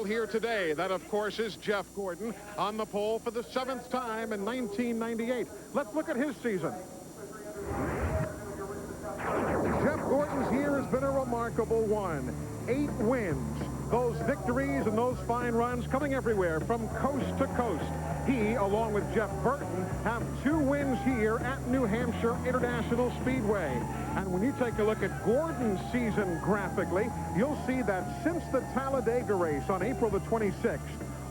Here today, that of course is Jeff Gordon on the pole for the 7th time in 1998. Let's look at his season. Jeff Gordon's year has been a remarkable one. 8 wins. Those victories and those fine runs coming everywhere from coast to coast. He, along with Jeff Burton, have 2 wins here at New Hampshire International Speedway. And when you take a look at Gordon's season graphically, you'll see that since the Talladega race on April the 26th,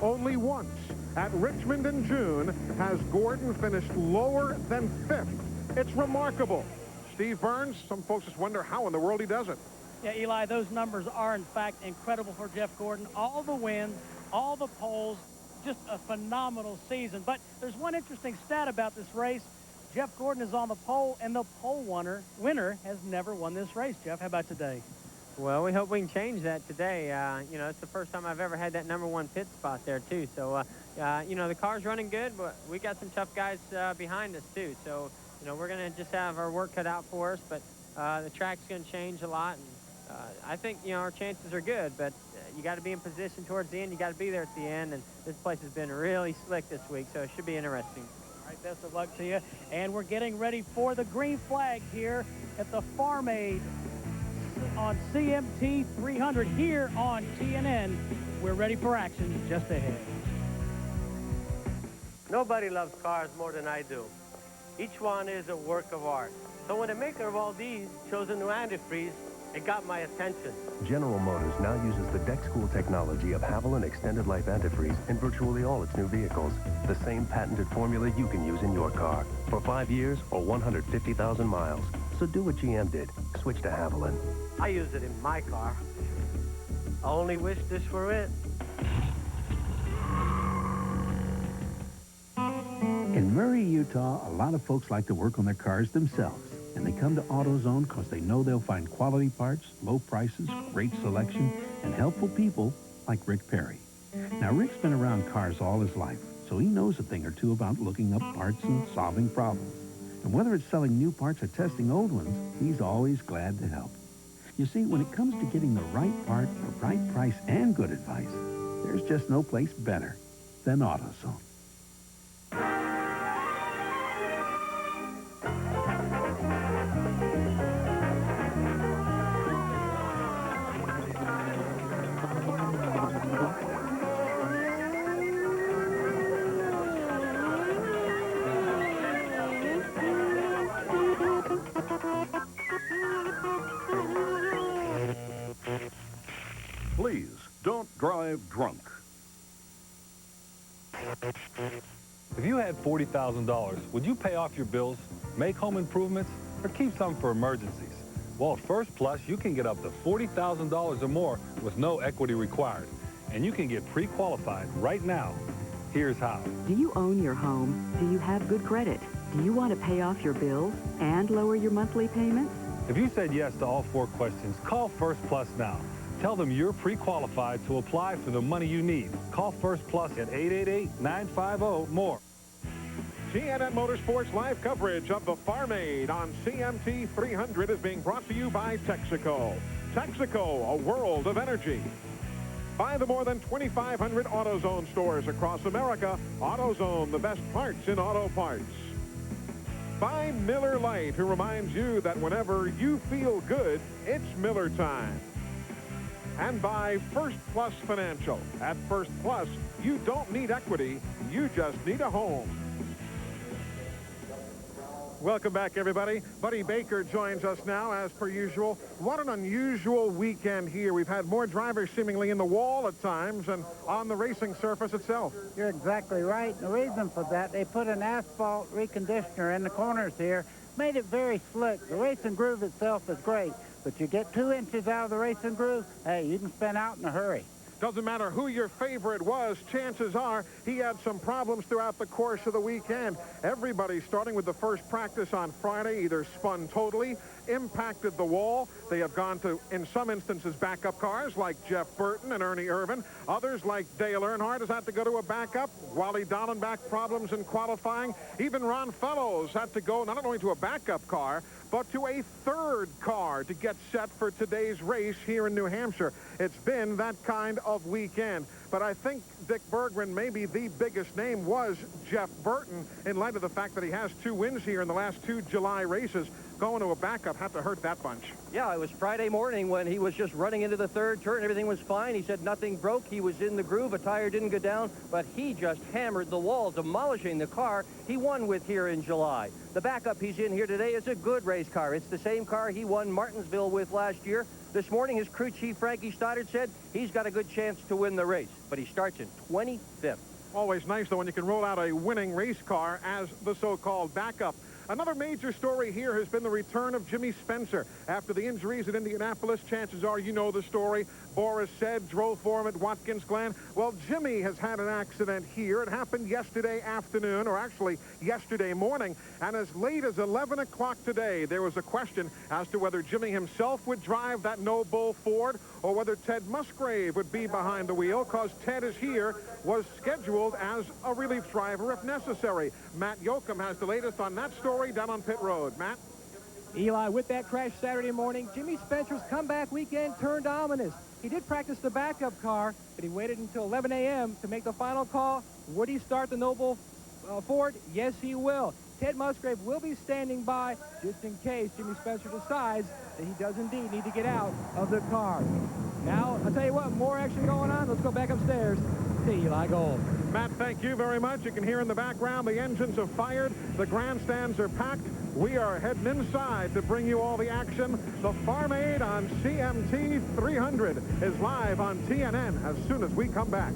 only once at Richmond in June has Gordon finished lower than 5th. It's remarkable. Steve Burns, some folks just wonder how in the world he does it. Yeah, Eli, those numbers are, in fact, incredible for Jeff Gordon. All the wins, all the poles, just a phenomenal season. But there's one interesting stat about this race. Jeff Gordon is on the pole, and the pole winner has never won this race. Jeff, how about today? Well, we hope we can change that today. You know, it's the first time I've ever had that #1 pit spot there, too. So, you know, the car's running good, but we got some tough guys behind us, too. So, you know, we're going to just have our work cut out for us, but the track's going to change a lot. And I think, you know, our chances are good, but you got to be in position towards the end. You got to be there at the end, and this place has been really slick this week, so it should be interesting. All right, best of luck to you. And we're getting ready for the green flag here at the Farm Aid on CMT 300 here on TNN. We're ready for action just ahead. Nobody loves cars more than I do. Each one is a work of art. So when the maker of all these chose a new antifreeze, it got my attention. General Motors now uses the DexCool technology of Haviland Extended Life Antifreeze in virtually all its new vehicles. The same patented formula you can use in your car for 5 years or 150,000 miles. So do what GM did. Switch to Haviland. I use it in my car. I only wish this were it. In Murray, Utah, a lot of folks like to work on their cars themselves. And they come to AutoZone because they know they'll find quality parts, low prices, great selection, and helpful people like Rick Perry. Now, Rick's been around cars all his life, so he knows a thing or two about looking up parts and solving problems. And whether it's selling new parts or testing old ones, he's always glad to help. You see, when it comes to getting the right part, the right price, and good advice, there's just no place better than AutoZone. Please don't drive drunk. If you had $40,000, would you pay off your bills, make home improvements, or keep some for emergencies? Well, at First Plus, you can get up to $40,000 or more with no equity required. And you can get pre-qualified right now. Here's how. Do you own your home? Do you have good credit? Do you want to pay off your bills and lower your monthly payments? If you said yes to all 4 questions, call First Plus now. Tell them you're pre-qualified to apply for the money you need. Call First Plus at 888-950-MORE. TNN Motorsports live coverage of the Farm Aid on CMT 300 is being brought to you by Texaco. Texaco, a world of energy. By the more than 2,500 AutoZone stores across America, AutoZone, the best parts in auto parts. By Miller Lite, who reminds you that whenever you feel good, it's Miller time. And by First Plus Financial. At First Plus, you don't need equity, you just need a home. Welcome back, everybody. Buddy Baker joins us now, as per usual. What an unusual weekend here. We've had more drivers seemingly in the wall at times and on the racing surface itself. You're exactly right. The reason for that, they put an asphalt reconditioner in the corners here, made it very slick. The racing groove itself is great, but you get 2 inches out of the racing groove, hey, you can spin out in a hurry. Doesn't matter who your favorite was, chances are he had some problems throughout the course of the weekend. Everybody, starting with the first practice on Friday, either spun totally, impacted the wall. They have gone to, in some instances, backup cars like Jeff Burton and Ernie Irvin. Others, like Dale Earnhardt, has had to go to a backup. Wally Dallenbach, problems in qualifying. Even Ron Fellows had to go not only to a backup car, but to a third car to get set for today's race here in New Hampshire. It's been that kind of weekend. But I think Dick Bergman, maybe the biggest name, was Jeff Burton, in light of the fact that he has 2 wins here in the last 2 July races. Going to a backup had to hurt that bunch. Yeah, it was Friday morning when he was just running into the third turn. Everything was fine. He said nothing broke. He was in the groove. A tire didn't go down, but he just hammered the wall, demolishing the car he won with here in July. The backup he's in here today is a good race car. It's the same car he won Martinsville with last year. This morning, his crew chief, Frankie Stoddard, said he's got a good chance to win the race, but he starts in 25th. Always nice, though, when you can roll out a winning race car as the so-called backup. Another major story here has been the return of Jimmy Spencer. After the injuries at Indianapolis, chances are you know the story. Boris said drove for him at Watkins Glen. Well, Jimmy has had an accident here. It happened yesterday afternoon, or actually yesterday morning. And as late as 11 o'clock today, there was a question as to whether Jimmy himself would drive that No Bull Ford or whether Ted Musgrave would be behind the wheel, because Ted is here, was scheduled as a relief driver if necessary. Matt Yoakum has the latest on that story down on pit road. Matt? Eli, with that crash Saturday morning, Jimmy Spencer's comeback weekend turned ominous. He did practice the backup car, but he waited until 11 a.m. to make the final call. Would he start the No Bull Ford? Yes, he will. Ted Musgrave will be standing by just in case Jimmy Spencer decides that he does indeed need to get out of the car. Now, I'll tell you what, more action going on. Let's go back upstairs to Eli Gold. Matt, thank you very much. You can hear in the background the engines have fired. The grandstands are packed. We are heading inside to bring you all the action. The Farm Aid on CMT 300 is live on TNN as soon as we come back.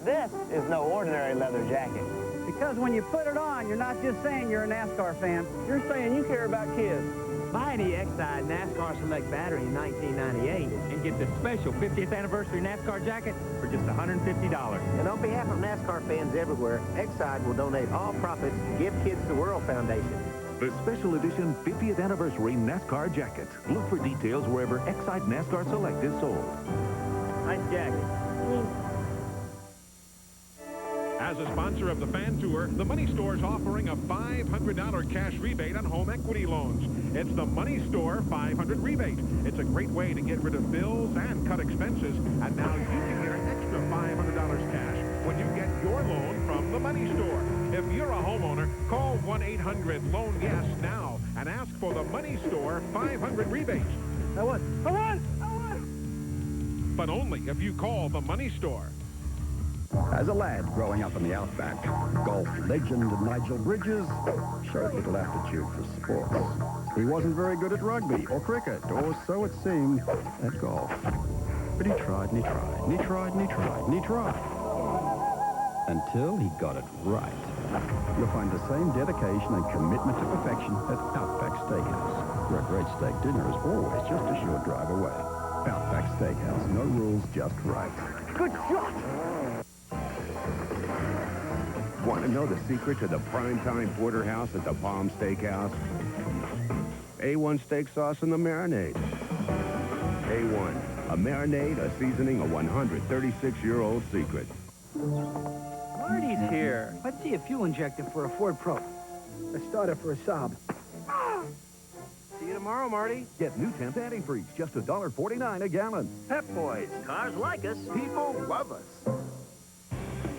This is no ordinary leather jacket. Because when you put it on, you're not just saying you're a NASCAR fan, you're saying you care about kids. Buy any Exide NASCAR Select battery in 1998 and get the special 50th anniversary NASCAR jacket for just $150. And on behalf of NASCAR fans everywhere, Exide will donate all profits to Give Kids the World Foundation. The special edition 50th anniversary NASCAR jacket. Look for details wherever Exide NASCAR Select is sold. Nice jacket. As a sponsor of the Fan Tour, the Money Store is offering a $500 cash rebate on home equity loans. It's the Money Store 500 rebate. It's a great way to get rid of bills and cut expenses. And now you can get an extra $500 cash when you get your loan from the Money Store. If you're a homeowner, call 1-800-LOAN-YES now and ask for the Money Store 500 rebate. I won! But only if you call the Money Store. As a lad growing up in the outback, golf legend Nigel Bridges showed little aptitude for sports. He wasn't very good at rugby or cricket, or so it seemed, at golf. But he tried and he tried and he tried and he tried and he tried. Until he got it right. You'll find the same dedication and commitment to perfection at Outback Steakhouse, where a great steak dinner is always just a short drive away. Outback Steakhouse, no rules, just right. Good shot! Want to know the secret to the primetime porterhouse at the Palm Steakhouse? A1 steak sauce and the marinade. A1, a marinade, a seasoning, a 136-year-old secret. Marty's here. Let's see a fuel injector for a Ford Pro. A starter for a Saab. See you tomorrow, Marty. Get new temp antifreeze, just $1.49 a gallon. Pep Boys, cars like us. People love us.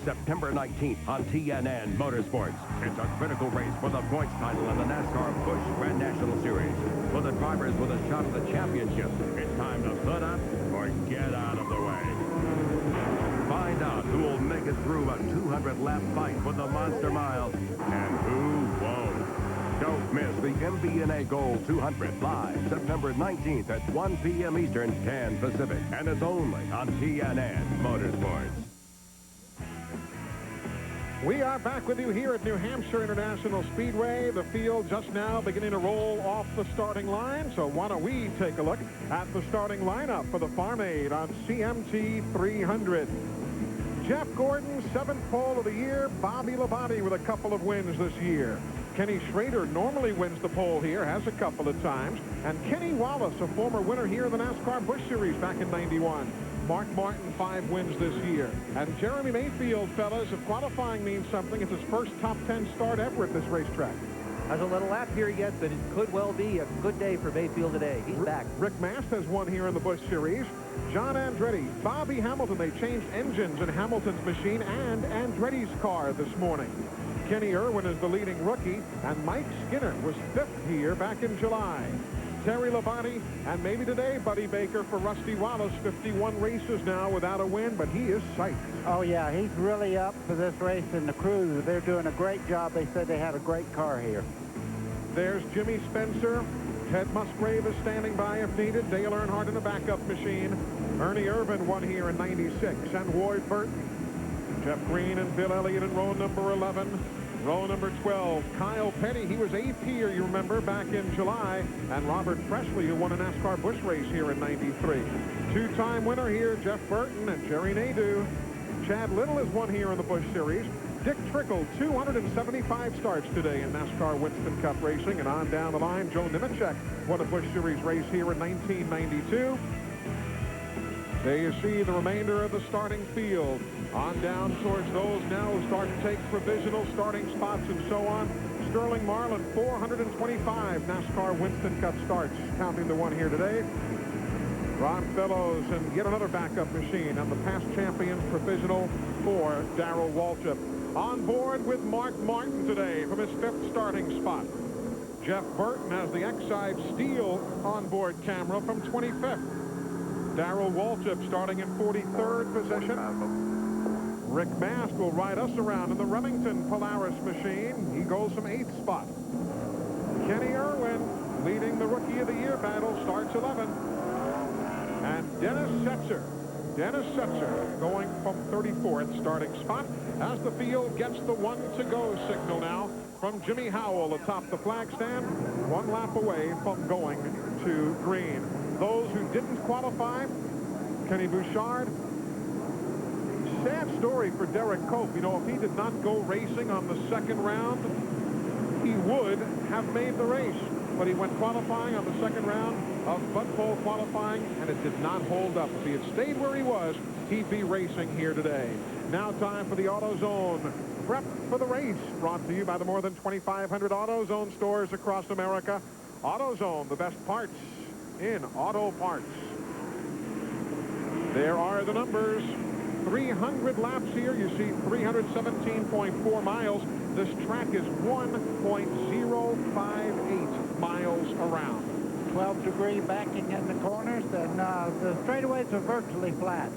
September 19th on TNN Motorsports. It's a critical race for the points title in the NASCAR Busch Grand National Series. For the drivers with a shot at the championship, it's time to put up or get out of the way. Find out who will make it through a 200-lap fight for the Monster Mile and who won't. Don't miss the MBNA Gold 200 live September 19th at 1 p.m. Eastern, 10 Pacific. And it's only on TNN Motorsports. We are back with you here at New Hampshire International Speedway. The field just now beginning to roll off the starting line. So why don't we take a look at the starting lineup for the Farm Aid on CMT 300. Jeff Gordon, 7th pole of the year. Bobby Labonte with a couple of wins this year. Kenny Schrader normally wins the pole here, has a couple of times. And Kenny Wallace, a former winner here in the NASCAR Busch Series back in '91. Mark Martin, 5 wins this year. And Jeremy Mayfield, fellas, if qualifying means something, it's his first top 10 start ever at this racetrack. Hasn't led a lap here yet, but it could well be a good day for Mayfield today. He's back. Rick Mast has won here in the Busch Series. John Andretti, Bobby Hamilton. They changed engines in Hamilton's machine and Andretti's car this morning. Kenny Irwin is the leading rookie, and Mike Skinner was 5th here back in July. Terry Labonte, and maybe today, Buddy Baker for Rusty Wallace. 51 races now without a win, but he is psyched. Oh, yeah, he's really up for this race, and the crew, they're doing a great job. They said they had a great car here. There's Jimmy Spencer. Ted Musgrave is standing by if needed. Dale Earnhardt in a backup machine. Ernie Irvin won here in 96, and Lloyd Burton. Jeff Green and Bill Elliott in row number 11. Row number 12, Kyle Petty. He was 8th here, you remember, back in July. And Robert Presley, who won a NASCAR Busch race here in 93. Two-time winner here, Jeff Burton and Jerry Nadeau. Chad Little has won here in the Busch Series. Dick Trickle, 275 starts today in NASCAR Winston Cup racing. And on down the line, Joe Nemechek won a Busch Series race here in 1992. There you see the remainder of the starting field. On down towards those now who start to take provisional starting spots and so on. Sterling Marlin, 425 NASCAR Winston Cup starts, counting the one here today. Ron Fellows and yet another backup machine on the past champions provisional for Darrell Waltrip. On board with Mark Martin today from his 5th starting spot. Jeff Burton has the Exide Steel onboard camera from 25th. Darrell Waltrip starting in 43rd position. Rick Mast will ride us around in the Remington Polaris machine. He goes from 8th spot. Kenny Irwin leading the Rookie of the Year battle, starts 11. And Dennis Setzer going from 34th starting spot as the field gets the 1-to-go signal now from Jimmy Howell atop the flag stand, 1 lap away from going to green. Those who didn't qualify, Kenny Bouchard. Sad story for Derek Cope. You know, if he did not go racing on the 2nd round, he would have made the race. But he went qualifying on the 2nd round of Bud-Pole qualifying, and it did not hold up. If he had stayed where he was, he'd be racing here today. Now time for the AutoZone prep for the race, brought to you by the more than 2,500 AutoZone stores across America. AutoZone, the best parts in auto parts. There are the numbers. 300 laps here. You see 317.4 miles. This track is 1.058 miles around. 12-degree backing in the corners, and the straightaways are virtually flat.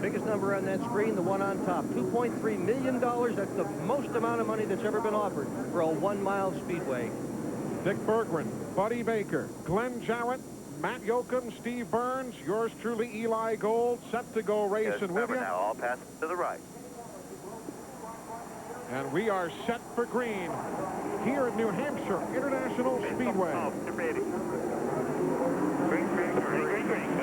Biggest number on that screen, the one on top, $2.3 million. That's the most amount of money that's ever been offered for a 1-mile speedway. Dick Berggren, Buddy Baker, Glenn Jowett, Matt Yoakum, Steve Burns, yours truly, Eli Gold, set to go racing with you. Now all passes to the right. And we are set for green here at New Hampshire International Speedway. Ready. Green.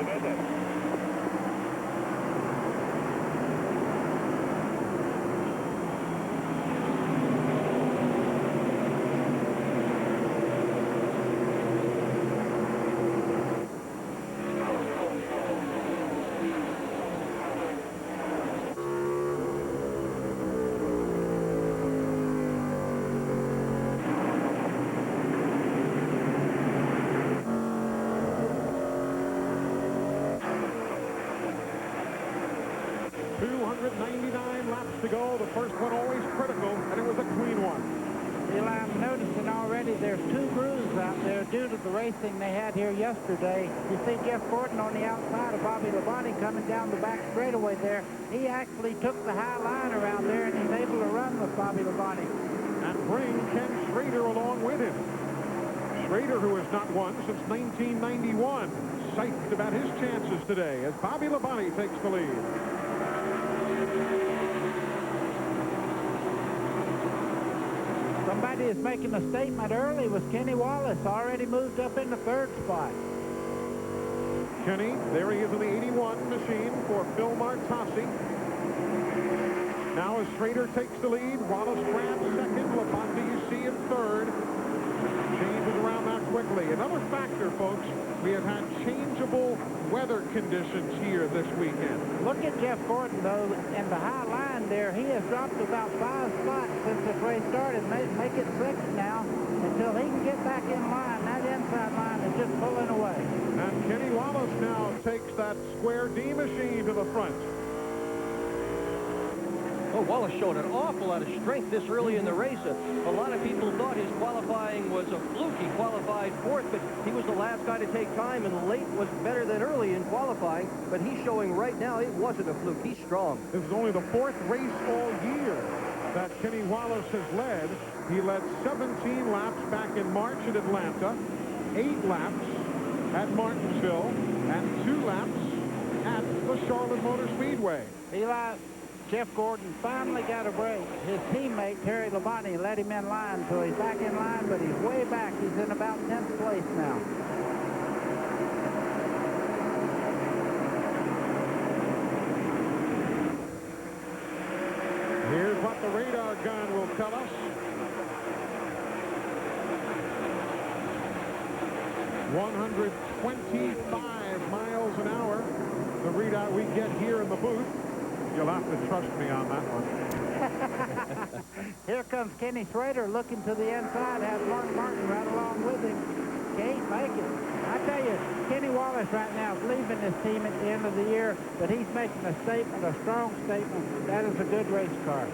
Go. 299 laps to go. The first one always critical, and it was a clean one. Eli, I'm noticing already there's 2 grooves out there due to the racing they had here yesterday. You see Jeff Gordon on the outside of Bobby Labonte coming down the back straightaway there. He actually took the high line around there, and he's able to run with Bobby Labonte. And bring Ken Schrader along with him. Schrader, who has not won since 1991, psyched about his chances today as Bobby Labonte takes the lead. Somebody is making a statement early was Kenny Wallace, already moved up in the 3rd spot. Kenny, there he is in the 81 machine for Phil Martossi. Now as Schrader takes the lead, Wallace grabs 2nd, Labonte you see in 3rd. Changes around that quickly. Another factor, folks, we have had changeable weather conditions here this weekend. Look at Jeff Gordon, though, in the high line there. He has dropped about 5 spots since this race started. Make it 6th now. And until he can get back in line. That inside line is just pulling away. And Kenny Wallace now takes that square D machine to the front. Oh, Wallace showed an awful lot of strength this early in the race. A lot of people thought his qualifying was a fluke. He qualified fourth, but he was the last guy to take time, and late was better than early in qualifying. But he's showing right now it wasn't a fluke. He's strong. This is only the fourth race all year that Kenny Wallace has led. He led 17 laps back in March at Atlanta, 8 laps at Martinsville, and 2 laps at the Charlotte Motor Speedway. Eli, Jeff Gordon finally got a break. His teammate, Terry Labonte, let him in line, so he's back in line, but he's way back. He's in about 10th place now. Here's what the radar gun will tell us. 125 miles an hour. The readout we get here in the booth. You'll have to trust me on that one. Here comes Kenny Schrader looking to the inside. Has Mark Martin right along with him. Can't make it. I tell you, Kenny Wallace right now is leaving this team at the end of the year, but he's making a statement, a strong statement. That is a good race car.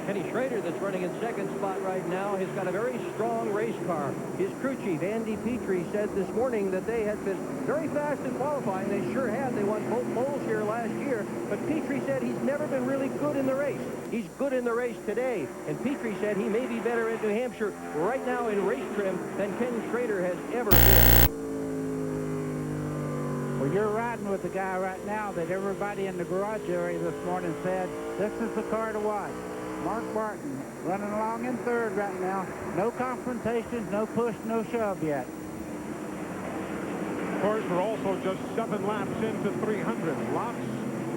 Kenny Schrader, that's running in second spot right now, has got a very strong race car. His crew chief, Andy Petrie, said this morning that they had been very fast in qualifying. They sure had. They won both poles here last year. But Petrie said he's never been really good in the race. He's good in the race today. And Petrie said he may be better in New Hampshire right now in race trim than Ken Schrader has ever been. Well, you're riding with the guy right now that everybody in the garage area this morning said, this is the car to watch. Mark Martin running along in third right now. No confrontations, no push, no shove yet. Of course, we're also just 7 laps into 300. Lots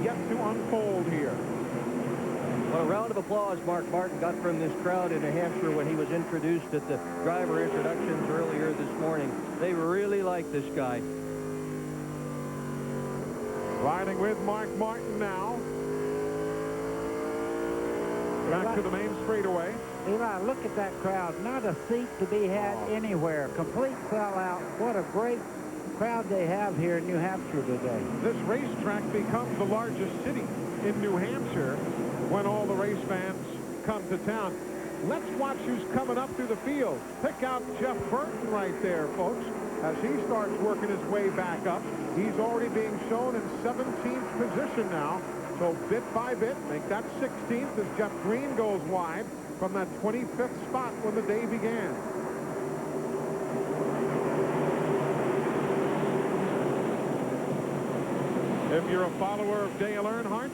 yet to unfold here. Well, a round of applause Mark Martin got from this crowd in New Hampshire when he was introduced at the driver introductions earlier this morning. They really like this guy. Riding with Mark Martin now. Back to the main straightaway. Eli, look at that crowd. Not a seat to be had anywhere. Complete sellout. What a great crowd they have here in New Hampshire today. This racetrack becomes the largest city in New Hampshire when all the race fans come to town. Let's watch who's coming up through the field. Pick out Jeff Burton right there, folks, as he starts working his way back up. He's already being shown in 17th position now. So bit by bit, make that 16th as Jeff Green goes wide from that 25th spot when the day began. If you're a follower of Dale Earnhardt,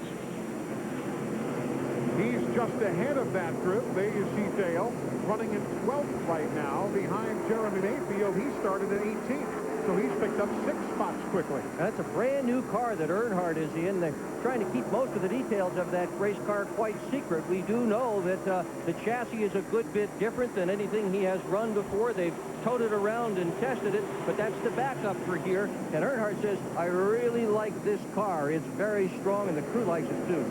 he's just ahead of that group. There you see Dale running in 12th right now behind Jeremy Mayfield. He started at 18th. So he's picked up 6 spots quickly. That's a brand new car that Earnhardt is in. They're trying to keep most of the details of that race car quite secret. We do know that the chassis is a good bit different than anything he has run before. They've towed it around and tested it, but that's the backup for here. And Earnhardt says, I really like this car. It's very strong, and the crew likes it too.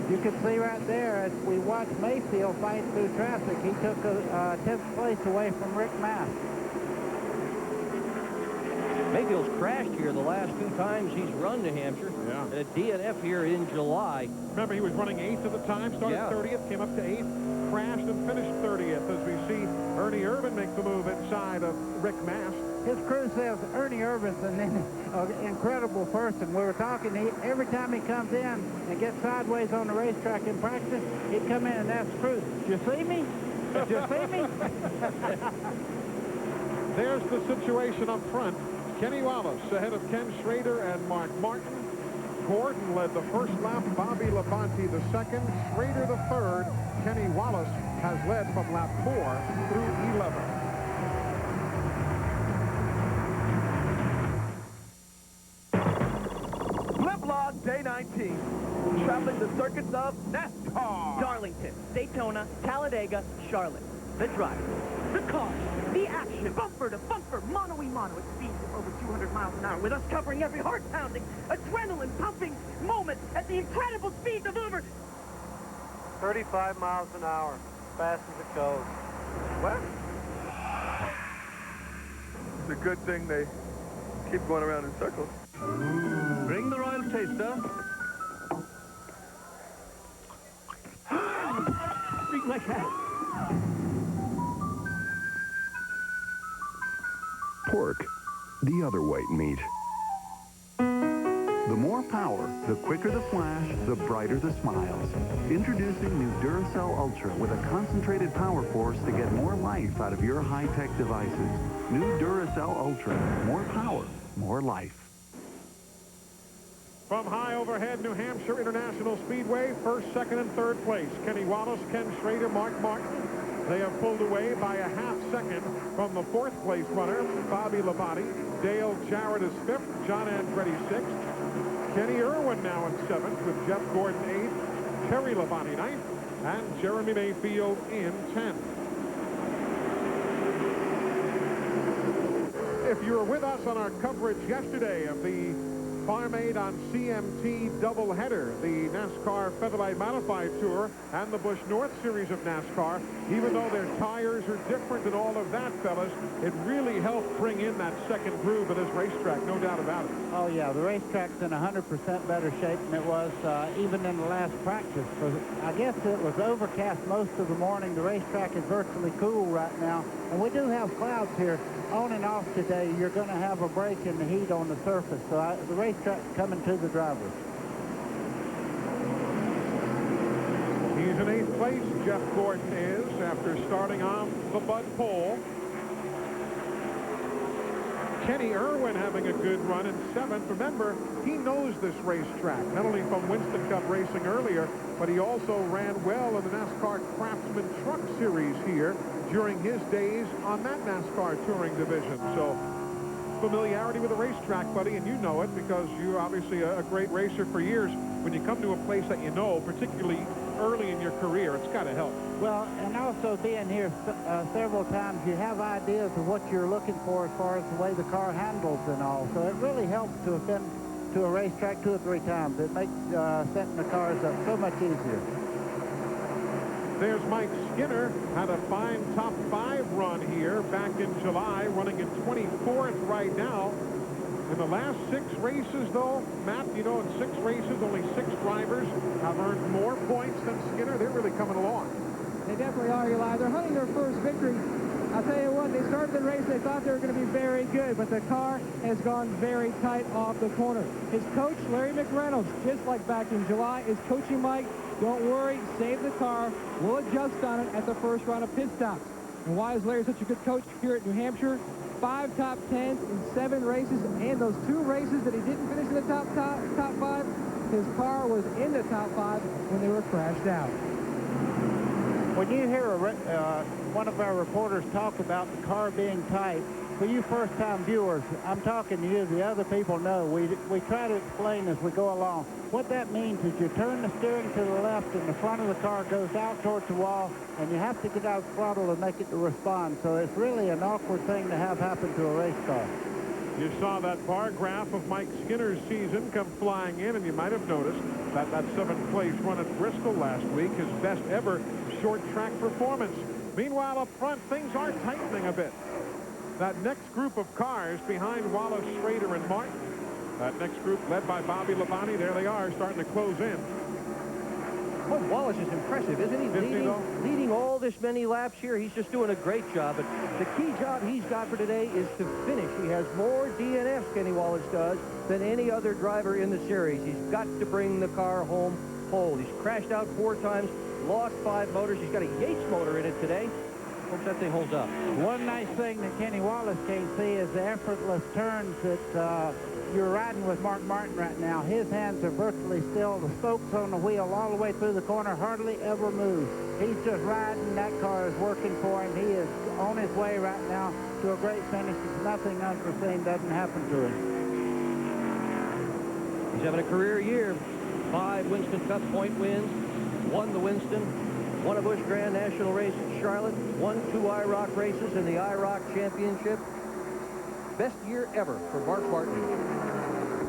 You can see right there, as we watch Mayfield fight through traffic, he took a 10th place away from Rick Mast. Mayfield's crashed here the last 2 times he's run New Hampshire. Yeah. At DNF here in July. Remember, he was running 8th at the time, started 30th, came up to 8th, crashed and finished 30th as we see Ernie Irvin make the move inside of Rick Mast. His crew says Ernie Irvin's an incredible person. We were talking, every time he comes in and gets sideways on the racetrack in practice, he'd come in and ask the crew, did you see me? Did you see me? There's the situation up front. Kenny Wallace ahead of Ken Schrader and Mark Martin. Gordon led the first lap, Bobby Labonte the second, Schrader the third. Kenny Wallace has led from lap 4 through 11. Livelong Day 19. Traveling the circuits of NASCAR. Darlington, Daytona, Talladega, Charlotte. The drivers, the cars, the action, bumper to bumper, mono-e-mono at speeds of over 200 miles an hour, with us covering every heart-pounding, adrenaline-pumping moment at the incredible speeds of over 35 miles an hour, fast as it goes. What? It's a good thing they keep going around in circles. Bring the royal taster. Bring my cat. Pork, the other white meat. The more power, the quicker the flash, the brighter the smiles. Introducing new Duracell Ultra with a concentrated power force to get more life out of your high-tech devices. New Duracell Ultra. More power, more life. From high overhead, New Hampshire International Speedway, first, second, and third place. Kenny Wallace, Ken Schrader, Mark Martin. They have pulled away by a half second from the fourth place runner, Bobby Labonte. Dale Jarrett is fifth, John Andretti sixth. Kenny Irwin now in seventh with Jeff Gordon eighth, Terry Labonte ninth, and Jeremy Mayfield in 10th. If you were with us on our coverage yesterday of the Farm Aid on CMT doubleheader, the NASCAR Featherlight Modified Tour and the Busch North Series of NASCAR, even though their tires are different and all of that, fellas, it really helped bring in that second groove of this racetrack, no doubt about it. Oh, yeah, the racetrack's in 100% better shape than it was even in the last practice. I guess it was overcast most of the morning. The racetrack is virtually cool right now, and we do have clouds here. On and off today, you're going to have a break in the heat on the surface, so the racetrack's coming to the drivers. He's in 8th place, Jeff Gordon is, after starting on the Bud pole. Kenny Irwin having a good run in 7th. Remember, he knows this racetrack, not only from Winston Cup racing earlier, but he also ran well in the NASCAR Craftsman Truck Series here during his days on that NASCAR touring division. So familiarity with the racetrack, buddy, and you know it because you're obviously a great racer for years. When you come to a place that you know, particularly early in your career, it's got to help. Well, and also being here several times, you have ideas of what you're looking for as far as the way the car handles and all. So it really helps to have been to a racetrack 2 or 3 times. It makes setting the cars up so much easier. There's Mike Skinner, had a fine top 5 run here back in July, running in 24th right now. In the last 6 races, though, Matt, you know, in 6 races, only 6 drivers have earned more points than Skinner. They're really coming along. They definitely are, Eli. They're hunting their first victory. I'll tell you what, they started the race, they thought they were going to be very good, but the car has gone very tight off the corner. His coach, Larry McReynolds, just like back in July, is coaching Mike. Don't worry, save the car. We'll adjust on it at the first round of pit stops. And why is Larry such a good coach here at New Hampshire? 5 top 10s in 7 races, and those 2 races that he didn't finish in the top 5, his car was in the top 5 when they were crashed out. When you hear one of our reporters talk about the car being tight, for you first-time viewers, I'm talking to you, the other people know. We try to explain as we go along. What that means is you turn the steering to the left and the front of the car goes out towards the wall, and you have to get out the throttle to make it to respond. So it's really an awkward thing to have happen to a race car. You saw that bar graph of Mike Skinner's season come flying in, and you might have noticed that 7th place run at Bristol last week, his best ever short track performance. Meanwhile, up front, things are tightening a bit. That next group of cars behind Wallace, Schrader, and Martin, that next group led by Bobby Labonte, there they are, starting to close in. Boy, Wallace is impressive, isn't he? Leading all this many laps here. He's just doing a great job. But the key job he's got for today is to finish. He has more DNFs, Kenny Wallace does, than any other driver in the series. He's got to bring the car home whole. He's crashed out 4 times, lost 5 motors. He's got a Yates motor in it today. Hope that thing holds up. One nice thing that Kenny Wallace can't see is the effortless turns that you're riding with Mark Martin right now. His hands are virtually still. The spokes on the wheel all the way through the corner hardly ever move. He's just riding. That car is working for him. He is on his way right now to a great finish. Nothing unforeseen doesn't happen to him. He's having a career year. 5 Winston Cup point wins. 1 the Winston. 1 a Busch Grand National race at Charlotte. 1 2 IROC races in the IROC Championship. Best year ever for Mark Martin.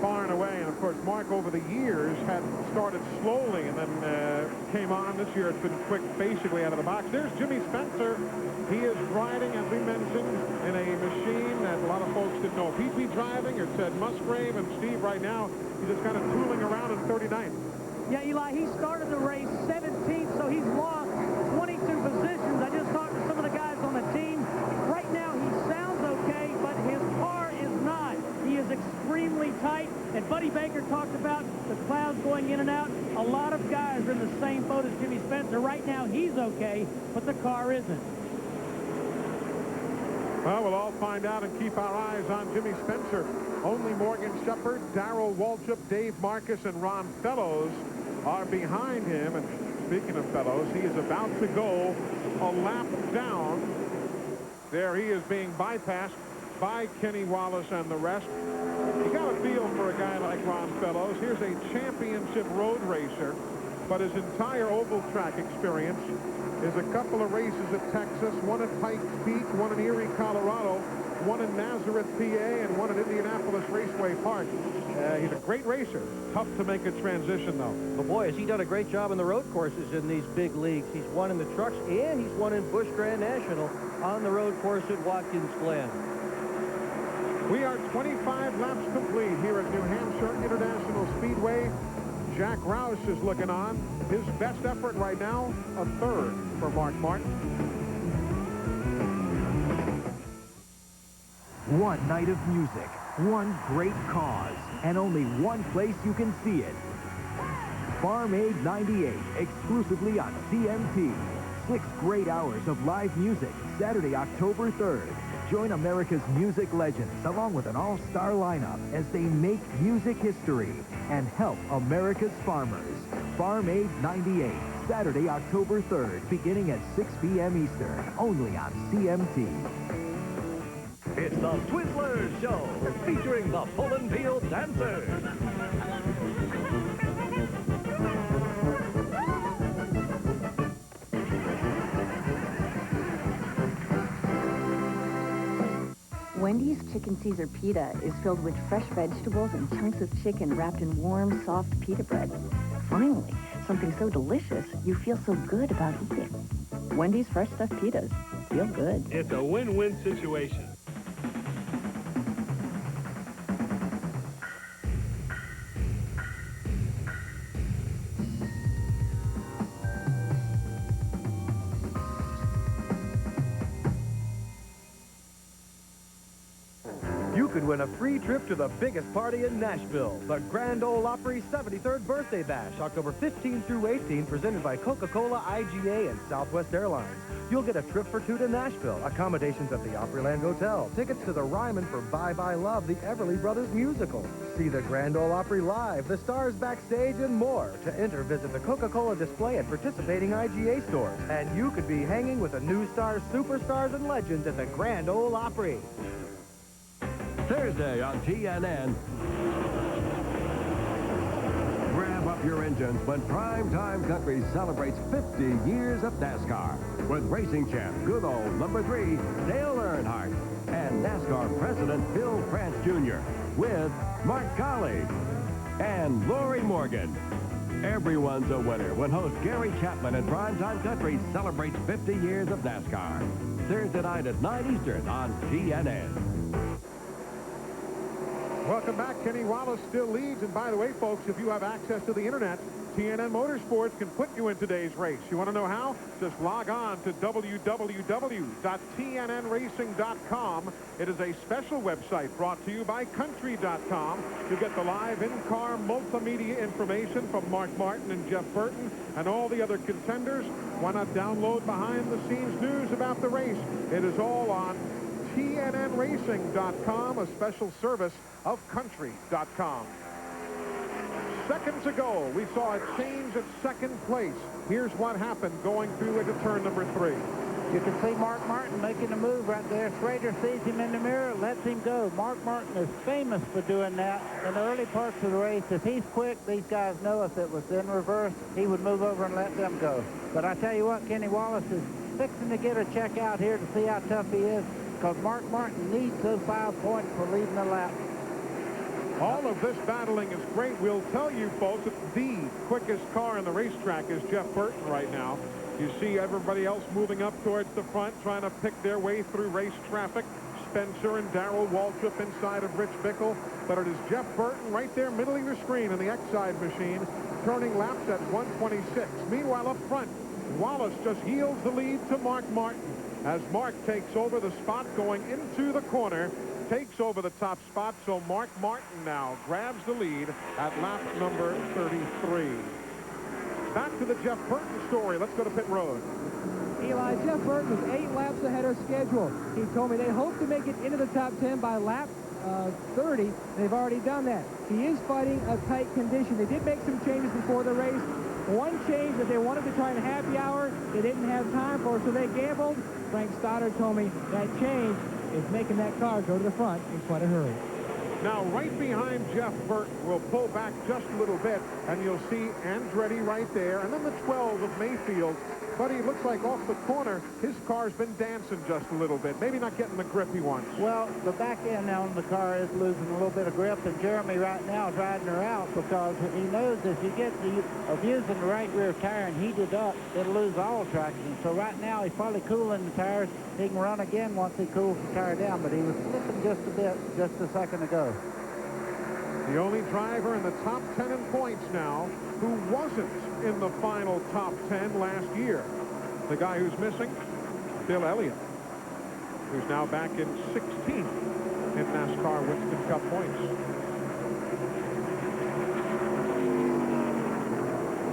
far and away. And, of course, Mark, over the years, had started slowly and then came on. This year it's been quick, basically, out of the box. There's Jimmy Spencer. He is riding, as we mentioned, in a machine that a lot of folks didn't know if he'd be driving. It said Musgrave, and Steve right now, he's just kind of tooling around in 39th. Yeah, Eli, he started the race 17th, so he's lost 22 positions. I just talked to some of the guys on the team. Right now, he sounds okay, but his car is not. He is extremely tight, and Buddy Baker talked about the clouds going in and out. A lot of guys are in the same boat as Jimmy Spencer. Right now, he's okay, but the car isn't. Well, we'll all find out and keep our eyes on Jimmy Spencer. Only Morgan Shepherd, Darrell Waltrip, Dave Marcus, and Ron Fellows are behind him. And speaking of Fellows, he is about to go a lap down. There he is being bypassed by Kenny Wallace and the rest. You got a feel for a guy like Ron Fellows. Here's a championship road racer, but his entire oval track experience is a couple of races at Texas, one at Pikes Peak, one in Erie, Colorado, one in Nazareth, PA, and one at Indianapolis Raceway Park. He's a great racer. Tough to make a transition, though. But boy, has he done a great job in the road courses in these big leagues. He's won in the trucks, and he's won in Busch Grand National on the road course at Watkins Glen. We are 25 laps complete here at New Hampshire International Speedway. Jack Roush is looking on. His best effort right now, a third for Mark Martin. One night of music, one great cause, and only one place you can see it. Farm Aid 98, exclusively on CMT. 6 great hours of live music, Saturday, October 3rd. Join America's music legends along with an all-star lineup as they make music history and help America's farmers. Farm Aid 98, Saturday, October 3rd, beginning at 6 p.m. Eastern, only on CMT. It's the Twizzlers Show, featuring the Pullen Field Dancers. Wendy's Chicken Caesar Pita is filled with fresh vegetables and chunks of chicken wrapped in warm, soft pita bread. Finally, something so delicious, you feel so good about eating. Wendy's Fresh Stuffed Pitas. Feel good. It's a win-win situation. You could win a free trip to the biggest party in Nashville, the Grand Ole Opry 73rd Birthday Bash, October 15 through 18, presented by Coca-Cola, IGA, and Southwest Airlines. You'll get a trip for 2 to Nashville, accommodations at the Opryland Hotel, tickets to the Ryman for Bye Bye Love, the Everly Brothers musical. See the Grand Ole Opry live, the stars backstage, and more. To enter, visit the Coca-Cola display at participating IGA stores. And you could be hanging with the new stars, superstars, and legends at the Grand Ole Opry. Thursday on TNN. Grab up your engines when Primetime Country celebrates 50 years of NASCAR with racing champ, good old number 3, Dale Earnhardt, and NASCAR President Bill France Jr. with Mark Colley and Lori Morgan. Everyone's a winner when host Gary Chapman and Primetime Country celebrates 50 years of NASCAR. Thursday night at 9 Eastern on TNN. Welcome back. Kenny Wallace still leads. And by the way, folks, if you have access to the internet, TNN Motorsports can put you in today's race. You want to know how? Just log on to www.tnnracing.com. It is a special website brought to you by Country.com. You get the live in-car multimedia information from Mark Martin and Jeff Burton and all the other contenders. Why not download behind-the-scenes news about the race? It is all on TNNracing.com, a special service of Country.com. Seconds ago, we saw a change at second place. Here's what happened going through into turn number 3. You can see Mark Martin making a move right there. Schrader sees him in the mirror, lets him go. Mark Martin is famous for doing that in the early parts of the race. If he's quick, these guys know if it was in reverse, he would move over and let them go. But I tell you what, Kenny Wallace is fixing to get a check out here to see how tough he is, because Mark Martin needs those 5 points for leading the lap. All of this battling is great. We'll tell you, folks, that the quickest car on the racetrack is Jeff Burton right now. You see everybody else moving up towards the front, trying to pick their way through race traffic. Spencer and Darrell Waltrip inside of Rich Bickle. But it is Jeff Burton right there, middling the screen in the X-side machine, turning laps at 126. Meanwhile, up front, Wallace just yields the lead to Mark Martin as Mark takes over the spot going into the corner, takes over the top spot. So Mark Martin now grabs the lead at lap number 33. Back to the Jeff Burton story. Let's go to pit road. Eli, Jeff Burton is 8 laps ahead of schedule. He told me they hope to make it into the top 10 by lap 30. They've already done that. He is fighting a tight condition. They did make some changes before the race. One change that they wanted to try and happy hour, they didn't have time for, so they gambled. Frank Stoddard told me that change is making that car go to the front in quite a hurry. Now, right behind Jeff Burton, we'll pull back just a little bit, and you'll see Andretti right there, and then the 12 of Mayfield. But he looks like off the corner, his car's been dancing just a little bit, maybe not getting the grip he wants. Well, the back end on the car is losing a little bit of grip, and Jeremy right now is riding her out because he knows if you get of using the right rear tire and heat it up, it'll lose all traction. So right now he's probably cooling the tires. He can run again once he cools the tire down, but he was slipping just a bit just a second ago. The only driver in the top 10 in points now who wasn't in the final top 10 last year. The guy who's missing, Bill Elliott, who's now back in 16th in NASCAR Winston Cup points.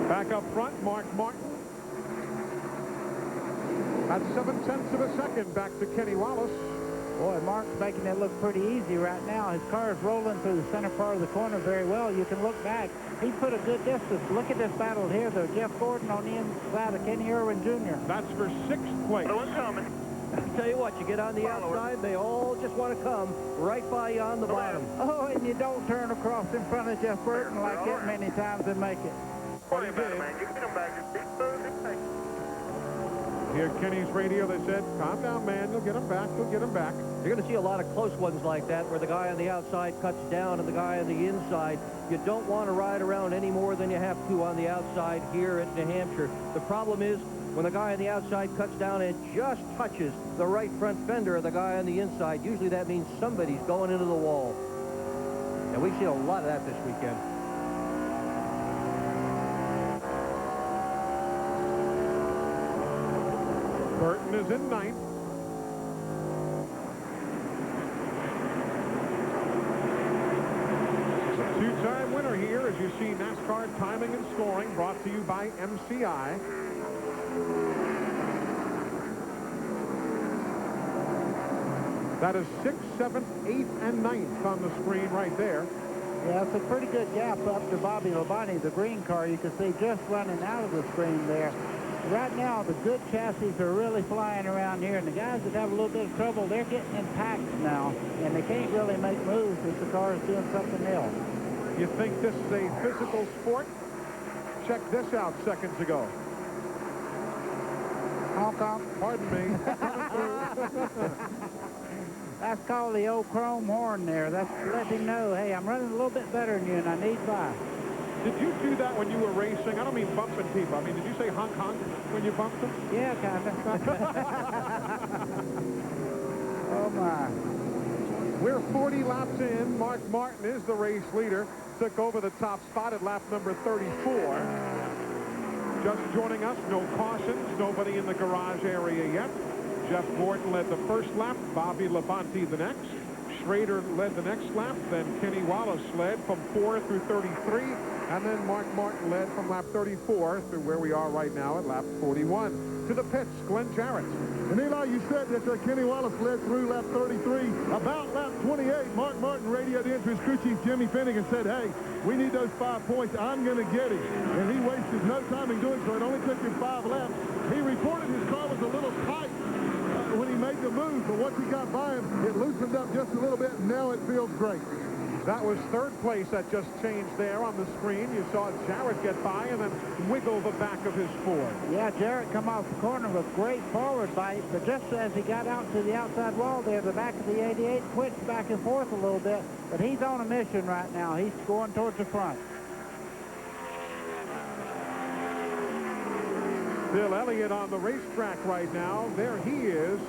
Back up front, Mark Martin. At 0.7 of a second back to Kenny Wallace. Boy, Mark's making it look pretty easy right now. His car is rolling through the center part of the corner very well. You can look back. He put a good distance. Look at this battle here, though. Jeff Gordon on the inside of Kenny Irwin Jr. That's for 6th place. Coming. I tell you what, you get on the outside, they all just want to come right by you on the bottom. Oh, and you don't turn across in front of Jeff Burton like that many times and make it. What he did. Hear Kenny's radio, they said, calm down, man, you'll get him back, you'll get him back. You're going to see a lot of close ones like that where the guy on the outside cuts down and the guy on the inside. You don't want to ride around any more than you have to on the outside here at New Hampshire. The problem is when the guy on the outside cuts down and just touches the right front fender of the guy on the inside, usually that means somebody's going into the wall. And we've seen a lot of that this weekend. Burton is in 9th. A two-time winner here as you see NASCAR timing and scoring brought to you by MCI. That is 6th, 7th, 8th, and 9th on the screen right there. Yeah, it's a pretty good gap up to Bobby Labonte, the green car. You can see just running out of the screen there. Right now, the good chassis are really flying around here, and the guys that have a little bit of trouble, they're getting in packs now, and they can't really make moves if the car is doing something else. You think this is a physical sport? Check this out seconds ago. Honk, honk. Pardon me. That's called the old chrome horn there. That's letting him know, hey, I'm running a little bit better than you, and I need by. Did you do that when you were racing? I don't mean bumping people. I mean, did you say honk honk when you bumped them? Yeah, kind of. Oh, my. We're 40 laps in. Mark Martin is the race leader. Took over the top spot at lap number 34. Just joining us, no cautions, nobody in the garage area yet. Jeff Gordon led the first lap, Bobby Labonte the next. Schrader led the next lap, then Kenny Wallace led from 4 through 33, and then Mark Martin led from lap 34 through where we are right now at lap 41. To the pits, Glenn Jarrett. And Eli, you said that Kenny Wallace led through lap 33. About lap 28, Mark Martin radioed in to his crew chief, Jimmy Finnegan, and said, hey, we need those 5 points. I'm going to get him. And he wasted no time in doing so. It only took him 5 laps. He reported his car was a little tight when he made the move, but once he got by him, it loosened up just a little bit, and now it feels great. That was third place that just changed there on the screen. You saw Jarrett get by and then wiggle the back of his Ford. Yeah, Jarrett come off the corner with great forward bite, but just as he got out to the outside wall there, the back of the 88 twitched back and forth a little bit, but he's on a mission right now. He's going towards the front. Bill Elliott on the racetrack right now. There he is,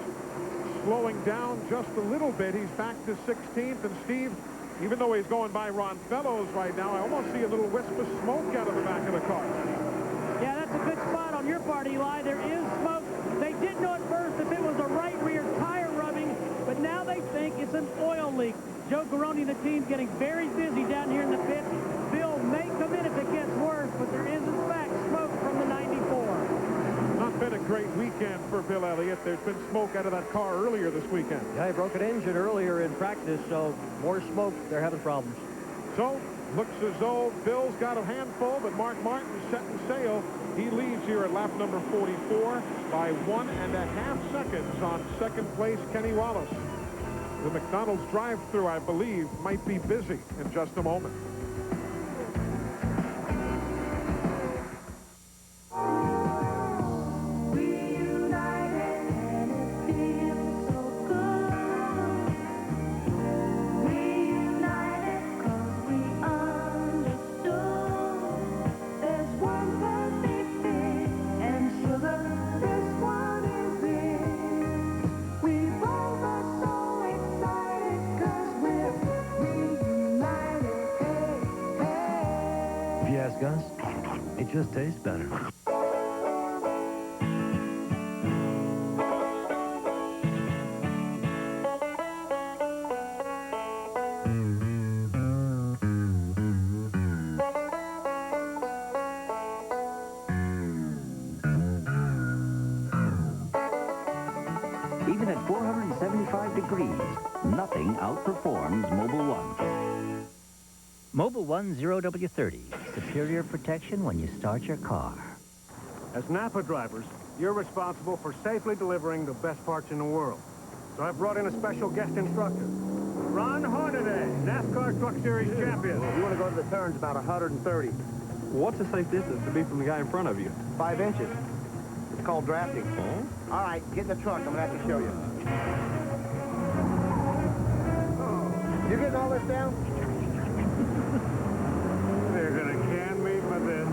slowing down just a little bit. He's back to 16th, and Steve, even though he's going by Ron Fellows right now, I almost see a little wisp of smoke out of the back of the car. Yeah, that's a good spot on your part, Eli. There is smoke. They didn't know at first if it was a right rear tire rubbing, but now they think it's an oil leak. Joe Garone and the team getting very busy down here in the pits. Bill may come in if it gets worse, but there is, in fact, smoke from the 94. Not been a great weekend for Bill Elliott. There's been smoke out of that car earlier this weekend. Yeah, he broke an engine earlier in practice, so more smoke. They're having problems. So, looks as though Bill's got a handful, but Mark Martin's setting sail. He leads here at lap number 44 by 1.5 seconds on second place, Kenny Wallace. The McDonald's drive-thru, I believe, might be busy in just a moment. Gus, it just tastes better. Even at 475 degrees, nothing outperforms Mobil 1. Mobil 1 0W30. Superior protection when you start your car. As Napa drivers, you're responsible for safely delivering the best parts in the world. So I've brought in a special guest instructor. Ron Hornaday, NASCAR Truck Series champion. You want to go to the turns about 130. What's a safe distance to be from the guy in front of you? 5 inches. It's called drafting. All right, get in the truck. I'm going to have to show you. You getting all this down? They're going to can me for this.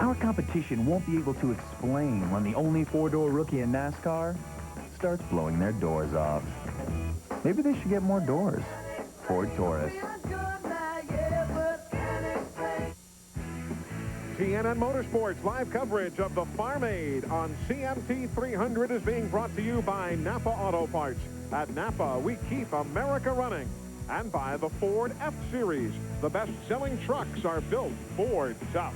Our competition won't be able to explain when the only four-door rookie in NASCAR starts blowing their doors off. Maybe they should get more doors. Ford Taurus. TNN Motorsports live coverage of the Farm Aid on CMT 300 is being brought to you by Napa Auto Parts. At Napa, we keep America running. And by the Ford F-Series. The best-selling trucks are built Ford tough.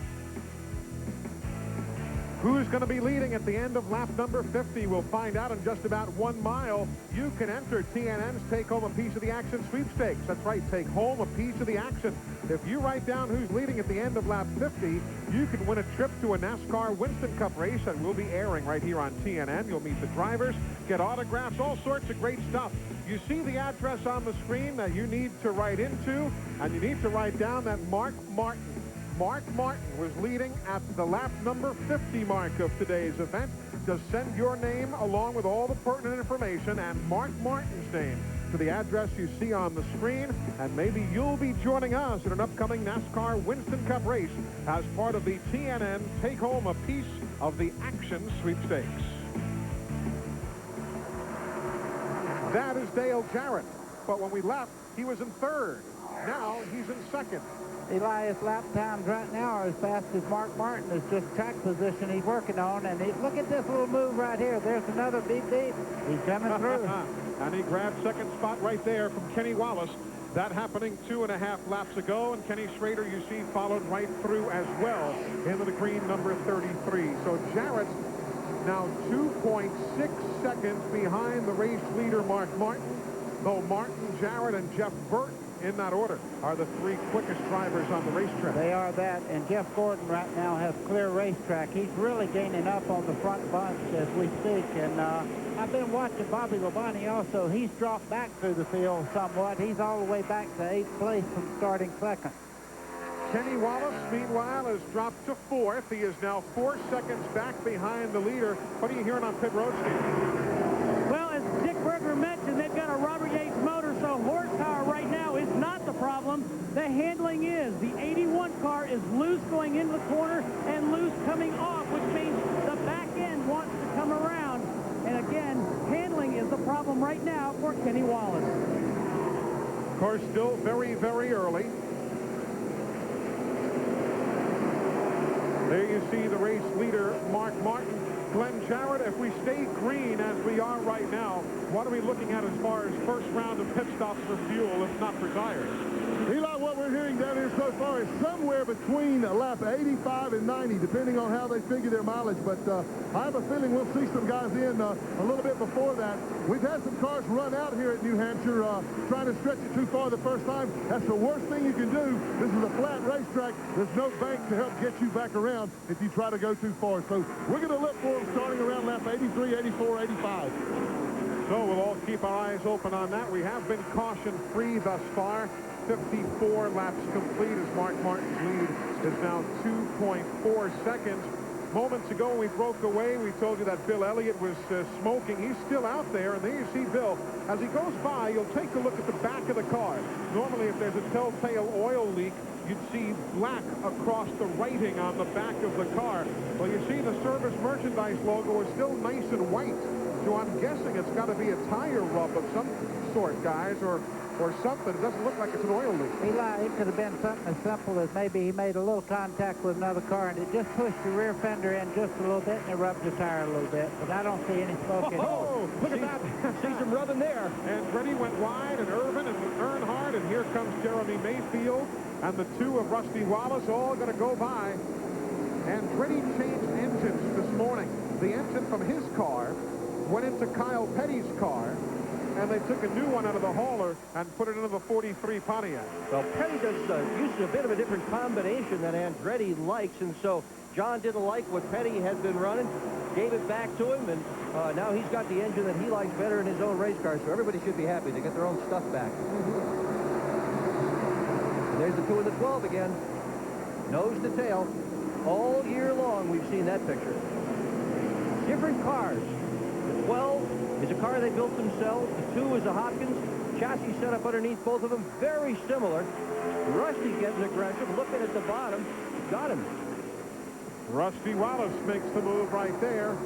Who's going to be leading at the end of lap number 50? We'll find out in just about 1 mile. You can enter TNN's Take Home a Piece of the Action sweepstakes. That's right, take home a piece of the action. If you write down who's leading at the end of lap 50, you can win a trip to a NASCAR Winston Cup race that will be airing right here on TNN. You'll meet the drivers, get autographs, all sorts of great stuff. You see the address on the screen that you need to write into, and you need to write down that Mark Martin. Mark Martin was leading at the lap number 50 mark of today's event. Just send your name along with all the pertinent information and Mark Martin's name to the address you see on the screen, and maybe you'll be joining us in an upcoming NASCAR Winston Cup race as part of the TNN Take Home a Piece of the Action sweepstakes. That is Dale Jarrett, but when we left, he was in third. Now he's in second. Elias lap times right now are as fast as Mark Martin is just track position he's working on. And look at this little move right here. There's another beep beep. He's coming through. And he grabbed second spot right there from Kenny Wallace. That happening 2.5 laps ago. And Kenny Schrader, you see, followed right through as well into the green number 33. So Jarrett now 2.6 seconds behind the race leader, Mark Martin. though Martin, Jarrett, and Jeff Burton, in that order, are the three quickest drivers on the racetrack. They are that, and Jeff Gordon right now has clear racetrack. He's really gaining up on the front bunch as we speak, and I've been watching Bobby Labonte also. He's dropped back through the field somewhat. He's all the way back to 8th place from starting second. Kenny Wallace, meanwhile, has dropped to 4th. He is now 4 seconds back behind the leader. What are you hearing on pit road, Steve? Well, as Dick Berger mentioned, they've got a Robert Yates motor, so horsepower right now is not the problem. The handling is. The 81 car is loose going into the corner and loose coming off, which means the back end wants to come around. And again, handling is the problem right now for Kenny Wallace. Of course, still very, very early. There you see the race leader, Mark Martin. Glenn Jarrett, if we stay green as we are right now, what are we looking at as far as first round of pit stops for fuel, if not for tires? Eli, what we're hearing down here so far is somewhere between lap 85 and 90, depending on how they figure their mileage. But I have a feeling we'll see some guys in a little bit before that. We've had some cars run out here at New Hampshire trying to stretch it too far the first time. That's the worst thing you can do. This is a flat racetrack. There's no bank to help get you back around if you try to go too far. So we're going to look for them starting around lap 83, 84, 85. So we'll all keep our eyes open on that. We have been caution-free thus far. 54 laps complete as Mark Martin's lead is now 2.4 seconds. Moments ago when we broke away, we told you that Bill Elliott was smoking. He's still out there, and there you see Bill. As he goes by, you'll take a look at the back of the car. Normally, if there's a telltale oil leak, you'd see black across the writing on the back of the car. Well, you see the service merchandise logo is still nice and white. So I'm guessing it's got to be a tire rub of some sort, guys, or something. It doesn't look like it's an oil leak. Eli, it could have been something as simple as maybe he made a little contact with another car and it just pushed the rear fender in just a little bit and it rubbed the tire a little bit. But I don't see any smoke anymore. Oh, look at that. See some rubbing there. And Freddie went wide, and Irvin and Earnhardt, and here comes Jeremy Mayfield, and the two of Rusty Wallace all going to go by. And Freddie changed engines this morning. The engine from his car went into Kyle Petty's car, and they took a new one out of the hauler and put it into the 43 Pontiac. Well, Petty uses a bit of a different combination than Andretti likes, and so John didn't like what Petty had been running, gave it back to him, and now he's got the engine that he likes better in his own race car, so everybody should be happy to get their own stuff back. And there's the 2 and the 12 again. Nose to tail. All year long, we've seen that picture. Different cars. The 12 is a car they built themselves. The 2 is a Hopkins. Chassis set up underneath both of them. Very similar. Rusty getting aggressive. Looking at the bottom. Got him. Rusty Wallace makes the move right there.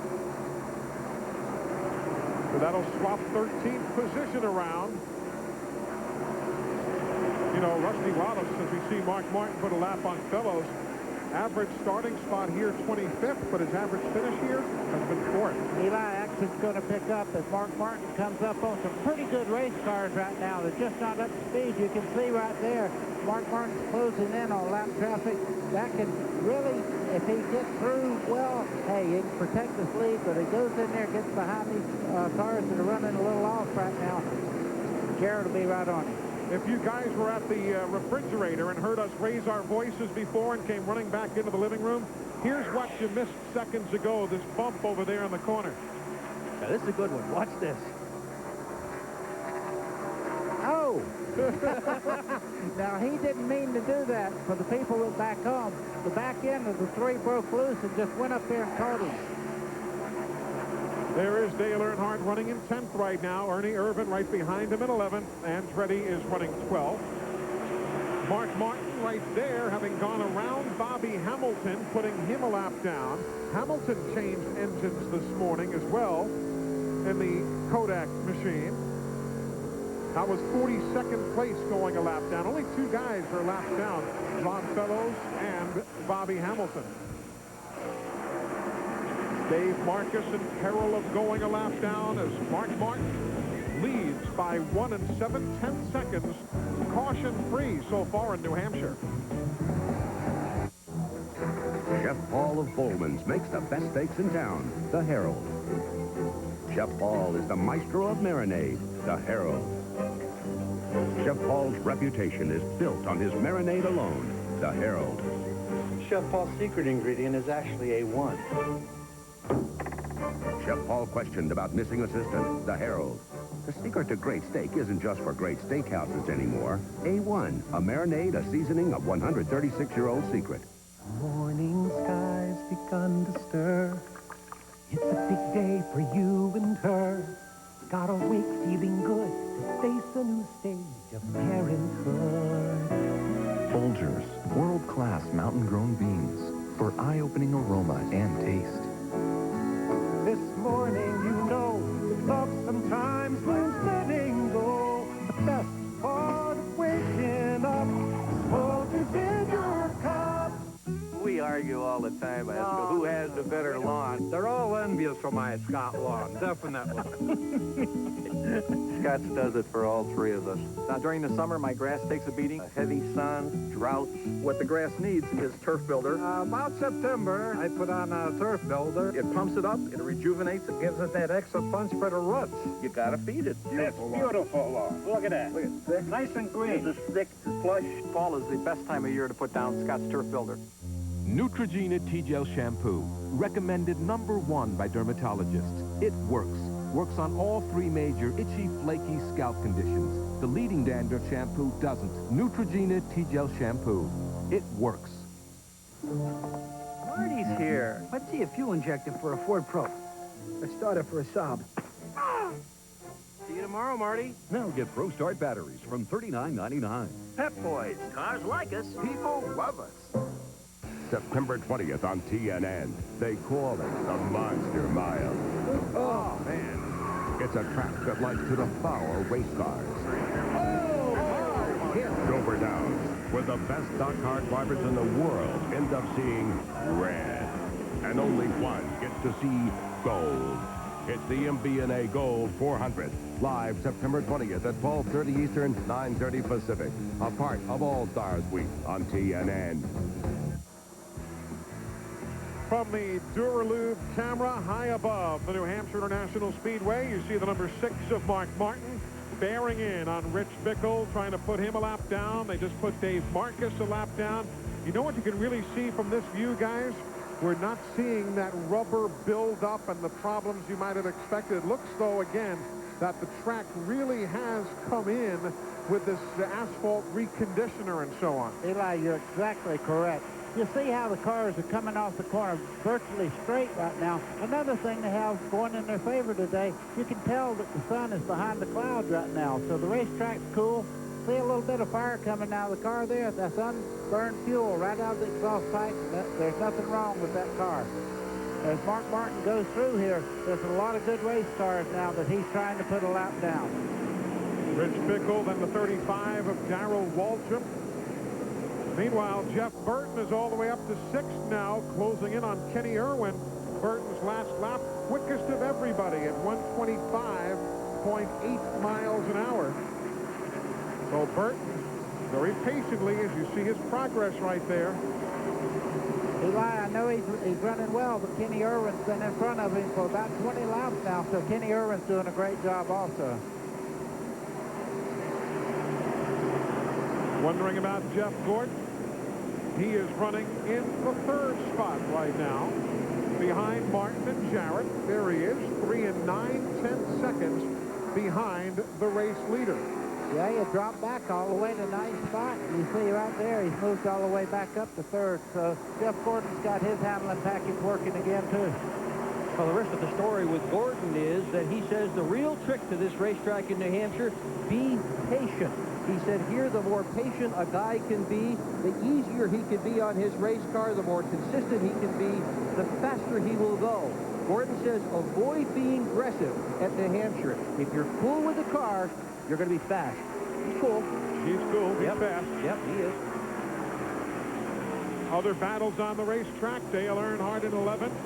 So that'll swap 13th position around. You know, Rusty Wallace, as we see Mark Martin put a lap on Fellows, average starting spot here 25th, but his average finish here has been 4th. Eli Axon's going to pick up as Mark Martin comes up on some pretty good race cars right now. They're just not up to speed. You can see right there, Mark Martin's closing in on lap traffic. That can really, if he gets through, well, hey, he can protect his lead, but he goes in there, gets behind these cars that are running a little off right now. Jared will be right on him. If you guys were at the refrigerator and heard us raise our voices before and came running back into the living room, here's what you missed seconds ago, this bump over there in the corner. Now, this is a good one. Watch this. Oh! Now, he didn't mean to do that for the people that back home. The back end of the 3 broke loose and just went up there and caught him. There is Dale Earnhardt running in 10th right now. Ernie Irvin right behind him in 11th. Andretti is running 12th. Mark Martin right there, having gone around Bobby Hamilton, putting him a lap down. Hamilton changed engines this morning as well in the Kodak machine. That was 42nd place going a lap down. Only 2 guys are lapped down, Ron Fellows and Bobby Hamilton. Dave Marcus in peril of going a lap down as Mark Martin leads by 1 7/10 seconds, caution-free so far in New Hampshire. Chef Paul of Bowman's makes the best steaks in town, the Herald. Chef Paul is the maestro of marinade, the Herald. Chef Paul's reputation is built on his marinade alone, the Herald. Chef Paul's secret ingredient is actually A1. Chef Paul questioned about missing assistant, the Herald. The secret to great steak isn't just for great steakhouses anymore. A1, a marinade, a seasoning, a 136-year-old secret. Morning sky's begun to stir. It's a big day for you and her. Gotta wake feeling good to face a new stage of parenthood. Folgers, world-class mountain-grown beans for eye-opening aroma and taste. This morning, you know, love sometimes means letting go. The best part of waking up, Folgers in your cup. We argue all the time as to who has the better lawn. They're all envious for my Scott lawn, definitely. Scotts does it for all three of us. Now, during the summer, my grass takes a beating. A heavy sun, droughts. What the grass needs is turf builder. About September, I put on a turf builder. It pumps it up, it rejuvenates it. Gives it that extra punch for the roots. You gotta feed it. Beautiful. It's beautiful lawn. Look at that. Look at thick. Nice and green. It's thick, it's flush. Fall is the best time of year to put down Scott's turf builder. Neutrogena T-Gel Shampoo, recommended #1 by dermatologists. It works. Works on all 3 major itchy, flaky scalp conditions. The leading dandruff shampoo doesn't. Neutrogena T-Gel Shampoo. It works. Marty's here. What's he a fuel injector for a Ford Pro? A starter for a Saab. See you tomorrow, Marty. Now get Pro Start batteries from $39.99. Pep Boys. Cars like us. People love us. September 20th on TNN. They call it the Monster Mile. Oh, man. It's a track that likes to devour race cars. Dover Downs, where the best stock car drivers in the world end up seeing red. And only one gets to see gold. It's the MB&A Gold 400. Live September 20th at 12:30 Eastern, 9:30 Pacific. A part of All Stars Week on TNN. From the Duralube camera high above the New Hampshire International Speedway, you see the number 6 of Mark Martin bearing in on Rich Bickle, trying to put him a lap down. They just put Dave Marcus a lap down. You know what you can really see from this view, guys? We're not seeing that rubber build-up and the problems you might have expected. It looks, though, again, that the track really has come in with this asphalt reconditioner and so on. Eli, you're exactly correct. You see how the cars are coming off the corner virtually straight right now. Another thing they have going in their favor today, you can tell that the sun is behind the clouds right now. So the racetrack's cool. See a little bit of fire coming out of the car there. That's unburned fuel right out of the exhaust pipe. There's nothing wrong with that car. As Mark Martin goes through here, there's a lot of good race cars now that he's trying to put a lap down. Rich Bickle, then the 35 of Darrell Waltrip. Meanwhile, Jeff Burton is all the way up to 6th now, closing in on Kenny Irwin. Burton's last lap, quickest of everybody at 125.8 miles an hour. So Burton, very patiently, as you see his progress right there. Eli, I know he's running well, but Kenny Irwin's been in front of him for about 20 laps now, so Kenny Irwin's doing a great job also. Wondering about Jeff Gordon? He is running in the 3rd spot right now, behind Martin and Jarrett. There he is, 3 9/10 seconds behind the race leader. Yeah, he dropped back all the way to 9th spot. You see right there, he's moved all the way back up to 3rd. So Jeff Gordon's got his handling package working again, too. Well, the rest of the story with Gordon is that he says the real trick to this racetrack in New Hampshire, be patient. He said here, the more patient a guy can be, the easier he can be on his race car, the more consistent he can be, the faster he will go. Gordon says avoid being aggressive at New Hampshire. If you're cool with the car, you're going to be fast. He's cool. He's cool. He's fast. Yep, he is. Other battles on the racetrack. Dale Earnhardt in 11th.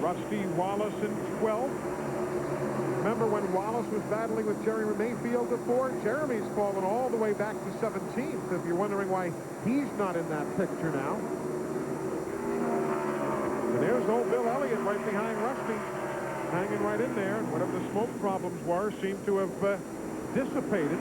Rusty Wallace in 12th. Remember when Wallace was battling with Jeremy Mayfield before? Jeremy's fallen all the way back to 17th, if you're wondering why he's not in that picture now. And there's old Bill Elliott right behind Rusty, hanging right in there. Whatever the smoke problems were seem to have dissipated.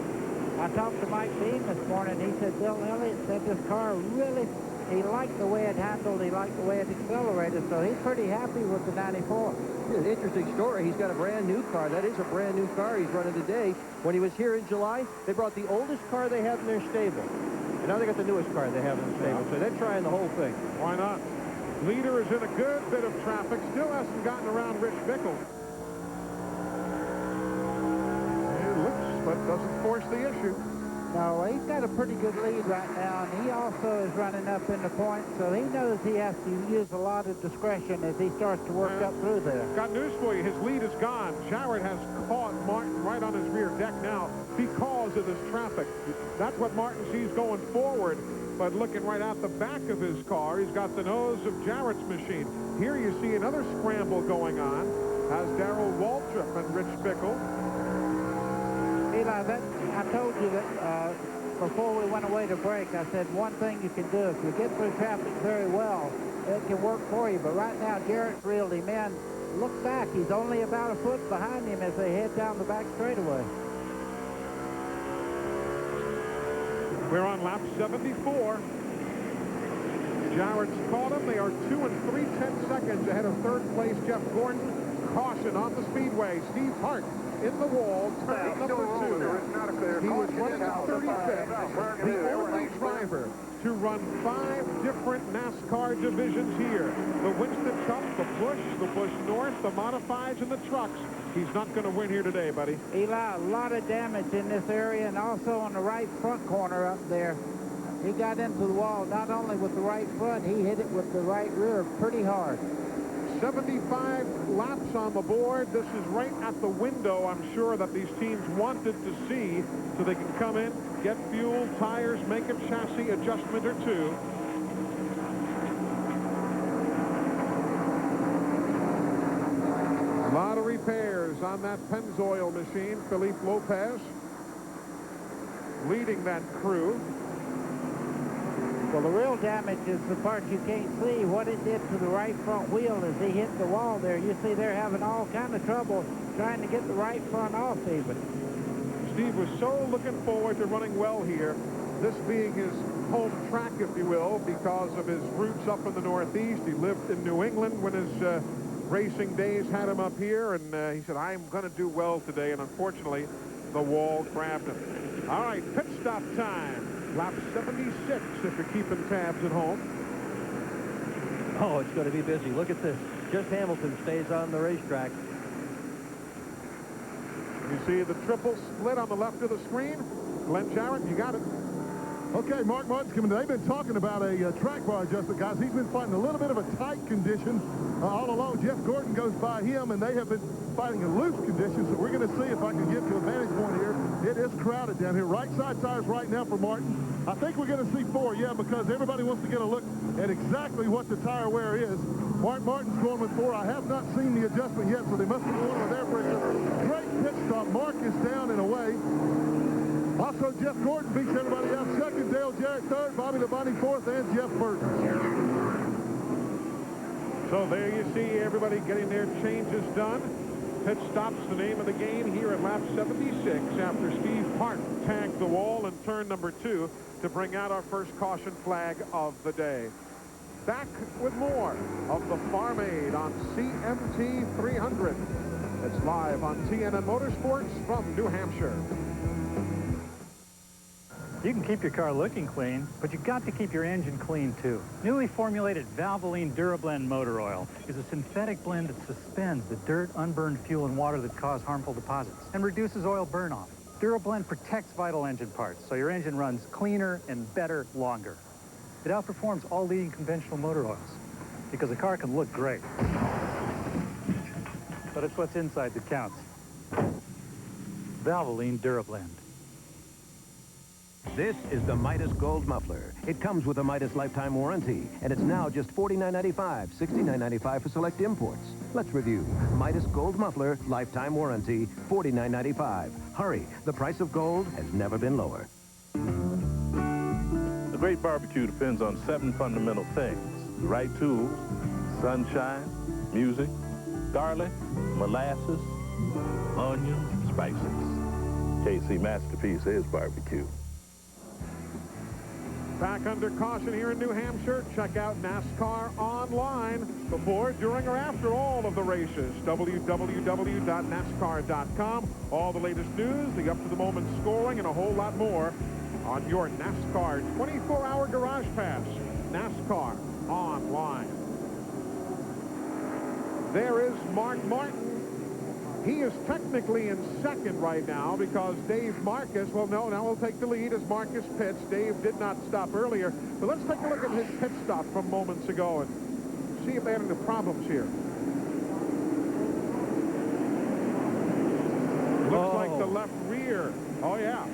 I talked to Mike Dean this morning. He said Bill Elliott said this car really, he liked the way it handled, he liked the way it accelerated, so he's pretty happy with the 94. It's an interesting story. He's got a brand new car. That is a brand new car he's running today. When he was here in July, they brought the oldest car they have in their stable. And now they got the newest car they have in the stable, so they're trying the whole thing. Why not? Leader is in a good bit of traffic. Still hasn't gotten around Rich Bickle. It looks, but doesn't force the issue. No, he's got a pretty good lead right now, and he also is running up in the point, so he knows he has to use a lot of discretion as he starts to work up through there. Got news for you. His lead is gone. Jarrett has caught Martin right on his rear deck now because of this traffic. That's what Martin sees going forward, but looking right out the back of his car, he's got the nose of Jarrett's machine. Here you see another scramble going on as Darrell Waltrip and Rich Bickle. Eli, I told you that before we went away to break, I said one thing you can do, if you get through traffic very well, it can work for you. But right now, Jarrett's reeled him in. Look back. He's only about a foot behind him as they head down the back straightaway. We're on lap 74. Jarrett's caught him. They are 2 3/10 seconds ahead of third place Jeff Gordon. Caution on the speedway. Steve Hart in the wall, turning number 2. He was running at 35th, the only driver to run 5 different NASCAR divisions here. The Winston Cup, the Busch North, the Modifieds, and the trucks. He's not going to win here today, buddy. Eli, a lot of damage in this area, and also on the right front corner up there. He got into the wall, not only with the right front, he hit it with the right rear pretty hard. 75 laps on the board. This is right at the window, I'm sure, that these teams wanted to see so they can come in, get fuel, tires, make a chassis adjustment or two. A lot of repairs on that Pennzoil machine. Felipe Lopez leading that crew. Well, the real damage is the part you can't see, what it did to the right front wheel as he hit the wall there. You see they're having all kind of trouble trying to get the right front off even. Steve was so looking forward to running well here, this being his home track, if you will, because of his roots up in the Northeast. He lived in New England when his racing days had him up here, and he said, I'm going to do well today, and unfortunately, the wall grabbed him. All right, pit stop time. Lap 76, if you're keeping tabs at home. Oh, it's going to be busy. Look at this. Just Hamilton stays on the racetrack. You see the triple split on the left of the screen. Glenn Jarrett, you got it. Okay, Mark Martin's coming. They've been talking about a track bar adjustment, guys. He's been fighting a little bit of a tight condition all along. Jeff Gordon goes by him, and they have been fighting a loose condition, so we're going to see if I can get to a vantage point here. It is crowded down here. Right side tires right now for Martin. I think we're going to see 4, yeah, because everybody wants to get a look at exactly what the tire wear is. Mark Martin's going with 4. I have not seen the adjustment yet, so they must be going with air pressure. Great pit stop. Mark is down and away. Also, Jeff Gordon beats everybody out. Second, Dale Jarrett third, Bobby Labonte fourth, and Jeff Burton. So there you see everybody getting their changes done. Pit stop's the name of the game here at lap 76 after Steve Hart tagged the wall in turn number 2 to bring out our first caution flag of the day. Back with more of the Farm Aid on CMT 300. It's live on TNN Motorsports from New Hampshire. You can keep your car looking clean, but you've got to keep your engine clean, too. Newly formulated Valvoline DuraBlend motor oil is a synthetic blend that suspends the dirt, unburned fuel, and water that cause harmful deposits and reduces oil burn-off. DuraBlend protects vital engine parts, so your engine runs cleaner and better longer. It outperforms all leading conventional motor oils because a car can look great. But it's what's inside that counts. Valvoline DuraBlend. This is the Midas Gold Muffler. It comes with a Midas lifetime warranty, and it's now just $49.95, $69.95 for select imports. Let's review. Midas Gold Muffler, lifetime warranty, $49.95. Hurry, the price of gold has never been lower. A great barbecue depends on 7 fundamental things: the right tools, sunshine, music, garlic, molasses, onions, spices. KC Masterpiece is barbecue. Back under caution here in New Hampshire. Check out NASCAR online before, during, or after all of the races. www.nascar.com. All the latest news, the up-to-the-moment scoring, and a whole lot more on your NASCAR 24-hour Garage Pass. NASCAR online. There is Mark Martin. He is technically in second right now because Dave Marcus, well, no, now he'll take the lead as Marcus pits. Dave did not stop earlier. But let's take a look at his pit stop from moments ago and see if they had any problems here. Looks like the left rear. Oh, yeah.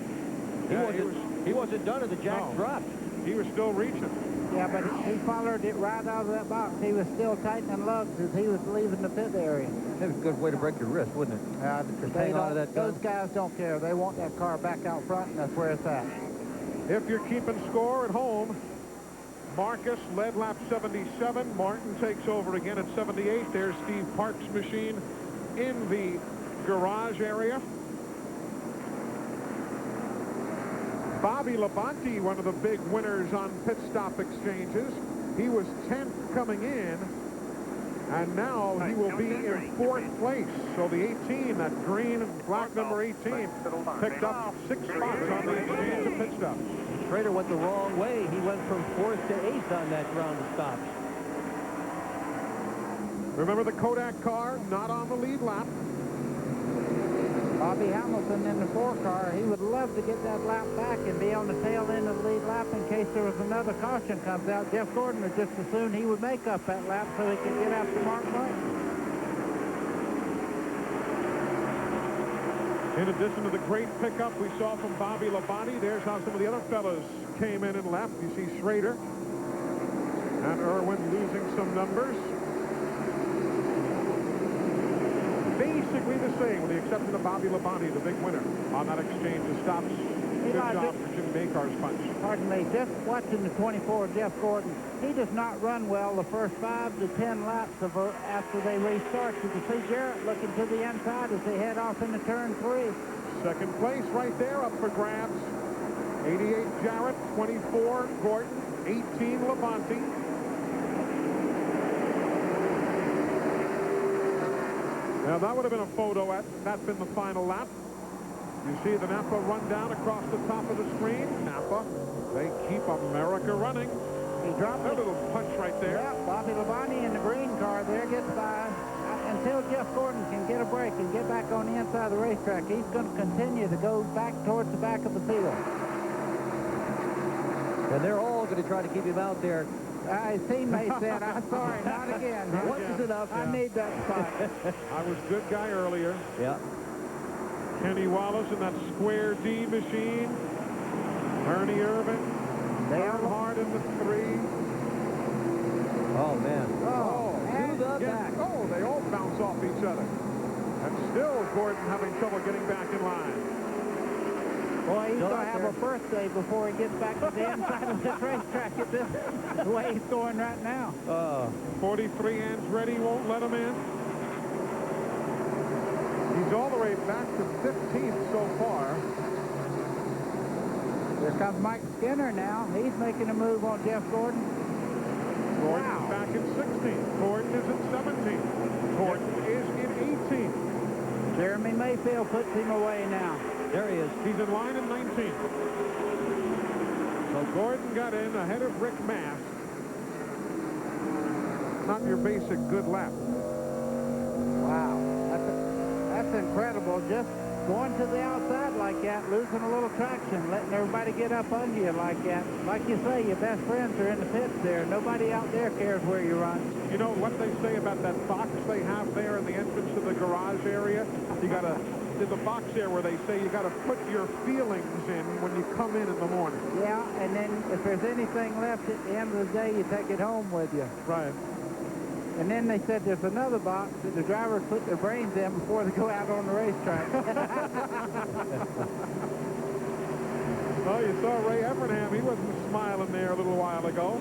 He wasn't done at the jack drop. He was still reaching. Yeah, but he followed it right out of that box. He was still tightening lugs as he was leaving the pit area. That was a good way to break your wrist, wouldn't it? Just hang on to that gun. Those guys don't care. They want that car back out front, and that's where it's at. If you're keeping score at home, Marcus led lap 77. Martin takes over again at 78. There's Steve Park's machine in the garage area. Bobby Labonte, one of the big winners on pit stop exchanges. He was 10th coming in, and now he will be in 4th place. So the 18, that green and black number 18, picked up 6 spots on the exchange of pit stop. Schrader went the wrong way. He went from 4th to 8th on that round of stops. Remember the Kodak car, not on the lead lap. Bobby Hamilton in the 4 car, he would love to get that lap back and be on the tail end of the lead lap in case there was another caution comes out. Jeff Gordon would just as soon he would make up that lap so he could get after Mark Martin. In addition to the great pickup we saw from Bobby Labonte, there's how some of the other fellas came in and left. You see Schrader and Irwin losing some numbers. Basically the same, with the exception of Bobby Labonte, the big winner on that exchange of stops. Good job for Jim Bacar's punch. Pardon me, just watching the 24 of Jeff Gordon, he does not run well the first 5 to 10 laps after they restart. You can see Jarrett looking to the inside as they head off into turn 3. Second place right there up for grabs. 88 Jarrett, 24 Gordon, 18 Labonte. Now, that would have been a photo at that's been the final lap. You see the Napa run down across the top of the screen. Napa, they keep America running. He dropped a little punch right there. Yeah, Bobby Labonte in the green car there gets by. Until Jeff Gordon can get a break and get back on the inside of the racetrack, he's going to continue to go back towards the back of the field. And they're all going to try to keep him out there. His teammate said, I'm sorry, not again. Once is enough. I need that spot. I was good guy earlier. Yeah. Kenny Wallace in that square D machine. Ernie Irvin. Earnhardt in the 3. Oh, man. Oh, to the back. Oh, they all bounce off each other. And still Gordon having trouble getting back in line. Boy, he's going to have a birthday before he gets back to the inside of this racetrack at this the way he's going right now. 43 Andretti won't let him in. He's all the way back to 15th so far. Here comes Mike Skinner now. He's making a move on Jeff Gordon. Gordon is back in 16th. Gordon is in 17th. Gordon is in 18th. Jeremy Mayfield puts him away now. There he is. He's in line in 19th. So Gordon got in ahead of Rick Mast. Not your basic good lap. Wow. That's incredible. Just going to the outside like that, losing a little traction, letting everybody get up under you like that. Like you say, your best friends are in the pits there. Nobody out there cares where you run. You know what they say about that box they have there in the entrance to the garage area? You got to... in the box there where they say you got to put your feelings in when you come in the morning. Yeah, and then if there's anything left at the end of the day, you take it home with you. Right. And then they said there's another box that the drivers put their brains in before they go out on the racetrack. Oh, you saw Ray Evernham. He wasn't smiling there a little while ago.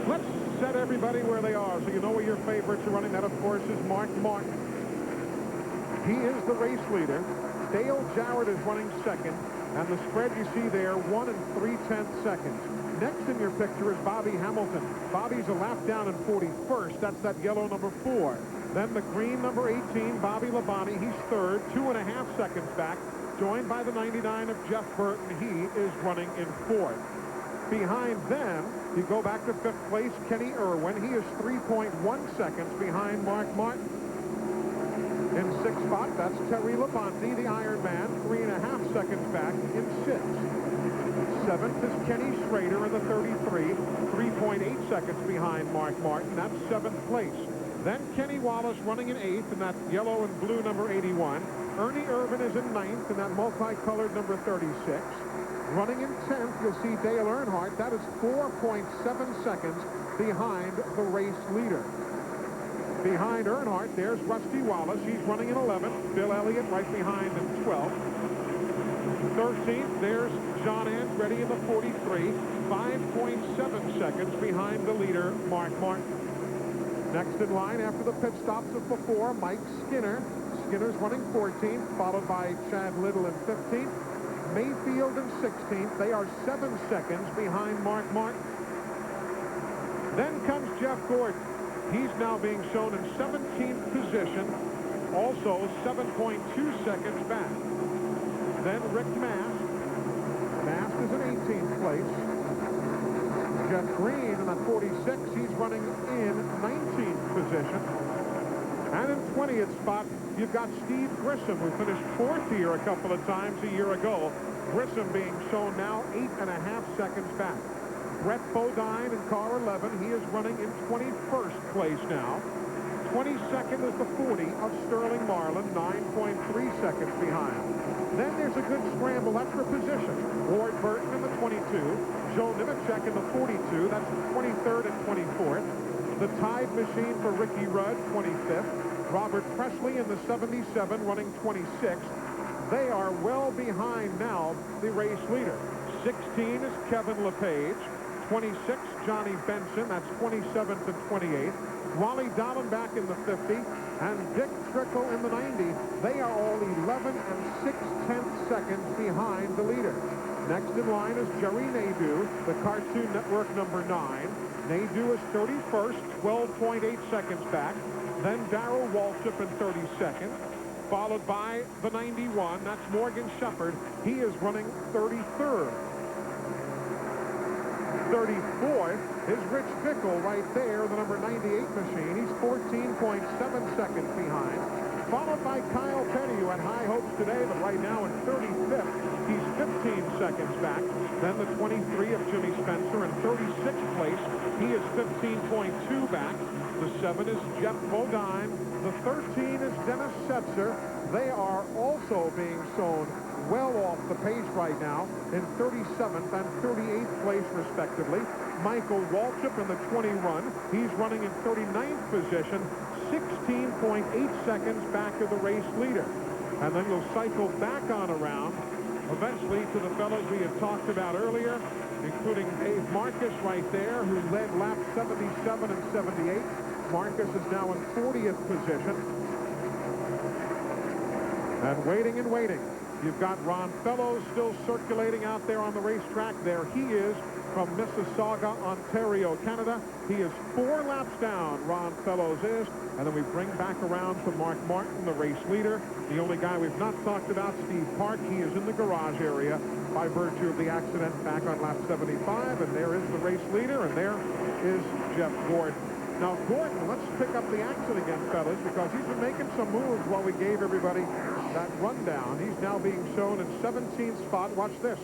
Let's set everybody where they are so you know where your favorites are running. That, of course, is Mark Martin. He is the race leader. Dale Jarrett is running second, and the spread you see there, 1 3/10 seconds. Next in your picture is Bobby Hamilton. Bobby's a lap down in 41st. That's that yellow number 4. Then the green number 18, Bobby Labonte. He's third, 2.5 seconds back, joined by the 99 of Jeff Burton. He is running in fourth. Behind them, you go back to fifth place, Kenny Irwin. He is 3.1 seconds behind Mark Martin. In sixth spot, that's Terry Labonte, the Iron Man, 3.5 seconds back in sixth. Seventh is Kenny Schrader in the 33, 3.8 seconds behind Mark Martin. That's seventh place. Then Kenny Wallace running in eighth in that yellow and blue number 81. Ernie Irvin is in ninth in that multicolored number 36. Running in 10th, you'll see Dale Earnhardt. That is 4.7 seconds behind the race leader. Behind Earnhardt, there's Rusty Wallace. He's running in 11th. Bill Elliott right behind in 12th. 13th, there's John Andretti in the 43. 5.7 seconds behind the leader, Mark Martin. Next in line after the pit stops of before, Mike Skinner. Skinner's running 14th, followed by Chad Little in 15th. Mayfield in 16th. They are 7 seconds behind Mark Martin. Then comes Jeff Gordon. He's now being shown in 17th position, also 7.2 seconds back. Then Rick Mast. Mast is in 18th place. Jeff Green in the 46. He's running in 19th position. And in 20th spot, you've got Steve Grissom, who finished fourth here a couple of times a year ago. Grissom being shown now 8.5 seconds back. Brett Bodine in car 11. He is running in 21st place now. 22nd is the 40 of Sterling Marlin, 9.3 seconds behind. Then there's a good scramble. That's for position. Ward Burton in the 22. Joe Nemechek in the 42. That's 23rd and 24th. The Tide Machine for Ricky Rudd, 25th. Robert Presley in the 77, running 26th. They are well behind now the race leader. 16 is Kevin LePage. 26, Johnny Benson. That's 27th and 28th. Wally Dallenbach in the 50 and Dick Trickle in the 90. They are all 11 and 6/10 seconds behind the leader. Next in line is Jerry Nadeau, the Cartoon Network number 9. Nadeau is 31st, 12.8 seconds back. Then Darrell Waltrip in 32nd, followed by the 91. That's Morgan Shepherd. He is running 33rd. 34th is Rich Bickle right there, the number 98 machine. He's 14.7 seconds behind. Followed by Kyle Petty, who had high hopes today, but right now in 35th. He's 15 seconds back. Then the 23 of Jimmy Spencer in 36th place. He is 15.2 back. The 7 is Jeff Bodine. The 13 is Dennis Setzer. They are also being shown well off the pace right now in 37th and 38th place, respectively. Michael Waltrip in the 21. He's running in 39th position, 16.8 seconds back of the race leader. And then you'll cycle back on around, eventually to the fellows we had talked about earlier, including Dave Marcus right there, who led laps 77 and 78. Marcus is now in 40th position. And waiting. You've got Ron Fellows still circulating out there on the racetrack. There he is from Mississauga, Ontario, Canada. He is 4 laps down, Ron Fellows is. And then we bring back around to Mark Martin, the race leader. The only guy we've not talked about, Steve Park. He is in the garage area by virtue of the accident back on lap 75. And there is the race leader, and there is Jeff Gordon. Now, Gordon, let's pick up the action again, fellas, because he's been making some moves while we gave everybody that rundown. He's now being shown in 17th spot. Watch this.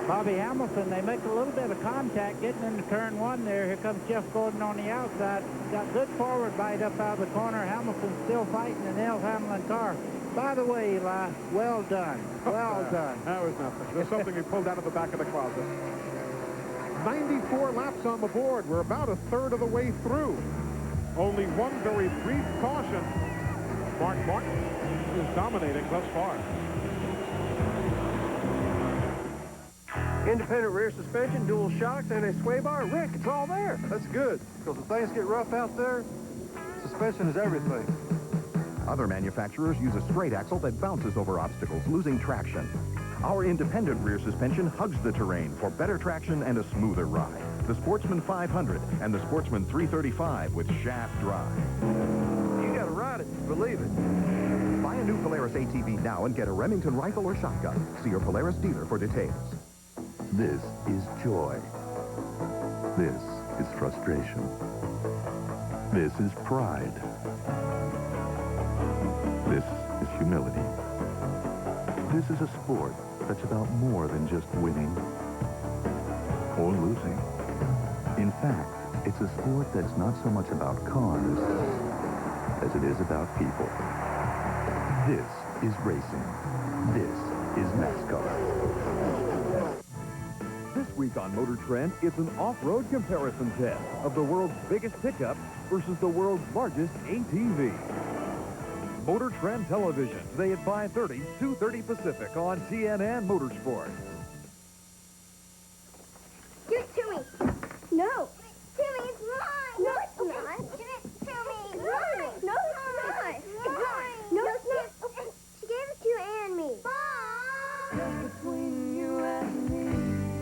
Bobby Hamilton, they make a little bit of contact getting into turn 1 there. Here comes Jeff Gordon on the outside. Got good forward bite up out of the corner. Hamilton still fighting the Nels Hamlin car. By the way, Eli, well done. Well done. That was nothing. There's something we pulled out of the back of the closet. 94 laps on the board. We're about a third of the way through. Only one very brief caution. Mark Martin is dominating thus far. Independent rear suspension, dual shocks, and a sway bar. Rick, it's all there. That's good, because if things get rough out there, suspension is everything. Other manufacturers use a straight axle that bounces over obstacles, losing traction. Our independent rear suspension hugs the terrain for better traction and a smoother ride. The Sportsman 500 and the Sportsman 335 with shaft drive. You gotta ride it to believe it. Buy a new Polaris ATV now and get a Remington rifle or shotgun. See your Polaris dealer for details. This is joy. This is frustration. This is pride. This is humility. This is a sport that's about more than just winning or losing. In fact, it's a sport that's not so much about cars as it is about people. This is racing. This is NASCAR. This week on Motor Trend, it's an off-road comparison test of the world's biggest pickup versus the world's largest ATV. Motor Trend Television, today at 5:30, 2:30 Pacific on CNN Motorsport. Give it to me. No. Timmy, it's mine. No, it's not. Give it to me. It's mine. No, it's not. It's mine. No, it's not. She gave it to you and me.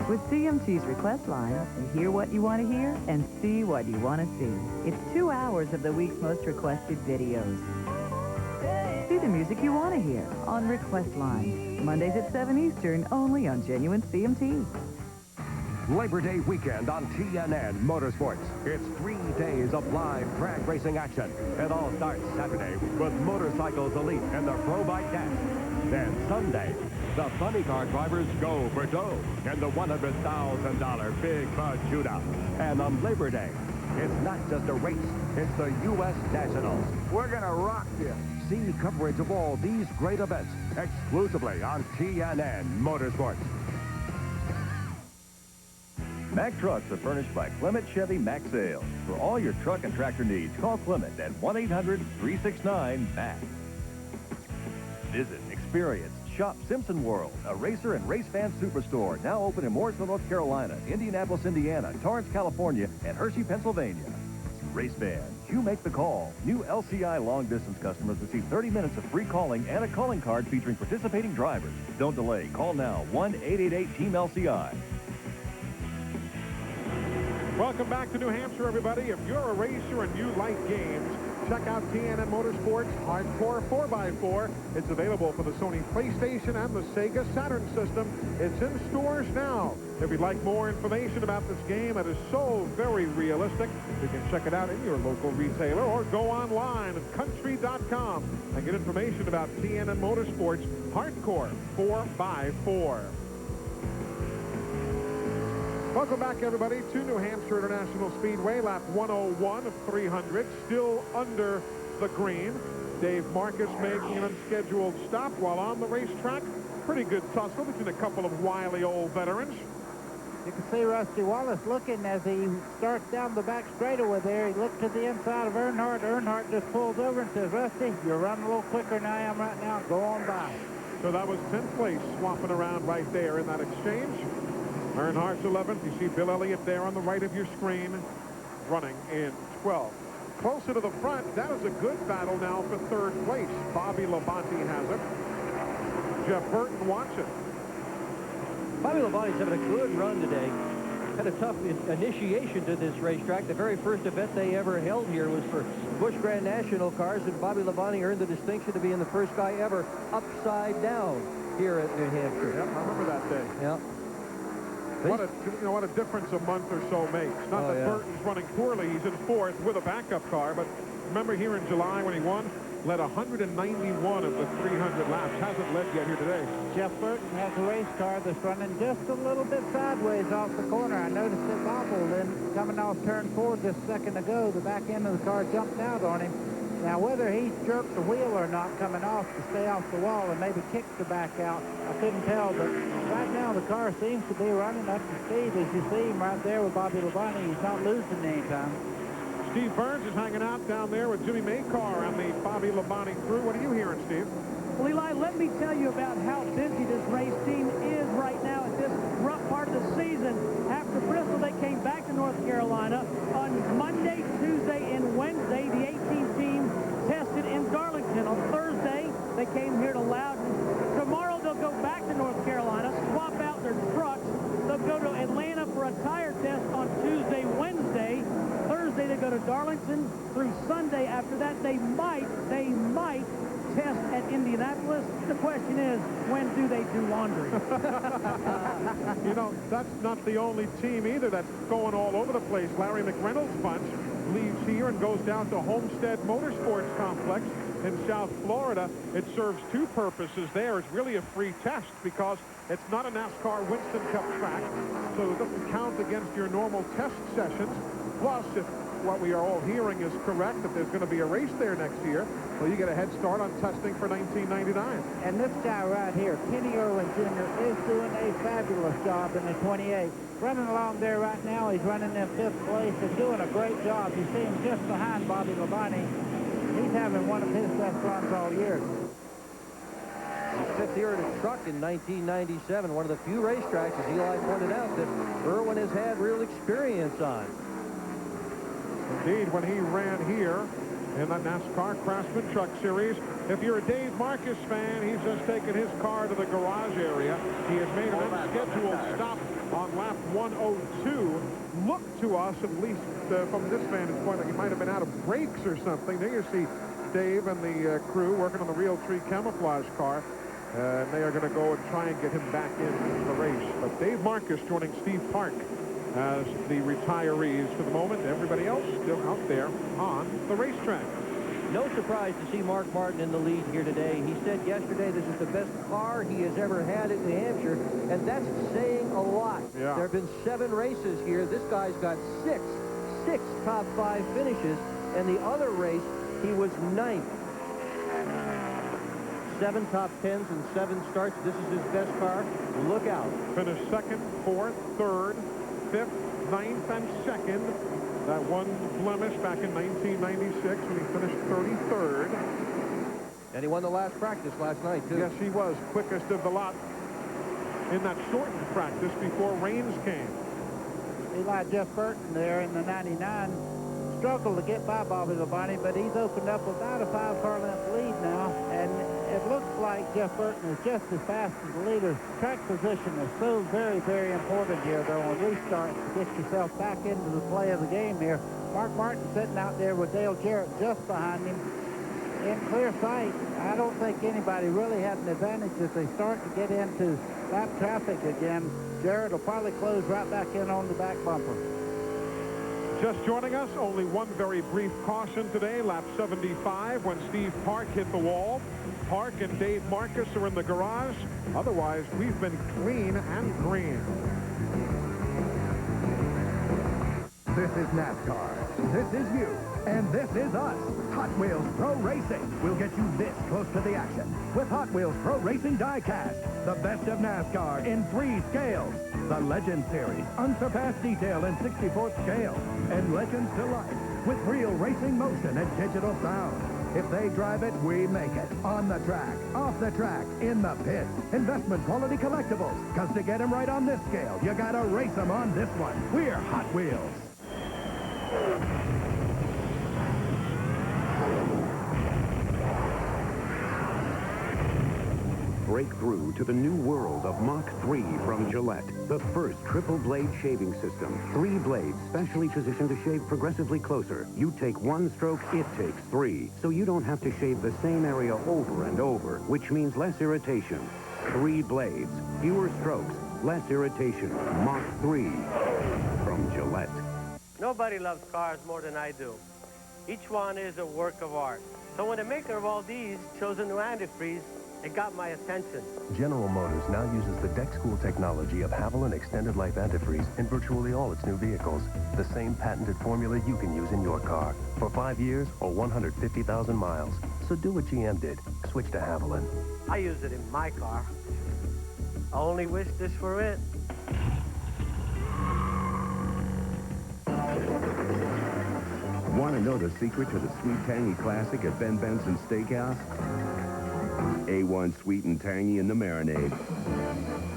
With CMT's request line, you hear what you want to hear and see what you want to see. It's 2 hours of the week's most requested videos. See the music you want to hear on Request Line. Mondays at 7 Eastern, only on Genuine CMT. Labor Day weekend on TNN Motorsports. It's 3 days of live drag racing action. It all starts Saturday with Motorcycles Elite and the Pro Bike Dash. Then Sunday, the funny car drivers go for dough and the $100,000 Big Bud Shootout. And on Labor Day, it's not just a race, it's the U.S. Nationals. We're gonna rock you. See coverage of all these great events exclusively on TNN Motorsports. Mack Trucks are furnished by Clement Chevy Mack Sales. For all your truck and tractor needs, call Clement at 1-800-369-MACK. Visit, experience, shop Simpson World, a racer and race fan superstore, now open in Mooresville, North Carolina, Indianapolis, Indiana, Torrance, California, and Hershey, Pennsylvania. Race fans, you make the call. New LCI long-distance customers receive 30 minutes of free calling and a calling card featuring participating drivers. Don't delay. Call now, 1-888-TEAM-LCI. Welcome back to New Hampshire, everybody. If you're a racer and you like games, check out TNN Motorsports Hardcore 4x4. It's available for the Sony PlayStation and the Sega Saturn system. It's in stores now. If you'd like more information about this game, it is so very realistic. You can check it out in your local retailer or go online at country.com and get information about TNN Motorsports Hardcore 4x4. Welcome back, everybody, to New Hampshire International Speedway. Lap 101 of 300, still under the green. Dave Marcus making an unscheduled stop while on the racetrack. Pretty good tussle between a couple of wily old veterans. You can see Rusty Wallace looking as he starts down the back straightaway there. He looked to the inside of Earnhardt. Earnhart just pulls over and says, Rusty, you're running a little quicker than I am right now. Go on by. So that was 10th place swapping around right there in that exchange. Earnhardt's 11th. You see Bill Elliott there on the right of your screen, running in 12th. Closer to the front, that is a good battle now for 3rd place. Bobby Labonte has it. Jeff Burton wants it. Bobby Labonte's having a good run today. Had a tough initiation to this racetrack. The very first event they ever held here was for Busch Grand National cars, and Bobby Labonte earned the distinction of being the first guy ever upside down here at New Hampshire. Yep, I remember that day. Yep. What a difference a month or so makes. Not that Burton's running poorly. He's in 4th with a backup car, but remember here in July when he won, led 191 of the 300 laps. Hasn't led yet here today. Jeff Burton has a race car that's running just a little bit sideways off the corner. I noticed it bobbled, and coming off turn 4 just a second ago, the back end of the car jumped out on him. Now, whether he jerked the wheel or not coming off to stay off the wall and maybe kicked the back out, I couldn't tell, but right now the car seems to be running up to speed. As you see him right there with Bobby Labonte, he's not losing any time. Steve Burns is hanging out down there with Jimmy Maycar on the Bobby Labonte crew. What are you hearing, Steve? Well, Eli, let me tell you about how busy this race team is right now at this rough part of the season. After Bristol, they came back to North Carolina. On Monday, Tuesday, and Wednesday, the 18 team tested in Darlington. On tire test on Tuesday, Wednesday. Thursday, they go to Darlington. Through Sunday after that, they might test at Indianapolis. The question is, when do they do laundry? You know, that's not the only team either that's going all over the place. Larry McReynolds' bunch leaves here and goes down to Homestead Motorsports Complex in South Florida. It serves two purposes there. It's really a free test because it's not a NASCAR Winston Cup track, so it doesn't count against your normal test sessions. Plus, if what we are all hearing is correct, that there's going to be a race there next year, well, you get a head start on testing for 1999. And this guy right here, Kenny Irwin Jr., is doing a fabulous job in the 28. Running along there right now, he's running in 5th place and doing a great job. You see him just behind Bobby Labonte. He's having one of his best runs all year. He's fifth here in a truck in 1997, one of the few racetracks, as Eli pointed out, that Irwin has had real experience on. Indeed, when he ran here in the NASCAR Craftsman Truck Series, if you're a Dave Marcus fan, he's just taken his car to the garage area. He has made an unscheduled stop on lap 102. Looked to us, at least from this vantage point, like he might have been out of brakes or something. There you see Dave and the crew working on the Realtree camouflage car. They are going to go and try and get him back in the race. But Dave Marcus joining Steve Park as the retirees for the moment. Everybody else still out there on the racetrack. No surprise to see Mark Martin in the lead here today. He said yesterday this is the best car he has ever had in New Hampshire, and that's saying a lot. Yeah. There have been 7 races here. This guy's got six top 5 finishes, and the other race, he was 9th. 7 top 10s and 7 starts. This is his best car. Look out. Finished 2nd, 4th, 3rd, 5th, 9th, and 2nd. That one blemish back in 1996 when he finished 33rd. And he won the last practice last night, too. Yes, he was quickest of the lot in that shortened practice before rains came. Eli Jeff Burton there in the 99 struggled to get by Bobby Labonte, but he's opened up about a 5-car length lead now, and it looks like Jeff Burton is just as fast as the leader. Track position is so very, very important here, though, on restarts to get yourself back into the play of the game here. Mark Martin sitting out there with Dale Jarrett just behind him in clear sight. I don't think anybody really had an advantage as they start to get into lap traffic again. Jarrett will probably close right back in on the back bumper. Just joining us, only one very brief caution today, lap 75, when Steve Park hit the wall. Park and Dave Marcus are in the garage. Otherwise, we've been clean and green. This is NASCAR. This is you. And this is us. Hot Wheels Pro Racing will get you this close to the action with Hot Wheels Pro Racing Die-Cast. The best of NASCAR in 3 scales. The Legend Series, unsurpassed detail in 64th scale. And Legends to Life with real racing motion and digital sound. If they drive it, we make it. On the track, off the track, in the pits. Investment quality collectibles. Because to get them right on this scale, you gotta race them on this one. We're Hot Wheels. Break through to the new world of Mach 3 from Gillette. The first triple blade shaving system. 3 blades specially positioned to shave progressively closer. You take 1 stroke, it takes 3. So you don't have to shave the same area over and over, which means less irritation. 3 blades, fewer strokes, less irritation. Mach 3 from Gillette. Nobody loves cars more than I do. Each one is a work of art. So when the maker of all these chose a new antifreeze, it got my attention. General Motors now uses the deck school technology of Haviland Extended Life Antifreeze in virtually all its new vehicles. The same patented formula you can use in your car for 5 years or 150,000 miles. So do what GM did. Switch to Haviland. I use it in my car. I only wish this for it. Want to know the secret to the sweet tangy classic at Ben Benson's Steakhouse? A1 sweet and tangy in the marinade.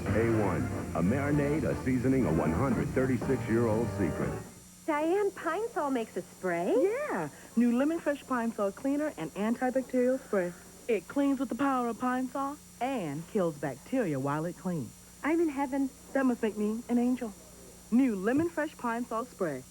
A1, a marinade, a seasoning, a 136-year-old secret. Diane, Pine Sol makes a spray? Yeah, new Lemon Fresh Pine Sol cleaner and antibacterial spray. It cleans with the power of Pine Sol and kills bacteria while it cleans. I'm in heaven. That must make me an angel. New Lemon Fresh Pine Salt Spray.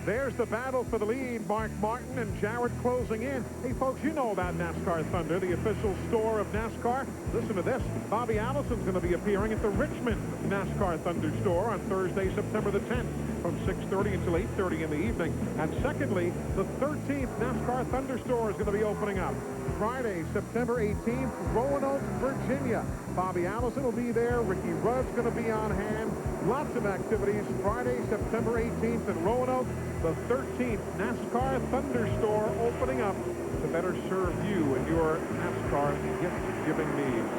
There's the battle for the lead. Mark Martin and Jarrett closing in. Hey, folks, you know about NASCAR Thunder, the official store of NASCAR. Listen to this. Bobby Allison's going to be appearing at the Richmond NASCAR Thunder store on Thursday, September the 10th from 6:30 until 8:30 in the evening. And secondly, the 13th NASCAR Thunder store is going to be opening up Friday, September 18th, Roanoke, Virginia. Bobby Allison will be there. Ricky Rudd's going to be on hand. Lots of activities Friday, September 18th in Roanoke. The 13th NASCAR Thunder store opening up to better serve you and your NASCAR gift-giving needs.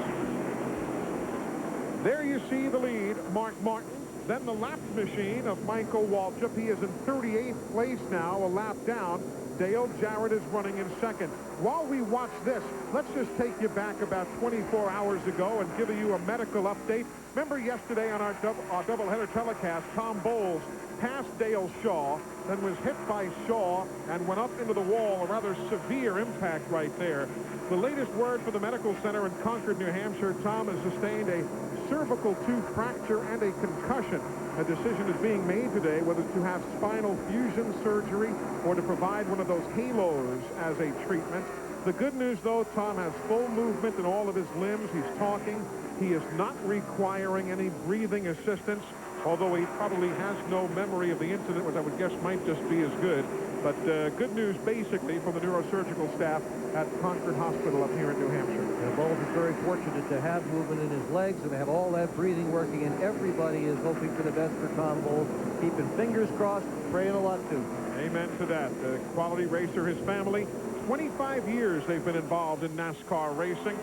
There you see the lead, Mark Martin. Then the lap machine of Michael Waltrip. He is in 38th place now, a lap down. Dale Jarrett is running in second. While we watch this, let's just take you back about 24 hours ago and give you a medical update. Remember yesterday on our doubleheader telecast, Tom Bowles passed Dale Shaw, then was hit by Shaw and went up into the wall, a rather severe impact right there. The latest word from the medical center in Concord, New Hampshire, Tom has sustained a cervical tooth fracture and a concussion. A decision is being made today whether to have spinal fusion surgery or to provide one of those halos as a treatment. The good news, though, Tom has full movement in all of his limbs. He's talking. He is not requiring any breathing assistance, although he probably has no memory of the incident, which I would guess might just be as good. But good news, basically, from the neurosurgical staff at Concord Hospital up here in New Hampshire. And Bowles is very fortunate to have movement in his legs and have all that breathing working, and everybody is hoping for the best for Tom Bowles, keeping fingers crossed, praying a lot, too. Amen to that. Quality racer, his family. 25 years they've been involved in NASCAR racing.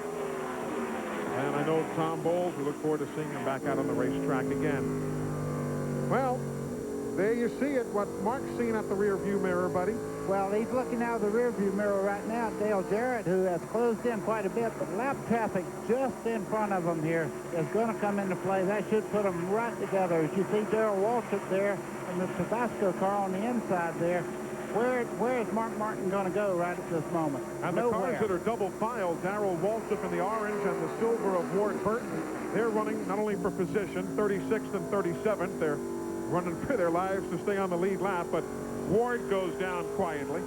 And I know Tom Bowles, we look forward to seeing him back out on the racetrack again. Well, there you see it, what Mark's seen at the rear view mirror, buddy. Well, he's looking out of the rear view mirror right now at Dale Jarrett, who has closed in quite a bit, but lap traffic just in front of him here is going to come into play. That should put them right together. As you see Darrell Waltrip there and the Tabasco car on the inside there. Where is Mark Martin going to go right at this moment? And the cars that are double filed, Darrell Waltrip in the orange and the silver of Ward Burton, they're running not only for position, 36th and 37th, they're running for their lives to stay on the lead lap, but Ward goes down quietly.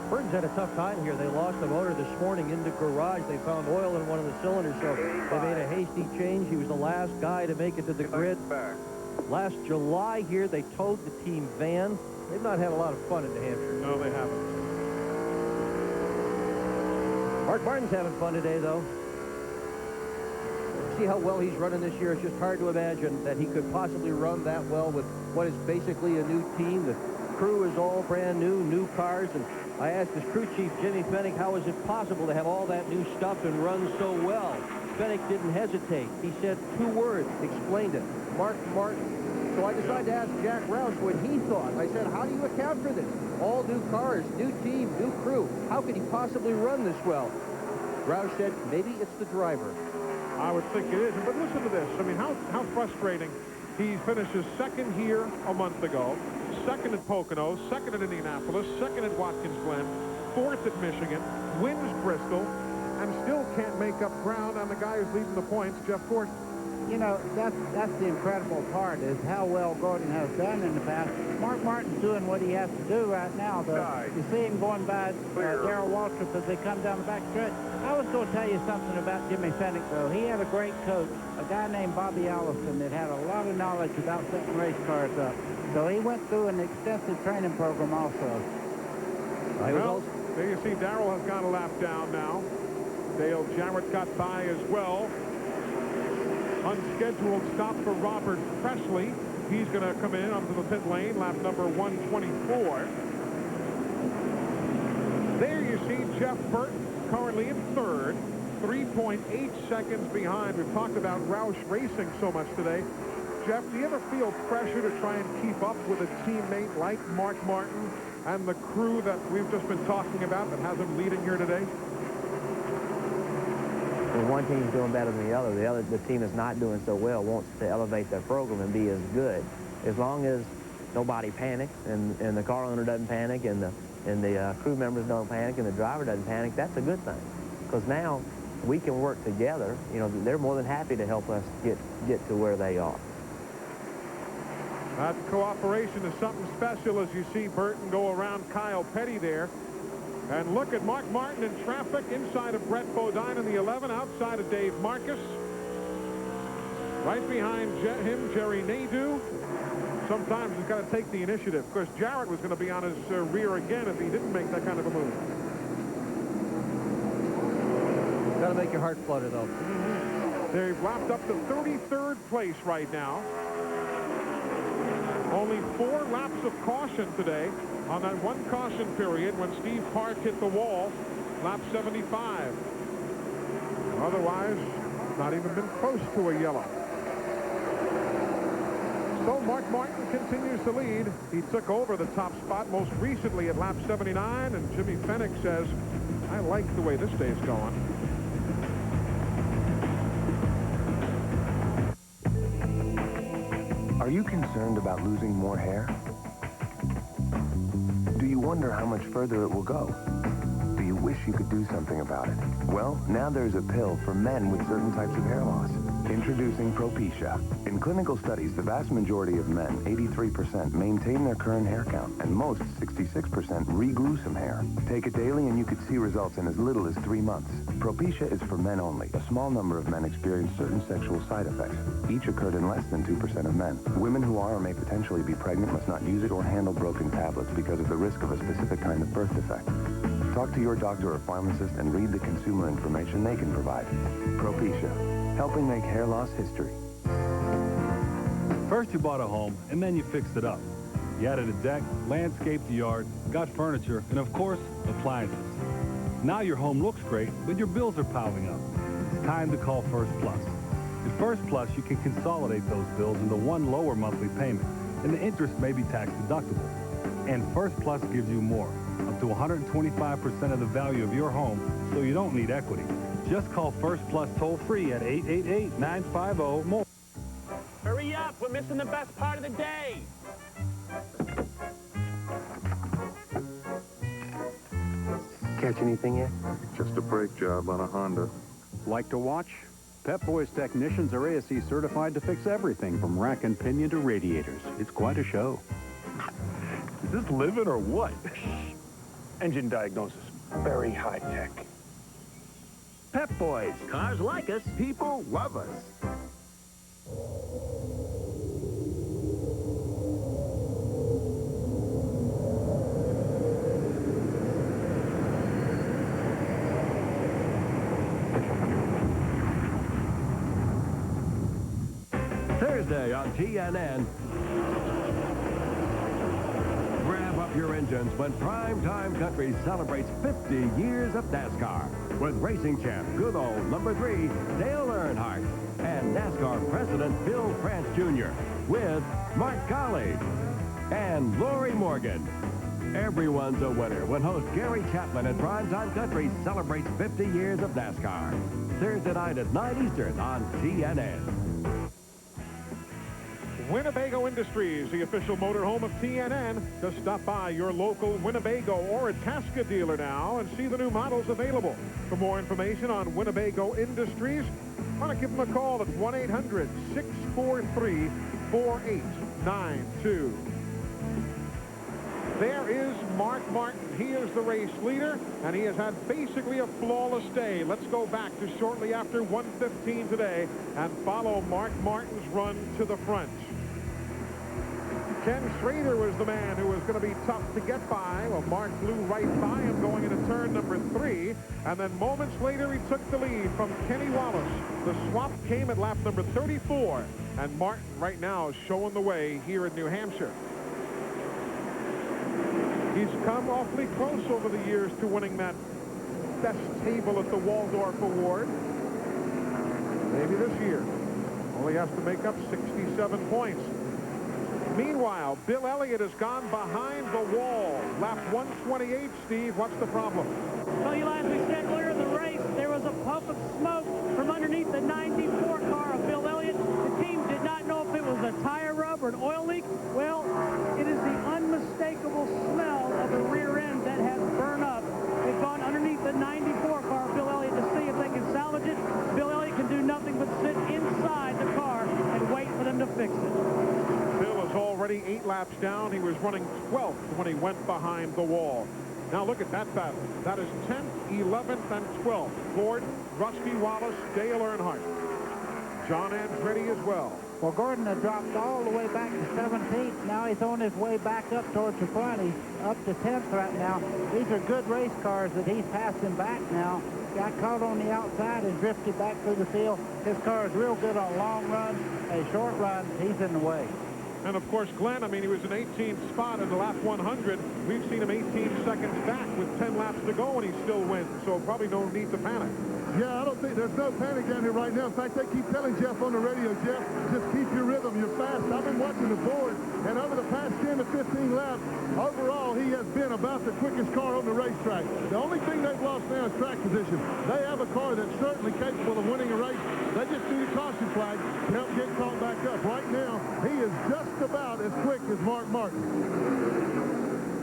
Burton's had a tough time here. They lost the motor this morning in the garage. They found oil in one of the cylinders, so they made a hasty change. He was the last guy to make it to the grid. Last July here, they towed the team van. They've not had a lot of fun in New Hampshire. No, they haven't. Mark Martin's having fun today, though. See how well he's running this year. It's just hard to imagine that he could possibly run that well with what is basically a new team. The crew is all brand new cars. And I asked his crew chief, Jimmy Fennick, how is it possible to have all that new stuff and run so well? Fennick didn't hesitate. He said 2 words, explained it. Mark Martin. So I decided to ask Jack Roush what he thought. I said, how do you account for this? All new cars, new team, new crew. How could he possibly run this well? Roush said, maybe it's the driver. I would think it is. But listen to this. I mean, how frustrating. He finishes second here a month ago, second at Pocono, second at Indianapolis, second at Watkins Glen, 4th at Michigan, wins Bristol, and still can't make up ground on the guy who's leading the points, Jeff Gordon. You know, that's the incredible part, is how well Gordon has done in the past. Mark Martin's doing what he has to do right now. You see him going by Darrell Waltrip as they come down the back stretch. I was going to tell you something about Jimmy Fennick, though. He had a great coach, a guy named Bobby Allison, that had a lot of knowledge about setting race cars up. So he went through an extensive training program also. Well, there you see Darrell has got a lap down now. Dale Jarrett got by as well. Unscheduled stop for Robert Presley. He's going to come in onto the pit lane, lap number 124. There you see Jeff Burton currently in 3rd, 3.8 seconds behind. We've talked about Roush Racing so much today. Jeff, do you ever feel pressure to try and keep up with a teammate like Mark Martin and the crew that we've just been talking about that has him leading here today? When one team's doing better than the other, the team that's not doing so well wants to elevate their program and be as good. As long as nobody panics and the car owner doesn't panic and the crew members don't panic and the driver doesn't panic, that's a good thing. Because now we can work together, you know, they're more than happy to help us get to where they are. That cooperation is something special as you see Burton go around Kyle Petty there. And look at Mark Martin in traffic inside of Brett Bodine in the 11, outside of Dave Marcus. Right behind him, Jerry Nadeau. Sometimes he's got to take the initiative. Of course, Jarrett was going to be on his rear again if he didn't make that kind of a move. Got to make your heart flutter, though. They've lapped up to 33rd place right now. Only 4 laps of caution today on that one caution period when Steve Park hit the wall, lap 75. Otherwise, not even been close to a yellow. So Mark Martin continues to lead. He took over the top spot most recently at lap 79, and Jimmy Fennick says, I like the way this day's going. Are you concerned about losing more hair? Do you wonder how much further it will go? Do you wish you could do something about it? Well, now there's a pill for men with certain types of hair loss. Introducing Propecia. In clinical studies, the vast majority of men, 83%, maintain their current hair count, and most, 66%, regrew some hair. Take it daily and you could see results in as little as 3 months. Propecia is for men only. A small number of men experience certain sexual side effects. Each occurred in less than 2% of men. Women who are or may potentially be pregnant must not use it or handle broken tablets because of the risk of a specific kind of birth defect. Talk to your doctor or pharmacist and read the consumer information they can provide. Propecia, helping make hair loss history. First you bought a home, and then you fixed it up. You added a deck, landscaped the yard, got furniture, and of course, appliances. Now your home looks great, but your bills are piling up. It's time to call First Plus. At First Plus, you can consolidate those bills into one lower monthly payment, and the interest may be tax deductible. And First Plus gives you more, up to 125% of the value of your home, so you don't need equity. Just call First Plus toll-free at 888-950-MORE. Hurry up, we're missing the best part of the day. Catch anything yet? Just a brake job on a Honda. Like to watch? Pep Boys technicians are ASE certified to fix everything from rack and pinion to radiators. It's quite a show. Is this living or what? Engine diagnosis. Very high tech. Pep Boys. Cars like us. People love us. Thursday on TNN. Rev up your engines when Primetime Country celebrates 50 years of NASCAR with racing champ, good old number 3, Dale Earnhardt, and NASCAR President Bill France Jr. with Mark Colley and Lori Morgan. Everyone's a winner when host Gary Chapman at Primetime Country celebrates 50 years of NASCAR. Thursday night at 9 Eastern on TNN. Winnebago Industries, the official motorhome of TNN. Just stop by your local Winnebago or Itasca dealer now and see the new models available. For more information on Winnebago Industries, want to give them a call at 1-800-643-4892. There is Mark Martin. He is the race leader, and he has had basically a flawless day. Let's go back to shortly after 1:15 today and follow Mark Martin's run to the front. Ken Schrader was the man who was going to be tough to get by. Well, Mark flew right by him going into turn number 3, and then moments later he took the lead from Kenny Wallace. The swap came at lap number 34, and Martin right now is showing the way here in New Hampshire. He's come awfully close over the years to winning that best table at the Waldorf Award. Maybe this year. Only has to make up 67 points. Meanwhile, Bill Elliott has gone behind the wall. Lap 128, Steve, what's the problem? Well, Eli, as we said earlier in the race, there was a puff of smoke from underneath the 94 car of Bill Elliott. The team did not know if it was a tire rub or an oil leak. Well, it is the unmistakable smell of the rear end that has burned up. They've gone underneath the 94 car of Bill Elliott to see if they can salvage already 8 laps down. He was running 12th when he went behind the wall. Now look at that battle. That is 10th, 11th, and 12th. Gordon, Rusty Wallace, Dale Earnhardt. John Andretti as well. Well, Gordon had dropped all the way back to 17th. Now he's on his way back up towards the front. He's up to 10th right now. These are good race cars that he's passing back now. Got caught on the outside and drifted back through the field. His car is real good on long runs. A short run, he's in the way. And of course, Glenn, I mean, he was in 18th spot in the lap 100. We've seen him 18 seconds back with 10 laps to go, and he still wins. So probably no need to panic. Yeah, I don't think there's no panic down here right now. In fact, they keep telling Jeff on the radio, Jeff, just keep your rhythm. You're fast. I've been watching the board, and over the past 10 to 15 laps, overall, he has been about the quickest car on the racetrack. The only thing they've lost now is track position. They have a car that's certainly capable of winning a race. They just do the caution flag to help get caught back up. Right now, he is just about as quick as Mark Martin.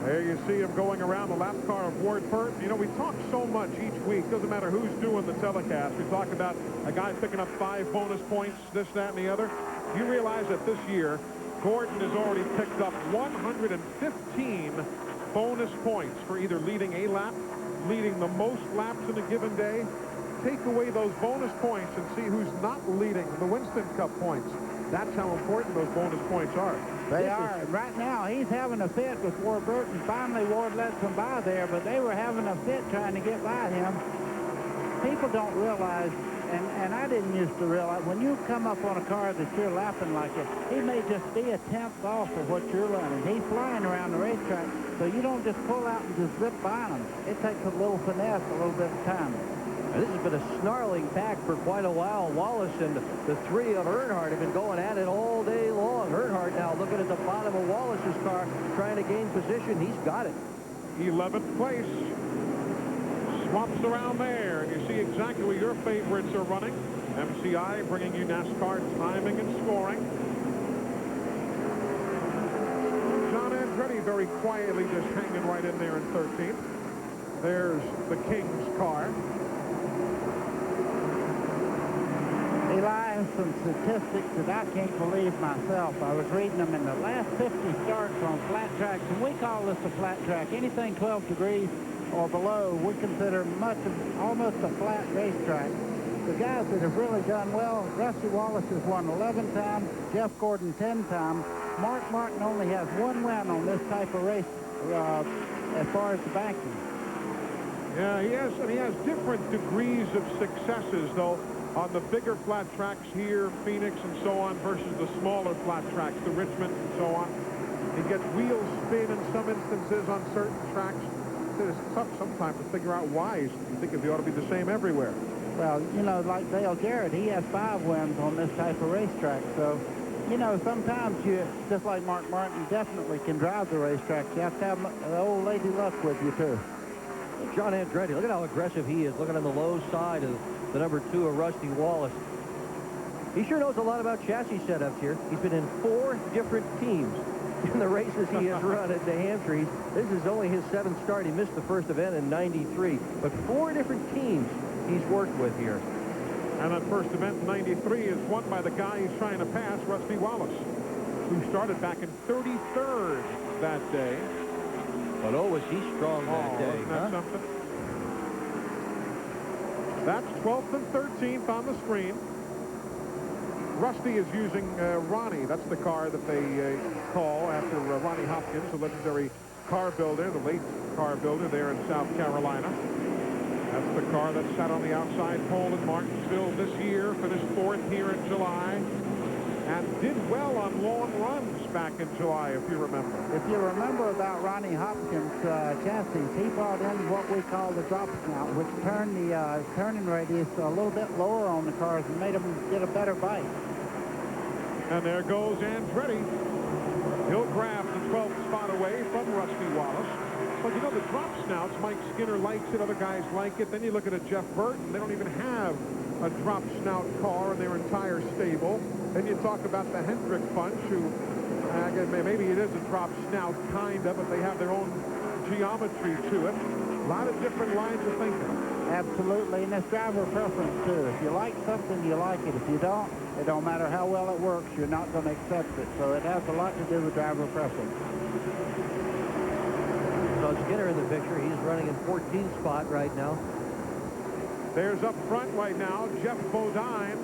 There you see him going around the lap car of Ward Burton. You know, we talk so much each week. Doesn't matter who's doing the telecast. We talk about a guy picking up 5 bonus points, this, that, and the other. You realize that this year, Gordon has already picked up 115 bonus points for either leading a lap, leading the most laps in a given day. Take away those bonus points and see who's not leading the Winston Cup points. That's how important those bonus points are. They are. Right now, he's having a fit with Ward Burton. Finally, Ward lets him by there, but they were having a fit trying to get by him. People don't realize, and I didn't used to realize, when you come up on a car that you're lapping like it, he may just be a tenth off of what you're running. He's flying around the racetrack, so you don't just pull out and just zip by him. It takes a little finesse, a little bit of time. This has been a snarling pack for quite a while. Wallace and the 3 of Earnhardt have been going at it all day long. Earnhardt now looking at the bottom of Wallace's car, trying to gain position. He's got it. 11th place. Swaps around there, and you see exactly where your favorites are running. MCI bringing you NASCAR timing and scoring. John Andretti very quietly just hanging right in there in 13th. There's the King's car. Eli, some statistics that I can't believe myself. I was reading them in the last 50 starts on flat tracks, and we call this a flat track. Anything 12 degrees or below, we consider almost a flat racetrack. The guys that have really done well, Rusty Wallace has won 11 times, Jeff Gordon 10 times. Mark Martin only has 1 win on this type of race as far as the banking. Yeah, he has different degrees of successes, though, on the bigger flat tracks here, Phoenix and so on, versus the smaller flat tracks, the Richmond and so on. He gets wheel spin in some instances on certain tracks. It's tough sometimes to figure out why. You think it ought to be the same everywhere. Well, you know, like Dale Jarrett, he has 5 wins on this type of racetrack. So, you know, sometimes you, just like Mark Martin, definitely can drive the racetrack. You have to have the old lady luck with you, too. John Andretti, look at how aggressive he is, looking on the low side of the number 2 of Rusty Wallace. He sure knows a lot about chassis setups here. He's been in 4 different teams in the races he has run at New Hampshire. This is only his 7th start. He missed the first event in '93. But 4 different teams he's worked with here. And that first event in '93 is won by the guy he's trying to pass, Rusty Wallace, who started back in 33rd that day. But oh, was he strong that day, isn't that something? That's 12th and 13th on the screen. Rusty is using Ronnie. That's the car that they call after Ronnie Hopkins, the legendary car builder, the late car builder there in South Carolina. That's the car that sat on the outside pole in Martinsville this year, finished 4th here in July, and did well on long runs back in July, if you remember. If you remember about Ronnie Hopkins' chassis, he brought in what we call the drop snout, which turned the turning radius a little bit lower on the cars and made them get a better bite. And there goes Andretti. He'll grab the 12th spot away from Rusty Wallace. But you know, the drop snouts, Mike Skinner likes it, other guys like it. Then you look at a Jeff Burton, they don't even have a drop snout car in their entire stable. Then you talk about the Hendrick bunch, who maybe it is a drop snout, kind of, but they have their own geometry to it. A lot of different lines of thinking. Absolutely, and it's driver preference, too. If you like something, you like it. If you don't, it don't matter how well it works, you're not going to accept it. So it has a lot to do with driver preference. So Skinner in the picture. He's running in 14th spot right now. There's up front right now, Jeff Bodine,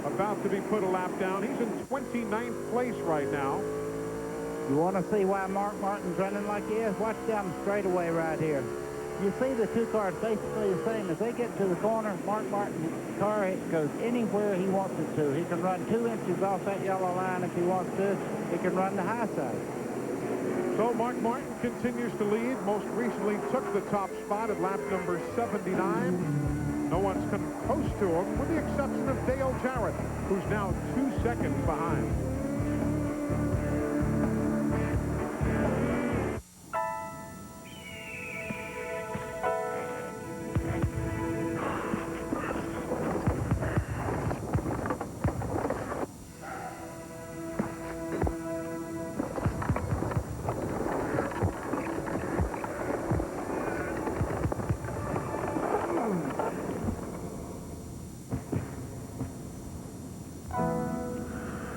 about to be put a lap down. He's in 29th place right now. You want to see why Mark Martin's running like he is? Watch down the straightaway right here. You see the two cars basically the same. As they get to the corner, Mark Martin's car goes anywhere he wants it to. He can run 2 inches off that yellow line if he wants to. He can run the high side. So Mark Martin continues to lead. Most recently took the top spot at lap number 79. No one's come close to him, with the exception of Dale Jarrett, who's now 2 seconds behind.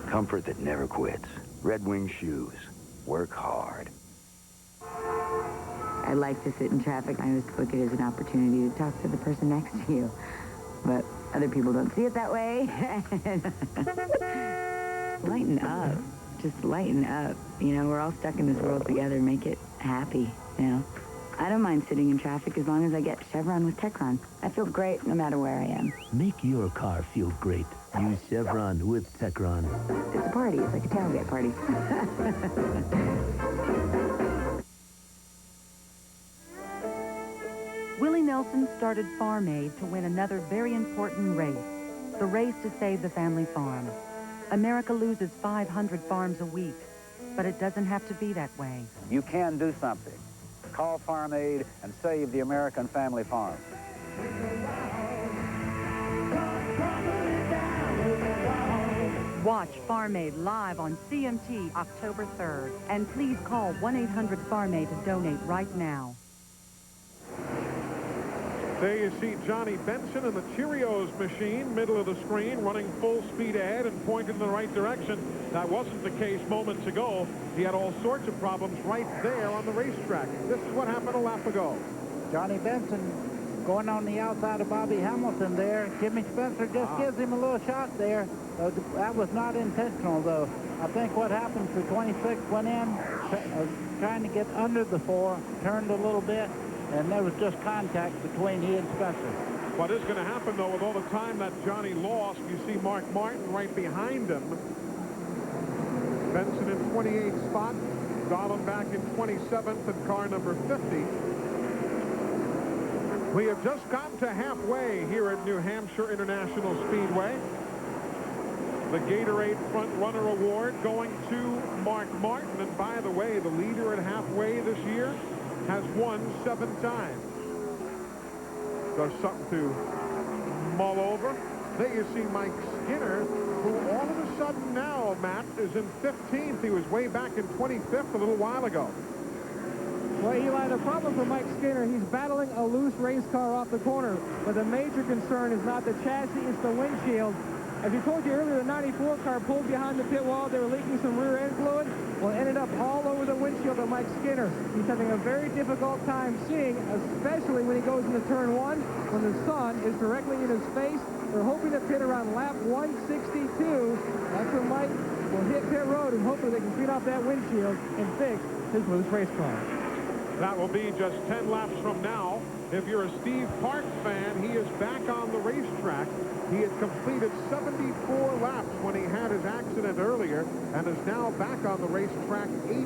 Comfort that never quits. Red Wing shoes. Work hard. I like to sit in traffic. I always look at it as an opportunity to talk to the person next to you. But other people don't see it that way. Lighten up. Just lighten up. You know, we're all stuck in this world together. Make it happy, you know. I don't mind sitting in traffic as long as I get Chevron with Techron. I feel great no matter where I am. Make your car feel great. Use Chevron with Techron. It's a party. It's like a tailgate party. Willie Nelson started Farm Aid to win another very important race, the race to save the family farm. America loses 500 farms a week, but it doesn't have to be that way. You can do something. Call Farm Aid and save the American family farm. Watch Farm Aid live on CMT October 3rd. And please call 1-800-FARM-AID to donate right now. There you see Johnny Benson in the Cheerios machine, middle of the screen, running full speed ahead and pointed in the right direction. That wasn't the case moments ago. He had all sorts of problems right there on the racetrack. This is what happened a lap ago. Johnny Benson going on the outside of Bobby Hamilton there. Jimmy Spencer just gives him a little shot there. That was not intentional, though. I think what happened, the 26 went in, trying to get under the 4, turned a little bit, and there was just contact between he and Spencer. What is going to happen, though, with all the time that Johnny lost, you see Mark Martin right behind him. Benson in 28th spot, Dahlem back in 27th in car number 50. We have just gotten to halfway here at New Hampshire International Speedway. The Gatorade Front Runner Award going to Mark Martin. And by the way, the leader at halfway this year has won 7 times. Just something to mull over. There you see Mike Skinner, who all of a sudden now, Matt, is in 15th. He was way back in 25th a little while ago. Well, Eli, the problem for Mike Skinner, he's battling a loose race car off the corner. But the major concern is not the chassis, it's the windshield. As we told you earlier, the 94 car pulled behind the pit wall. They were leaking some rear end fluid. Well, it ended up all over the windshield of Mike Skinner. He's having a very difficult time seeing, especially when he goes into turn 1, when the sun is directly in his face. They're hoping to pit around lap 162. That's when Mike will hit pit road, and hopefully they can clean off that windshield and fix his loose race car. That will be just 10 laps from now. If you're a Steve Park fan, he is back on the racetrack. He had completed 74 laps when he had his accident earlier and is now back on the racetrack 80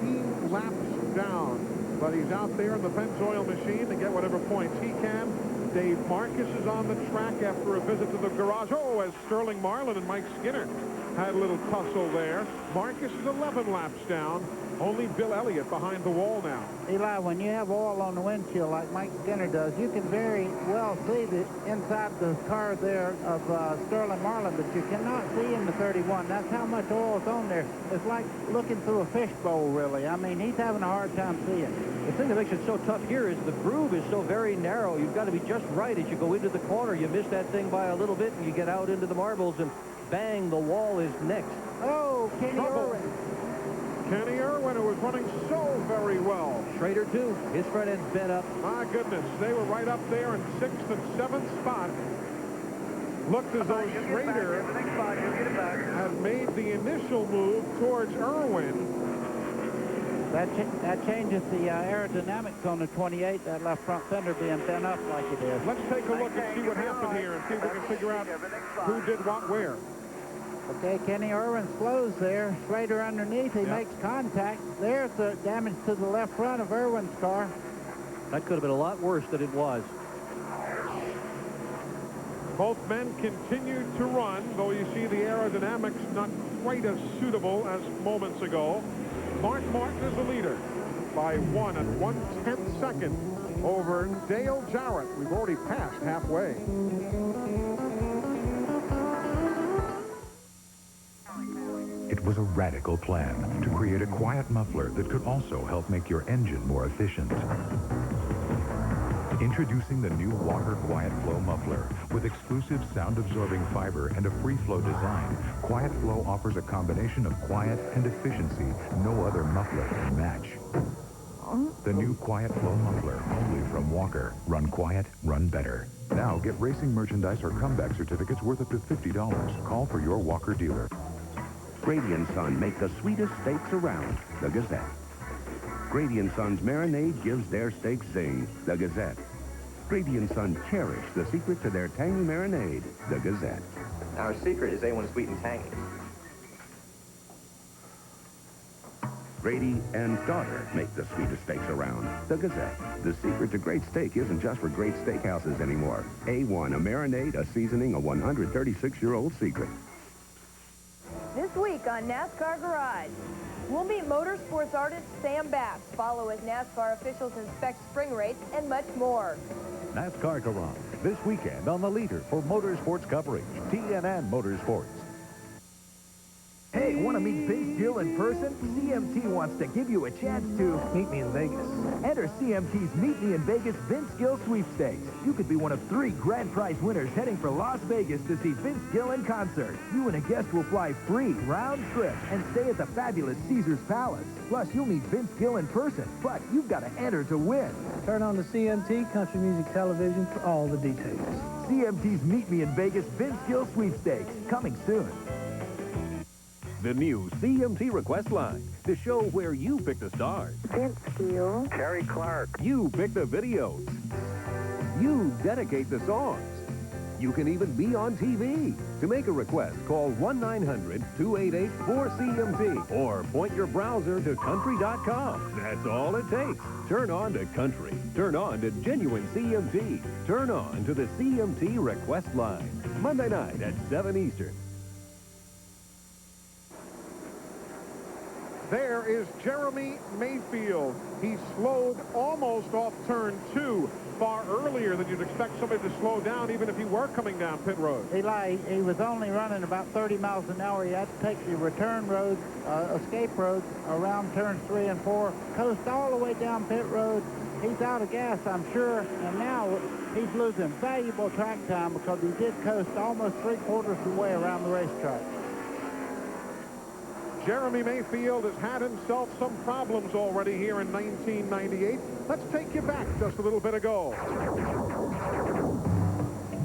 laps down. But he's out there in the Pennzoil machine to get whatever points he can. Dave Marcus is on the track after a visit to the garage. Oh, as Sterling Marlin and Mike Skinner had a little tussle there. Marcus is 11 laps down. Only Bill Elliott behind the wall now. Eli, when you have oil on the windshield like Mike Skinner does, you can very well see the inside the car there of Sterling Marlin, but you cannot see in the 31. That's how much oil is on there. It's like looking through a fishbowl, really. I mean, he's having a hard time seeing. The thing that makes it so tough here is the groove is so very narrow. You've got to be just right as you go into the corner. You miss that thing by a little bit, and you get out into the marbles, and bang, the wall is next. Oh, Kenny Irwin. Kenny Irwin, who was running so very well. Schrader, too. His front end's bent up. My goodness, they were right up there in 6th and 7th spot. Looked as though Schrader had made the initial move towards Irwin. That changes the aerodynamics on the 28, that left front fender being bent up like it is. Let's take a look and see what happened here and see if we can figure out who did what where. Okay, Kenny Irwin slows there. Schrader underneath. He makes contact. There's the damage to the left front of Irwin's car. That could have been a lot worse than it was. Both men continued to run, though you see the aerodynamics not quite as suitable as moments ago. Mark Martin is the leader by 1 1/10 seconds over Dale Jarrett. We've already passed halfway. It was a radical plan to create a quiet muffler that could also help make your engine more efficient. Introducing the new Walker Quiet Flow muffler. With exclusive sound-absorbing fiber and a free-flow design, Quiet Flow offers a combination of quiet and efficiency no other muffler can match. The new Quiet Flow muffler, only from Walker. Run quiet, run better. Now get racing merchandise or comeback certificates worth up to $50. Call for your Walker dealer. Grady & Son make the sweetest steaks around, the Gazette. Grady & Son's marinade gives their steaks zing, the Gazette. Grady & Son cherish the secret to their tangy marinade, the Gazette. Our secret is A1 sweet and tangy. Grady and daughter make the sweetest steaks around, the Gazette. The secret to great steak isn't just for great steakhouses anymore. A1, a marinade, a seasoning, a 136-year-old secret. This week on NASCAR Garage, we'll meet motorsports artist Sam Bass, follow as NASCAR officials inspect spring rates, and much more. NASCAR Garage, this weekend on the leader for motorsports coverage, TNN Motorsports. Hey, want to meet Vince Gill in person? CMT wants to give you a chance to meet me in Vegas. Enter CMT's Meet Me in Vegas Vince Gill sweepstakes. You could be one of 3 grand prize winners heading for Las Vegas to see Vince Gill in concert. You and a guest will fly free round trip and stay at the fabulous Caesars Palace. Plus, you'll meet Vince Gill in person, but you've got to enter to win. Turn on the CMT Country Music Television for all the details. CMT's Meet Me in Vegas Vince Gill sweepstakes, coming soon. The new CMT request line, the show where you pick the stars. Vince Gill. Terry Clark. You pick the videos. You dedicate the songs. You can even be on TV. To make a request, call 1-900-288-4CMT or point your browser to country.com. That's all it takes. Turn on to country. Turn on to genuine CMT. Turn on to the CMT request line. Monday night at 7 Eastern. There is Jeremy Mayfield. He slowed almost off turn 2 far earlier than you'd expect somebody to slow down, even if he were coming down pit road. Eli, he was only running about 30 miles an hour. He had to take the return road, escape road, around turns 3 and 4, coast all the way down pit road. He's out of gas, I'm sure, and now he's losing valuable track time because he did coast almost 3/4 of the way around the racetrack. Jeremy Mayfield has had himself some problems already here in 1998. Let's take you back just a little bit ago.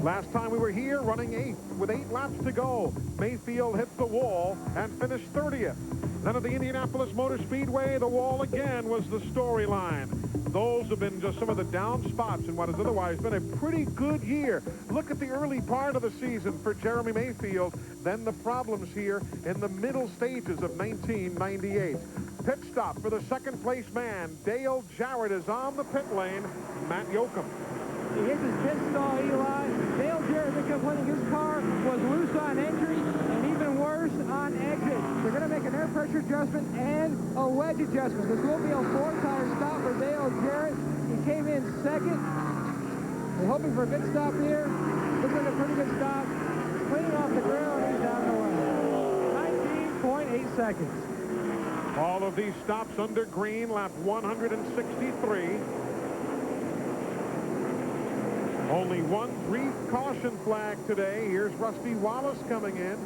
Last time we were here running 8th with 8 laps to go. Mayfield hit the wall and finished 30th. Then at the Indianapolis Motor Speedway, the wall again was the storyline. Those have been just some of the down spots in what has otherwise been a pretty good year. Look at the early part of the season for Jeremy Mayfield, then the problems here in the middle stages of 1998. Pit stop for the second place man. Dale Jarrett is on the pit lane. Matt Yoakum. He hits his pit stall, Eli. Dale Jarrett, complaining his car was loose on entry, and even worse on on exit. They're going to make an air pressure adjustment and a wedge adjustment. This will be a 4-tire stop for Dale Jarrett. He came in second. We're hoping for a good stop here. Looks like a pretty good stop. Cleaning off the ground, he's down the way. 19.8 seconds. All of these stops under green, lap 163. Only one brief caution flag today. Here's Rusty Wallace coming in.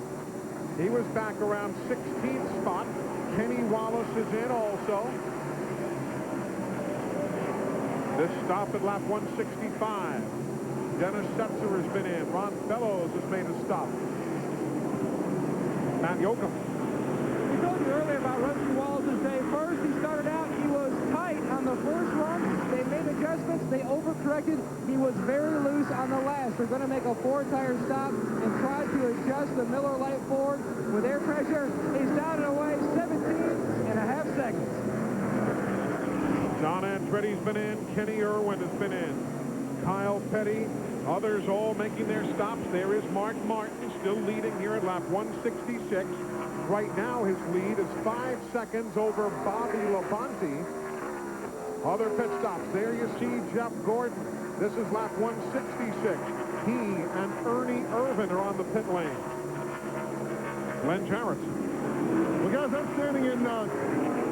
He was back around 16th spot. Kenny Wallace is in also. This stop at lap 165. Dennis Setzer has been in. Ron Fellows has made a stop. Matt Yoakum. We told you earlier about Rusty Wallace's day. First, he started out, he was tight on the first run. They made adjustments. They overcorrected. He was very loose on the last. They're going to make a 4-tire stop and try to adjust the Miller Lite forward with air pressure. He's down and away, 17.5 seconds. John Andretti's been in. Kenny Irwin has been in. Kyle Petty. Others all making their stops. There is Mark Martin still leading here at lap 166. Right now his lead is 5 seconds over Bobby Labonte. Other pit stops. There you see Jeff Gordon. This is lap 166. He and Ernie Irvin are on the pit lane. Glenn Jarrett. Well, guys, I'm standing in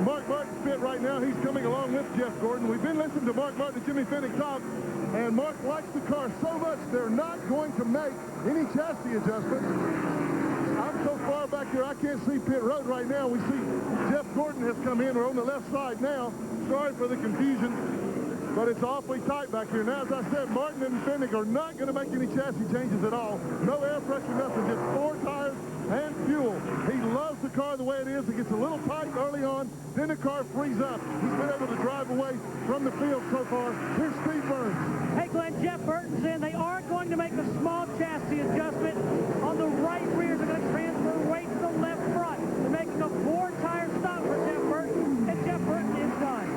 Mark Martin's pit right now. He's coming along with Jeff Gordon. We've been listening to Mark Martin and Jimmy Fennick talk, and Mark likes the car so much they're not going to make any chassis adjustments. I'm so far back here I can't see pit road right now. We see Jeff Gordon has come in. We're on the left side now. Sorry for the confusion, but it's awfully tight back here. Now, as I said, Martin and Fennick are not going to make any chassis changes at all. No air pressure, nothing. Just 4 tires and fuel. He loves the car the way it is. It gets a little tight early on, then the car frees up. He's been able to drive away from the field so far. Here's Steve Burns. Hey, Glenn, Jeff Burton's in. They are going to make a small chassis adjustment on the right rear. They're going to transfer weight to the left front. They're making a 4-tire stop for Jeff Burton, and Jeff Burton is done.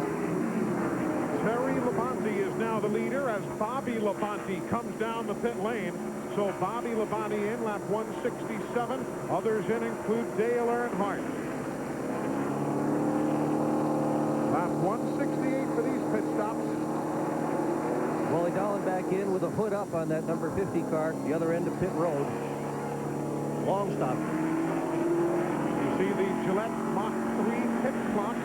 Terry Labonte is now the leader as Bobby Labonte comes down the pit lane. So Bobby Labonte in lap 167. Others in include Dale Earnhardt. Lap 168 for these pit stops. Wally Dolan back in with a hood up on that number 50 car, the other end of pit road. Long stop. You see the Gillette Mach 3 pit clock.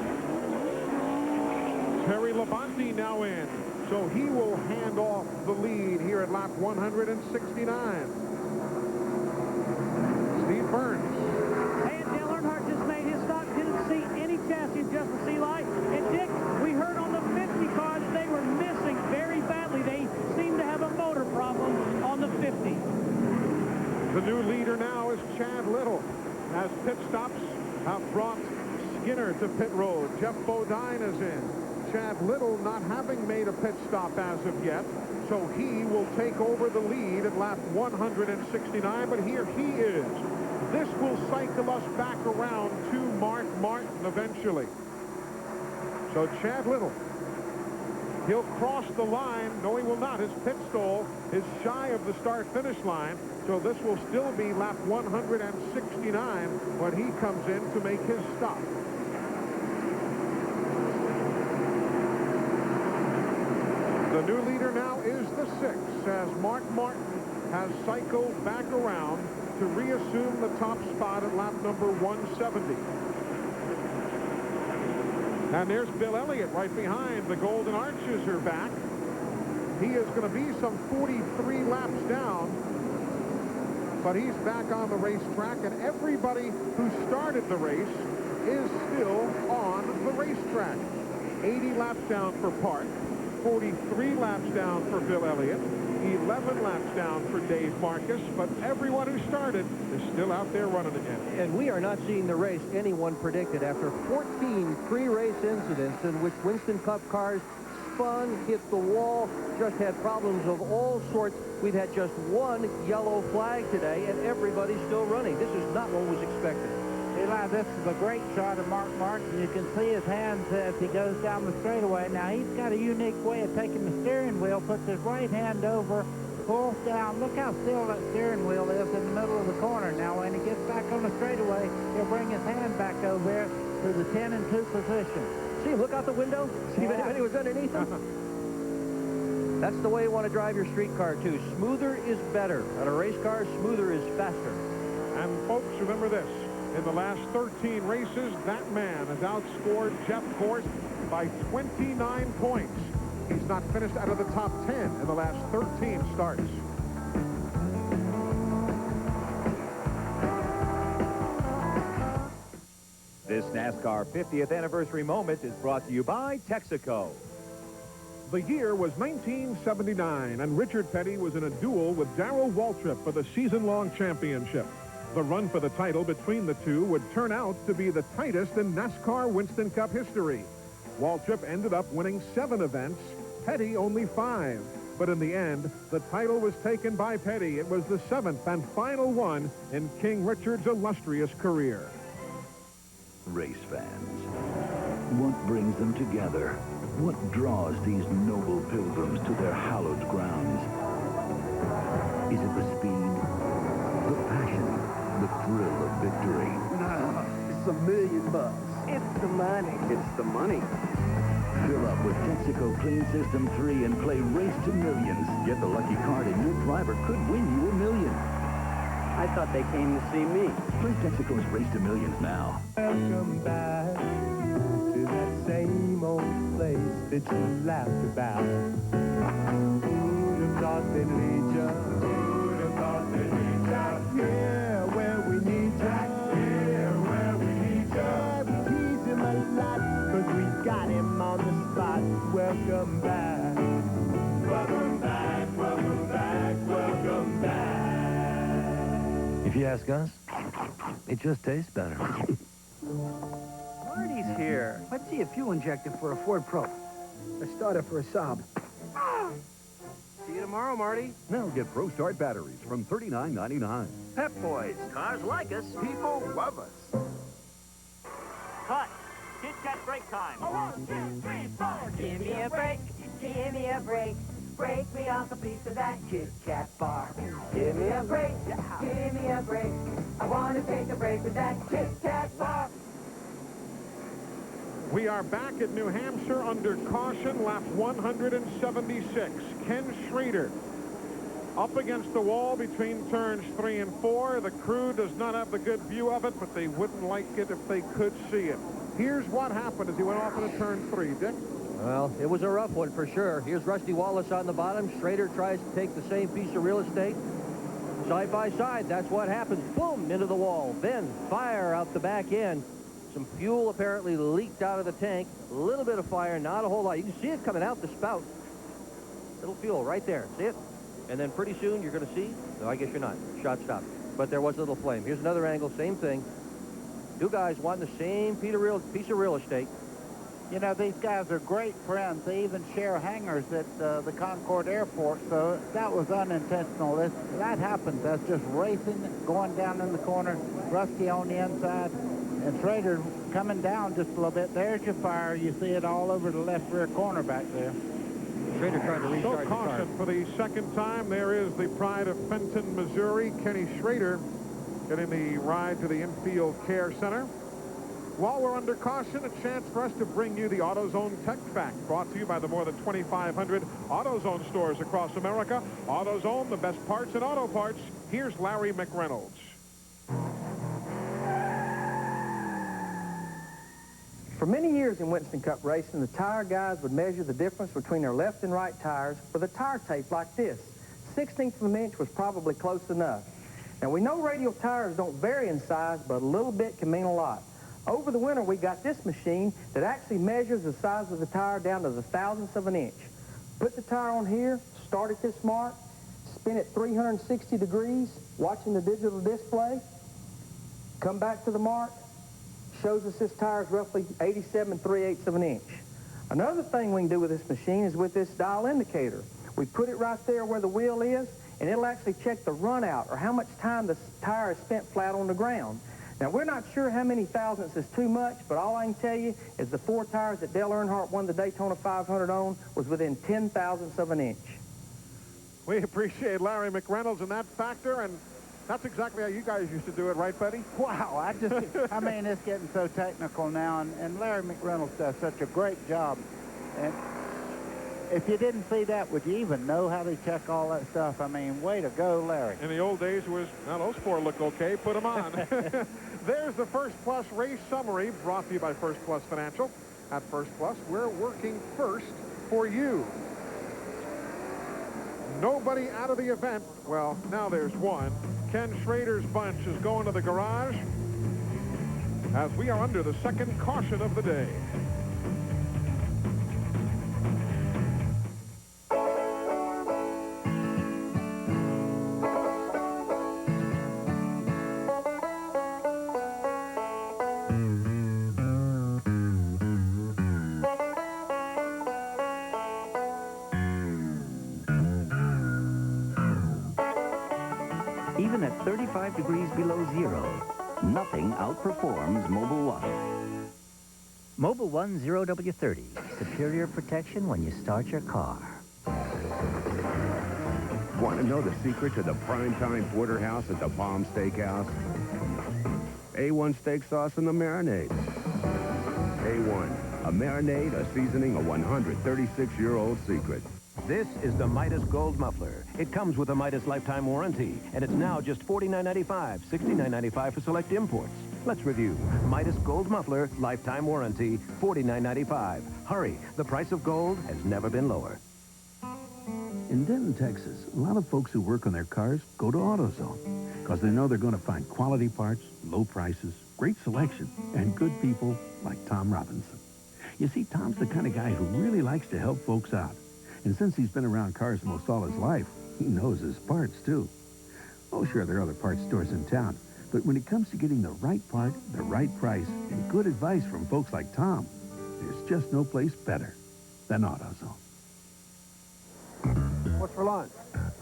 Terry Labonte now in. So he will hand off the lead here at lap 169. Steve Burns. And Dale Earnhardt just made his stop. Didn't see any chassis adjustments, Eli. And Dick, we heard on the 50 car that they were missing very badly. They seem to have a motor problem on the 50. The new leader now is Chad Little. As pit stops have brought Skinner to pit road. Jeff Bodine is in. Chad Little not having made a pit stop as of yet, so he will take over the lead at lap 169, but here he is. This will cycle us back around to Mark Martin eventually. So Chad Little, he'll cross the line. No, he will not. His pit stall is shy of the start-finish line, so this will still be lap 169 when he comes in to make his stop. The new leader now is the 6, as Mark Martin has cycled back around to reassume the top spot at lap number 170. And there's Bill Elliott right behind. The Golden Arches are back. He is going to be some 43 laps down, but he's back on the racetrack, and everybody who started the race is still on the racetrack. 80 laps down for Park. 43 laps down for Bill Elliott, 11 laps down for Dave Marcus, but everyone who started is still out there running again. And we are not seeing the race anyone predicted after 14 pre-race incidents in which Winston Cup cars spun, hit the wall, just had problems of all sorts. We've had just one yellow flag today, and everybody's still running. This is not what was expected. Eli, this is a great shot of Mark Martin. You can see his hands as he goes down the straightaway. Now, he's got a unique way of taking the steering wheel, puts his right hand over pulls down. Look how still that steering wheel is in the middle of the corner. Now, when he gets back on the straightaway, he'll bring his hand back over there to the 10 and 2 position. See, look out the window. See if anybody was underneath him. That's the way you want to drive your street car, too. Smoother is better. On a race car, smoother is faster. And, folks, remember this. In the last 13 races, that man has outscored Jeff Gordon by 29 points. He's not finished out of the top 10 in the last 13 starts. This NASCAR 50th anniversary moment is brought to you by Texaco. The year was 1979, and Richard Petty was in a duel with Darrell Waltrip for the season-long championship. The run for the title between the two would turn out to be the tightest in NASCAR Winston Cup history. Waltrip ended up winning 7 events, Petty only 5. But in the end, the title was taken by Petty. It was the 7th and final one in King Richard's illustrious career. Race fans. What brings them together? What draws these noble pilgrims to their hallowed grounds? Is it the speed, the passion, the thrill of victory? No, it's $1 million. It's the money. It's the money. Fill up with Texaco Clean System 3 and play Race to Millions. Get the lucky card and your driver could win you $1 million. I thought they came to see me. Play Texaco's Race to Millions now. Welcome back to that same old place that you laughed about. Who'd have thought they'd lead ya? Who'd have thought they'd lead ya? Yeah, where we need ya. Yeah, where we need ya. We tease him a lot, 'cause we got him on the spot. Welcome back. Welcome back, welcome back, welcome back. If you ask us, it just tastes better. Marty's here. Let's see a fuel injector for a Ford Pro. A starter for a Saab. See you tomorrow, Marty. Now get Pro Start batteries from $39.99. Pep Boys. Cars like us. People love us. Cut. Kit Kat break time. 1, 2, 3, 4. Give me a break. Give me a break. Break me off a piece of that Kit Kat bar. Give me a break. Give me a break. I want to take a break with that Kit Kat bar. We are back at New Hampshire under caution, lap 176. Ken Schrader up against the wall between turns 3 and 4. The crew does not have the good view of it, but they wouldn't like it if they could see it. Here's what happened as he went off into turn 3. Dick? Well, it was a rough one for sure. Here's Rusty Wallace on the bottom. Schrader tries to take the same piece of real estate. Side by side, that's what happens. Boom, into the wall. Then fire out the back end. Some fuel apparently leaked out of the tank. A little bit of fire, not a whole lot. You can see it coming out the spout. Little fuel right there. See it? And then pretty soon you're going to see, no, I guess you're not. Shot stopped. But there was a little flame. Here's another angle, same thing. Two guys want the same piece of real estate. You know, these guys are great friends. They even share hangars at the Concord Airport, so that was unintentional. That happens. That's just racing, going down in the corner, Rusty on the inside, and Schrader coming down just a little bit. There's your fire. You see it all over the left rear corner back there. Schrader trying to restart the car. So caution for the second time. There is the pride of Fenton, Missouri, Kenny Schrader, getting the ride to the infield care center. While we're under caution, a chance for us to bring you the AutoZone Tech Fact, brought to you by the more than 2,500 AutoZone stores across America. AutoZone, the best parts in auto parts. Here's Larry McReynolds. For many years in Winston Cup racing, the tire guys would measure the difference between their left and right tires with a tire tape like this. 1/16 of an inch was probably close enough. Now, we know radial tires don't vary in size, but a little bit can mean a lot. Over the winter, we got this machine that actually measures the size of the tire down to the thousandth of an inch. Put the tire on here, start at this mark, spin it 360 degrees, watching the digital display, come back to the mark, shows us this tire is roughly 87 3/8 of an inch. Another thing we can do with this machine is with this dial indicator. We put it right there where the wheel is, and it'll actually check the run out, or how much time the tire is spent flat on the ground. Now, we're not sure how many thousandths is too much, but all I can tell you is the 4 tires that Dale Earnhardt won the Daytona 500 on was within 10 thousandths of an inch. We appreciate Larry McReynolds in that factor, and that's exactly how you guys used to do it, right, buddy? Wow, I mean, it's getting so technical now, and Larry McReynolds does such a great job. And if you didn't see that, would you even know how they check all that stuff? I mean, way to go, Larry. In the old days, it was, now those four look okay, put them on. There's the First Plus race summary brought to you by First Plus Financial. At First Plus, we're working first for you. Nobody out of the event. Well, now there's one. Ken Schrader's bunch is going to the garage as we are under the second caution of the day. Even at 35 degrees below zero, nothing outperforms Mobil 1. Mobil 1 0W30. Superior protection when you start your car. Want to know the secret to the primetime porterhouse at the Palm Steakhouse? A1 steak sauce and the marinade. A1, a marinade, a seasoning, a 136-year-old secret. This is the Midas Gold Muffler. It comes with a Midas lifetime warranty, and it's now just $49.95, $69.95 for select imports. Let's review. Midas Gold Muffler, lifetime warranty, $49.95. Hurry, the price of gold has never been lower. In Denton, Texas, a lot of folks who work on their cars go to AutoZone because they know they're going to find quality parts, low prices, great selection, and good people like Tom Robinson. You see, Tom's the kind of guy who really likes to help folks out. And since he's been around cars most all his life, he knows his parts, too. Oh, sure, there are other parts stores in town. But when it comes to getting the right part, the right price, and good advice from folks like Tom, there's just no place better than AutoZone. What's for lunch?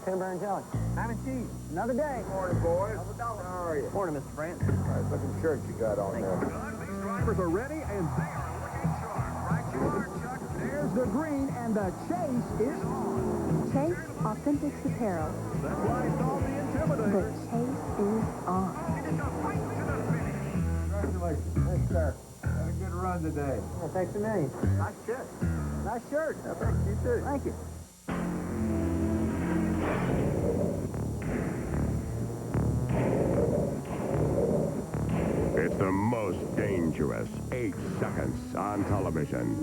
Cranberry and jelly. Ham and cheese. Another day. Morning, boys. How are you? Morning, Mr. France. Nice looking shirt you got on there. These drivers are ready, and they are looking sharp. Right you are, Chuck. There's the green, and the chase is on. Chase Authentics Apparel. That lights all the intimidators. The chase is on. Congratulations. Thanks, sir. Had a good run today. Yeah, thanks to me. Nice shirt. Nice shirt. Yeah, thanks. You too. Thank you. It's the most dangerous 8 seconds on television.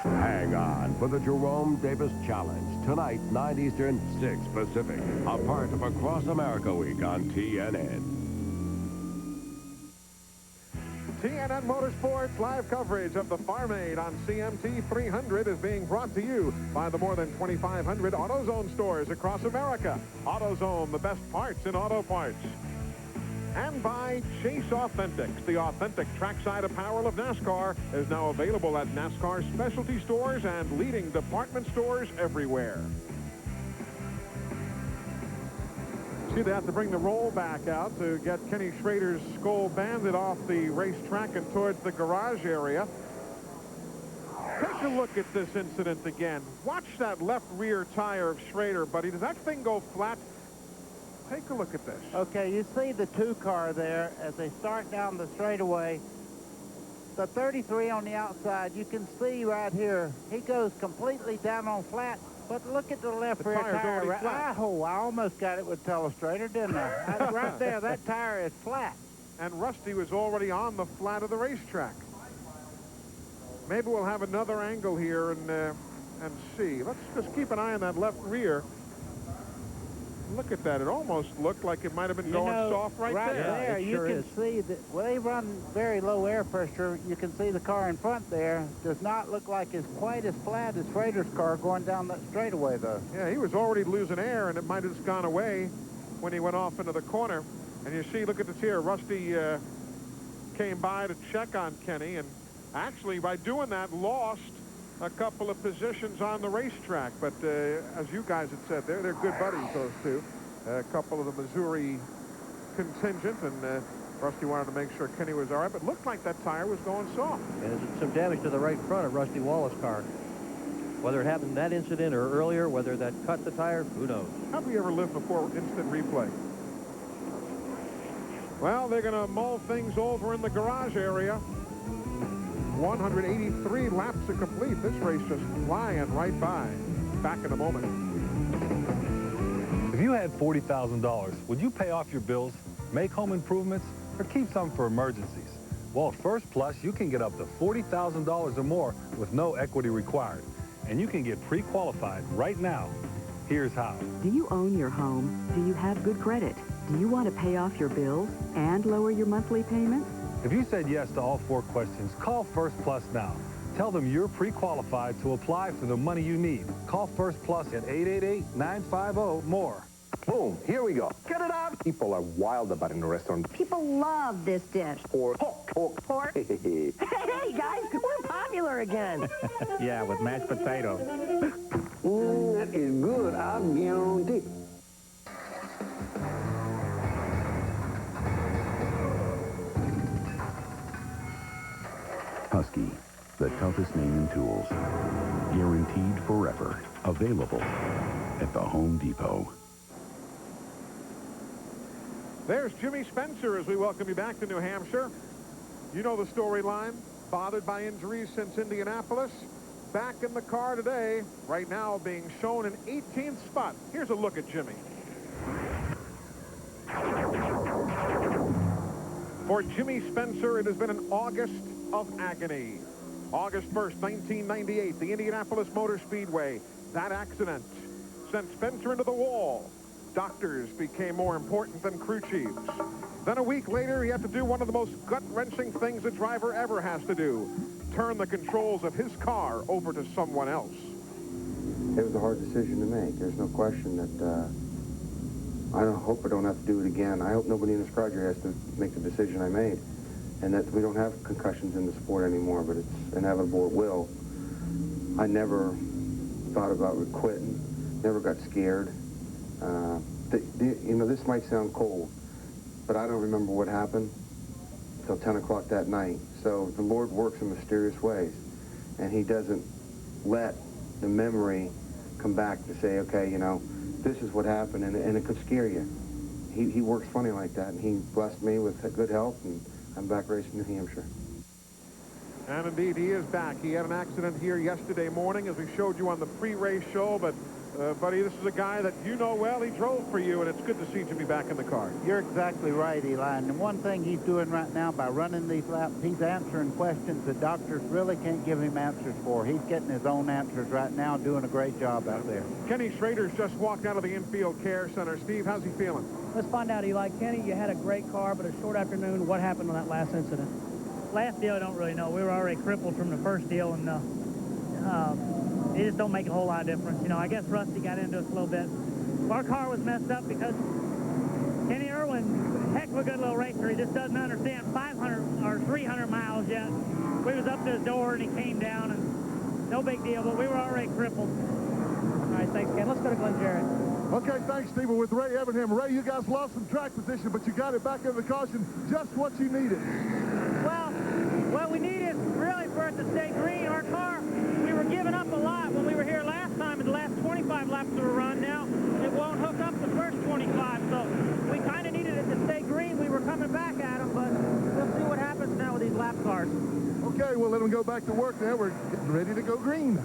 Hang on for the Jerome Davis Challenge. Tonight, 9 Eastern, 6 Pacific. A part of Across America Week on TNN. TNN Motorsports live coverage of the Farm Aid on CMT 300 is being brought to you by the more than 2,500 AutoZone stores across America. AutoZone, the best parts in auto parts. And by Chase Authentics. The authentic trackside apparel of NASCAR is now available at NASCAR specialty stores and leading department stores everywhere. See, they have to bring the roll back out to get Kenny Schrader's Skull Bandit off the racetrack and towards the garage area. Take a look at this incident again. Watch that left rear tire of Schrader, buddy. Does that thing go flat? Take a look at this. Okay, you see the 2-car there as they start down the straightaway. The 33 on the outside, you can see right here, he goes completely down on flat. But look at the left rear tire. I almost got it with Telestrator, didn't I? Right there, that tire is flat. And Rusty was already on the flat of the racetrack. Maybe we'll have another angle here and see. Let's just keep an eye on that left rear. Look at that. It almost looked like it might have been going soft right there. There, you can see that. Well, they run very low air pressure. You can see the car in front there does not look like it's quite as flat as Schrader's car going down that straightaway, though. Yeah, he was already losing air, and it might have just gone away when he went off into the corner. And you see, look at this here. Rusty came by to check on Kenny, and actually, by doing that, lost a couple of positions on the racetrack. But as you guys had said, they're good buddies, those two. A couple of the Missouri contingent, and Rusty wanted to make sure Kenny was all right, but looked like that tire was going soft. And there's some damage to the right front of Rusty Wallace's car. Whether it happened in that incident or earlier, whether that cut the tire, who knows? Have we ever lived before instant replay? Well, they're going to mull things over in the garage area. 183 laps to complete. This race just flying right by. Back in a moment. If you had $40,000, would you pay off your bills, make home improvements, or keep some for emergencies? Well, at First Plus, you can get up to $40,000 or more with no equity required. And you can get pre-qualified right now. Here's how. Do you own your home? Do you have good credit? Do you want to pay off your bills and lower your monthly payments? If you said yes to all 4 questions, call First Plus now. Tell them you're pre-qualified to apply for the money you need. Call First Plus at 888-950-MORE. Boom, here we go. Cut it up. People are wild about it in the restaurant. People love this dish. Pork. Pork. Hey, guys, we're popular again. Yeah, with mashed potatoes. That is good, I guarantee. Husky, the toughest name in tools. Guaranteed forever. Available at the Home Depot. There's Jimmy Spencer as we welcome you back to New Hampshire. You know the storyline. Bothered by injuries since Indianapolis. Back in the car today. Right now being shown in 18th spot. Here's a look at Jimmy. For Jimmy Spencer, it has been an August of agony. August 1st, 1998, the Indianapolis Motor Speedway. That accident sent Spencer into the wall. Doctors became more important than crew chiefs. Then a week later, he had to do one of the most gut-wrenching things a driver ever has to do. Turn the controls of his car over to someone else. It was a hard decision to make. There's no question that I hope I don't have to do it again. I hope nobody in this crowd here has to make the decision I made. And that we don't have concussions in the sport anymore, but it's inevitable it will. I never thought about quitting, never got scared. You know, this might sound cold, but I don't remember what happened until 10 o'clock that night. So the Lord works in mysterious ways, and he doesn't let the memory come back to say, okay, you know, this is what happened, and it could scare you. He works funny like that, and he blessed me with good health, and I'm back racing New Hampshire. And indeed, he is back. He had an accident here yesterday morning, as we showed you on the pre-race show, but buddy, this is a guy that you know well. He drove for you, and it's good to see Jimmy back in the car. You're exactly right, Eli. And one thing he's doing right now by running these laps, he's answering questions that doctors really can't give him answers for. He's getting his own answers right now, doing a great job out there. Kenny Schrader's just walked out of the infield care center. Steve, how's he feeling? Let's find out, Eli. Kenny, you had a great car, but a short afternoon. What happened on that last incident? Last deal, I don't really know. We were already crippled from the first deal, and it just don't make a whole lot of difference. You know, I guess Rusty got into us a little bit. Our car was messed up because Kenny Irwin, heck of a good little racer. He just doesn't understand 500 or 300 miles yet. We was up to his door, and he came down, and no big deal, but we were already crippled. All right, thanks, Ken. Let's go to Glenn Jarrett. Okay, thanks, Steve. With Ray Evernham. Ray, you guys lost some track position, but you got it back into the caution. Just what you needed. Well, what we needed really for it to stay green, our car, we were giving up a lot when we were here last time in the last 25 laps of a run. Now it won't hook up the first 25, so we kind of needed it to stay green. We were coming back at them, but we'll see what happens now with these lap cars. Okay, we'll let them go back to work now. We're getting ready to go green.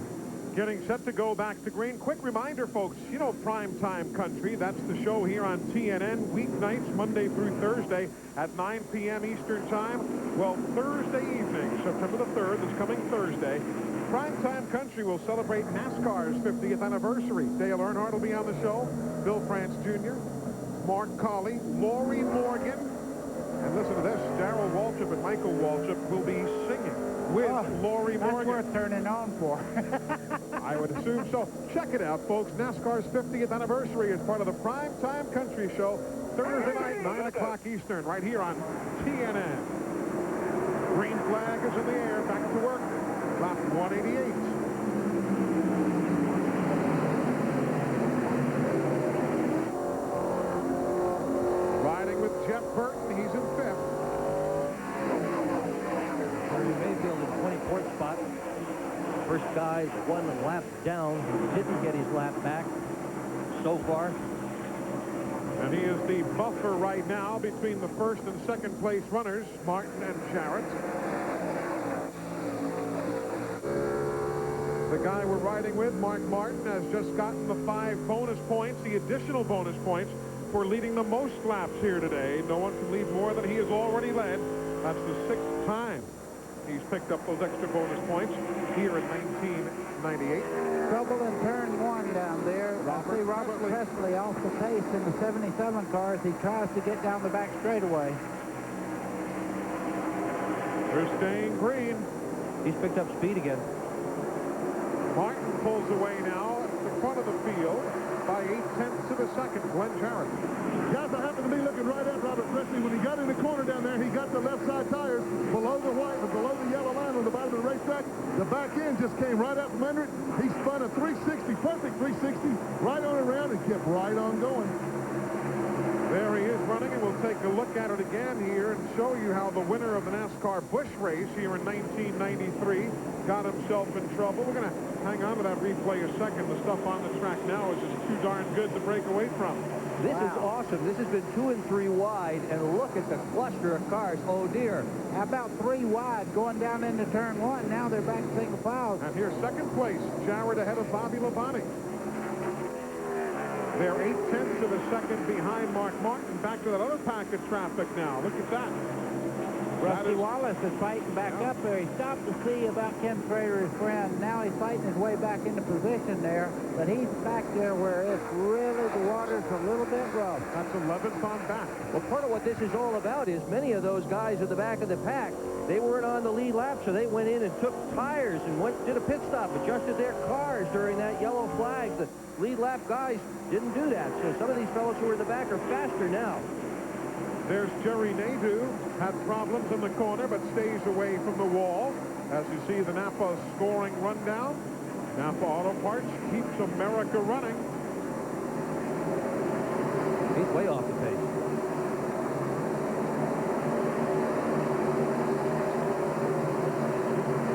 Getting set to go back to green. Quick reminder, folks, you know Primetime Country. That's the show here on TNN, weeknights, Monday through Thursday at 9 p.m. Eastern Time. Well, Thursday evening, September the 3rd, this coming Thursday, Primetime Country will celebrate NASCAR's 50th anniversary. Dale Earnhardt will be on the show, Bill France Jr., Mark Colley, Lori Morgan, and listen to this, Darrell Waltrip and Michael Waltrip will be singing with Lori Morgan. That's worth turning on for. I would assume so. Check it out, folks. NASCAR's 50th anniversary is part of the Primetime Country Show, Thursday night, 9 o'clock Eastern, right here on TNN. Green flag is in the air. Back to work. Lap 188. Riding with Jeff Burton. He's in 5th. first guy 1 lap down, didn't get his lap back so far. And he is the buffer right now between the first and second place runners, Martin and Jarrett. The guy we're riding with, Mark Martin, has just gotten the 5 bonus points, the additional bonus points, for leading the most laps here today. No one can lead more than he has already led. That's the 6th time he's picked up those extra bonus points here in 1998. Trouble in turn 1 down there. I see Robert Presley off the pace in the 77 car as he tries to get down the back straightaway. They're staying green. He's picked up speed again. Martin pulls away now at the front of the field by 0.8 of a second. Glenn Jarrett. Guys, I happen to be looking right at Robert Presley. When he got in the corner down there, he got the left side tires below the white and below the yellow line on the bottom of the racetrack. The back end just came right out from under it. He spun a 360, perfect 360, right on around and kept right on going. There he is running, and we'll take a look at it again here and show you how the winner of the NASCAR Busch race here in 1993 got himself in trouble. We're going to hang on to that replay a second. The stuff on the track now is just too darn good to break away from. This is awesome. This has been 2 and 3 wide, and look at the cluster of cars. Oh, dear. How about 3 wide going down into turn 1? Now they're back single file. And here's second place, Jarrett ahead of Bobby Labonte. They're 0.8 of a second behind Mark Martin. Back to that other pack of traffic now. Look at that. Rusty Wallace is fighting back up there. He stopped to see about Ken Schrader, his friend. Now he's fighting his way back into position there. But he's back there where it's really, the water's a little bit rough. That's 11th on back. Well, part of what this is all about is many of those guys at the back of the pack, they weren't on the lead lap, so they went in and took tires and did a pit stop, adjusted their cars during that yellow flag. The lead lap guys didn't do that. So some of these fellows who are in the back are faster now. There's Jerry Nadeau, had problems in the corner, but stays away from the wall. As you see the Napa scoring rundown, Napa Auto Parts keeps America running. He's way off the pace.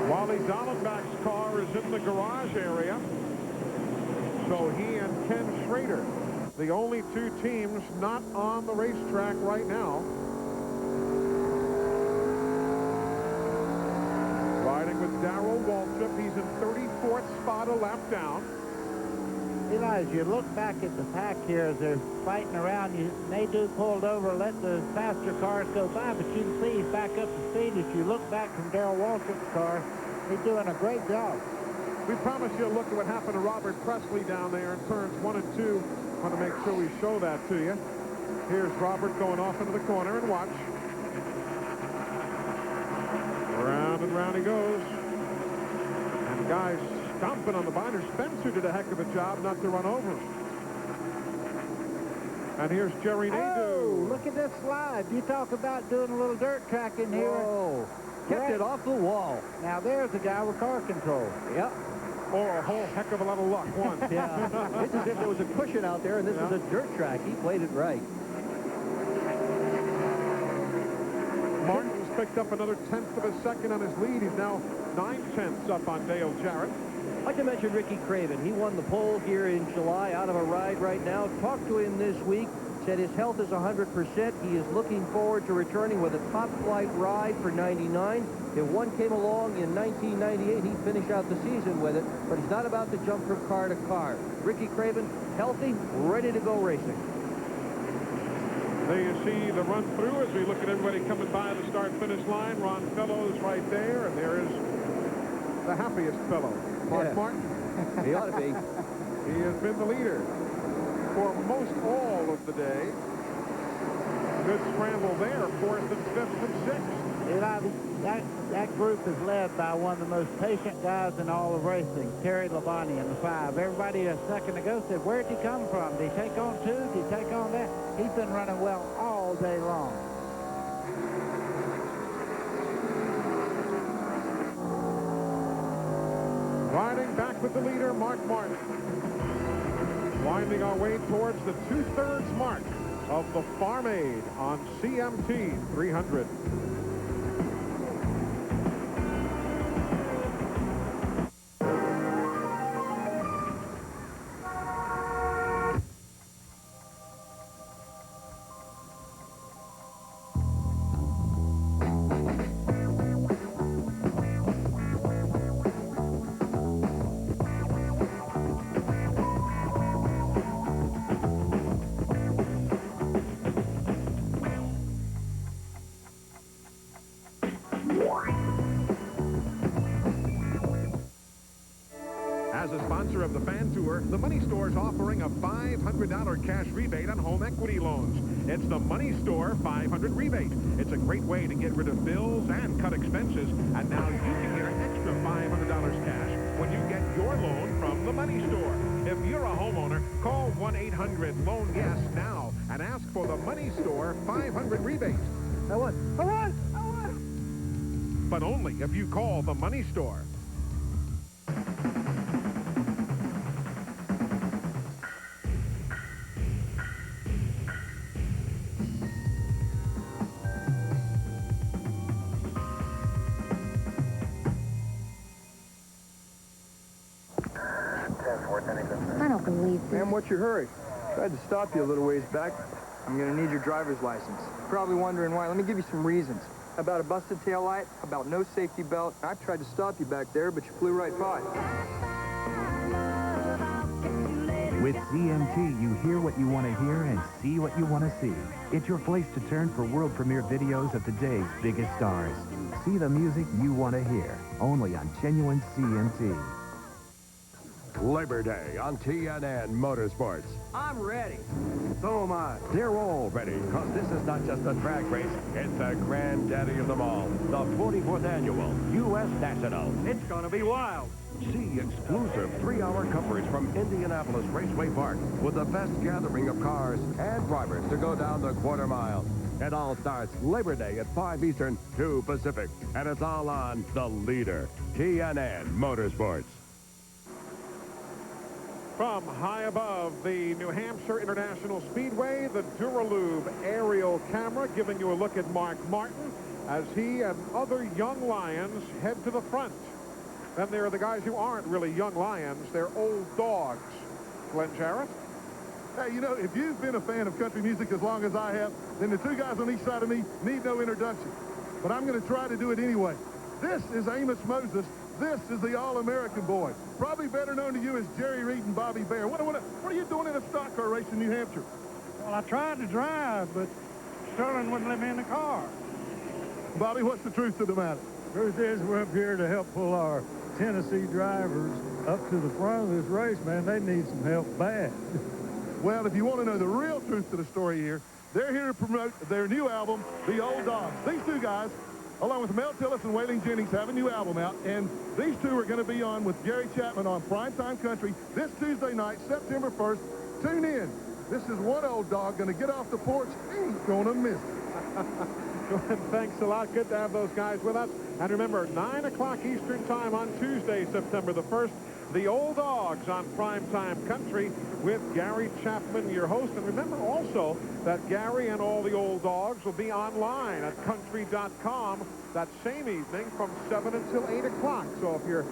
Wally Dallenbach's car is in the garage area. So he and Ken Schrader, the only 2 teams not on the racetrack right now. Riding with Darrell Waltrip. He's in 34th spot, a lap down. Eli, as you look back at the pack here as they're fighting around, Nadeau pulled over, let the faster cars go by, but you can see he's back up to speed. As you look back from Darrell Waltrip's car, he's doing a great job. We promised you a look at what happened to Robert Presley down there in turns 1 and 2. Want to make sure we show that to you. Here's Robert going off into the corner, and watch. Round and round he goes. And guys stomping on the binder. Spencer did a heck of a job not to run over him. And here's Jerry Nadeau. Oh, look at this slide. You talk about doing a little dirt track in here. Whoa. Kept it off the wall. Now there's a guy with car control. Yep. Or a whole heck of a lot of luck. One. Yeah. It's as if there was a cushion out there, and this was a dirt track. He played it right. Martin's picked up another 1/10 of a second on his lead. He's now 9/10 up on Dale Jarrett. I'd like to mention Ricky Craven. He won the pole here in July, out of a ride right now. Talked to him this week. Said his health is 100%. He is looking forward to returning with a top-flight ride for 99. If one came along in 1998, he'd finish out the season with it, but he's not about to jump from car to car. Ricky Craven, healthy, ready to go racing. There you see the run-through as we look at everybody coming by the start-finish line. Ron Fellows right there, and there is the happiest fellow, Mark Martin. He ought to be. He has been the leader for most all of the day. Good scramble there, 4th and 5th and 6th. Eli, that group is led by one of the most patient guys in all of racing, Terry Labonte in the 5. Everybody a second ago said, where'd he come from? Did he take on 2? Did he take on that? He's been running well all day long. Riding back with the leader, Mark Martin. Winding our way towards the 2/3 mark of the Farm Aid on CMT 300. Store, the Money Store is offering a $500 cash rebate on home equity loans. It's the Money Store 500 rebate. It's a great way to get rid of bills and cut expenses, and now you can get an extra $500 cash when you get your loan from the Money Store. If you're a homeowner, call 1-800-LOAN-YES now and ask for the Money Store 500 rebate. I won. But only if you call the Money Store. I don't believe this. Ma'am, what's your hurry? Tried to stop you a little ways back. I'm gonna need your driver's license. Probably wondering why. Let me give you some reasons. About a busted tail light, about no safety belt. I tried to stop you back there, but you flew right by. With CMT, you hear what you want to hear and see what you want to see. It's your place to turn for world premiere videos of today's biggest stars. See the music you want to hear, only on genuine CMT. Labor Day on TNN Motorsports. I'm ready. So am I. They're all ready, because this is not just a drag race, it's the granddaddy of them all, the 44th Annual U.S. National. It's gonna be wild. See exclusive 3-hour coverage from Indianapolis Raceway Park with the best gathering of cars and drivers to go down the quarter mile. It all starts Labor Day at 5 Eastern, 2 Pacific, and it's all on the leader, TNN Motorsports. From high above the New Hampshire International Speedway, the Duralube aerial camera giving you a look at Mark Martin as he and other young lions head to the front. Then there are the guys who aren't really young lions, they're old dogs. Glenn Jarrett? Hey, you know, if you've been a fan of country music as long as I have, then the two guys on each side of me need no introduction. But I'm going to try to do it anyway. This is Amos Moses. This is the All-American boy. Probably better known to you as Jerry Reed and Bobby Bear. What are you doing in a stock car race in New Hampshire? Well, I tried to drive, but Sterling wouldn't let me in the car. Bobby, what's the truth to the matter? Truth is, we're up here to help pull our Tennessee drivers up to the front of this race, man. They need some help bad. Well, if you want to know the real truth to the story here, they're here to promote their new album, The Old Dogs. These two guys, along with Mel Tillis and Waylon Jennings, have a new album out, and these two are going to be on with Gary Chapman on Primetime Country this Tuesday night, September 1st. Tune in. This is one old dog going to get off the porch. Ain't going to miss it. Thanks a lot. Good to have those guys with us. And remember, 9 o'clock Eastern Time on Tuesday, September the 1st, the Old Dogs on Primetime Country with Gary Chapman, your host. And remember also that Gary and all the Old Dogs will be online at country.com that same evening from 7 until 8 o'clock. So if you're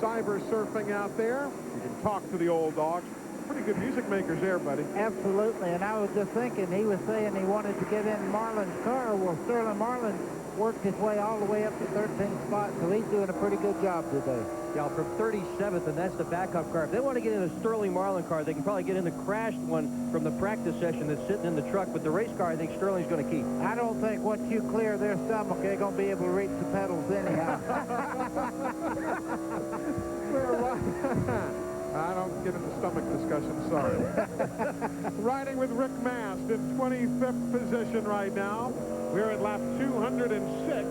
cyber surfing out there, you can talk to the Old Dogs. Pretty good music makers there, buddy. Absolutely, and I was just thinking, he was saying he wanted to get in Marlin's car. Well, Sterling Marlin worked his way all the way up to 13th spot, so he's doing a pretty good job today. Yeah, from 37th, and that's the backup car. If they want to get in a Sterling Marlin car, they can probably get in the crashed one from the practice session that's sitting in the truck, but the race car, I think Sterling's going to keep. I don't think once you clear their stomach, they're going to be able to reach the pedals anyhow. I don't get into stomach discussion, sorry. Riding with Rick Mast in 25th position right now. We're at lap 206.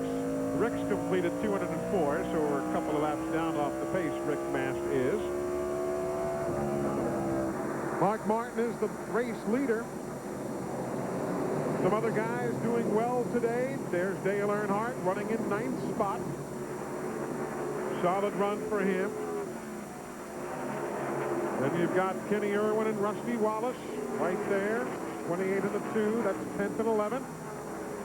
Rick's completed 204, so we're a couple of laps down off the pace Rick Mast is. Mark Martin is the race leader. Some other guys doing well today. There's Dale Earnhardt running in 9th spot. Solid run for him. Then you've got Kenny Irwin and Rusty Wallace right there. 28 in the 2. That's 10th and 11th.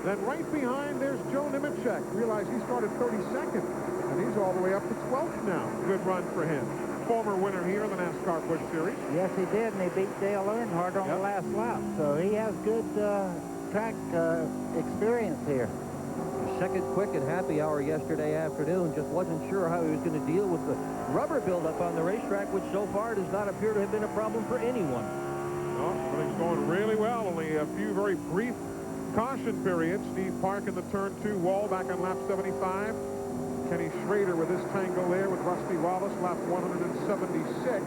Then right behind, there's Joe Nemechek. Realize he started 32nd, and he's all the way up to 12th now. Good run for him. Former winner here in the NASCAR Busch Series. Yes, he did, and he beat Dale Earnhardt on the last lap. So he has good track experience here. Second quick and happy hour yesterday afternoon. Just wasn't sure how he was going to deal with the rubber buildup on the racetrack, which so far does not appear to have been a problem for anyone. No, everything's going really well. Only a few very brief caution periods. Steve Park in the turn 2 wall back on lap 75. Kenny Schrader with his tangle there with Rusty Wallace, lap 176.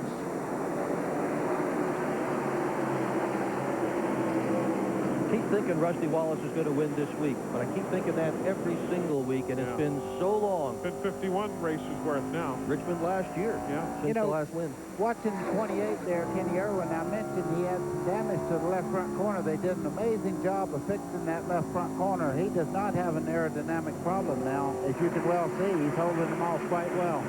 keep thinking Rusty Wallace is going to win this week, but I keep thinking that every single week, and it's been so long. It's been 51 races worth now. Richmond last year, since the last win. Watching 28 there, Kenny Irwin, I mentioned he had some damage to the left front corner. They did an amazing job of fixing that left front corner. He does not have an aerodynamic problem now. As you can well see, he's holding them off quite well.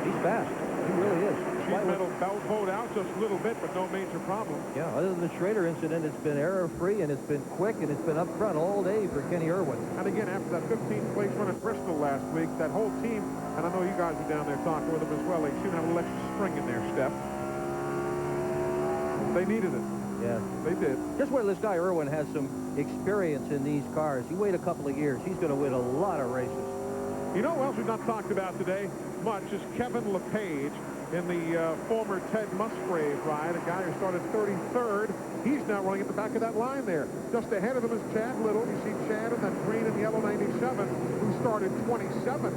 He's fast. He really is. Sheet metal bowed out just a little bit, but no major problem. Yeah, other than the Schrader incident, it's been error-free, and it's been quick, and it's been up front all day for Kenny Irwin. And again, after that 15th place run at Bristol last week, that whole team, and I know you guys are down there talking with them as well, they seem to have a little extra spring in their step. They needed it. Yeah. They did. Just where this guy Irwin has some experience in these cars. He wait a couple of years. He's going to win a lot of races. You know what else we've not talked about today much is Kevin LePage in the former Ted Musgrave ride, a guy who started 33rd. He's now running at the back of that line there. Just ahead of him is Chad Little. You see Chad in that green and yellow 97 who started 27.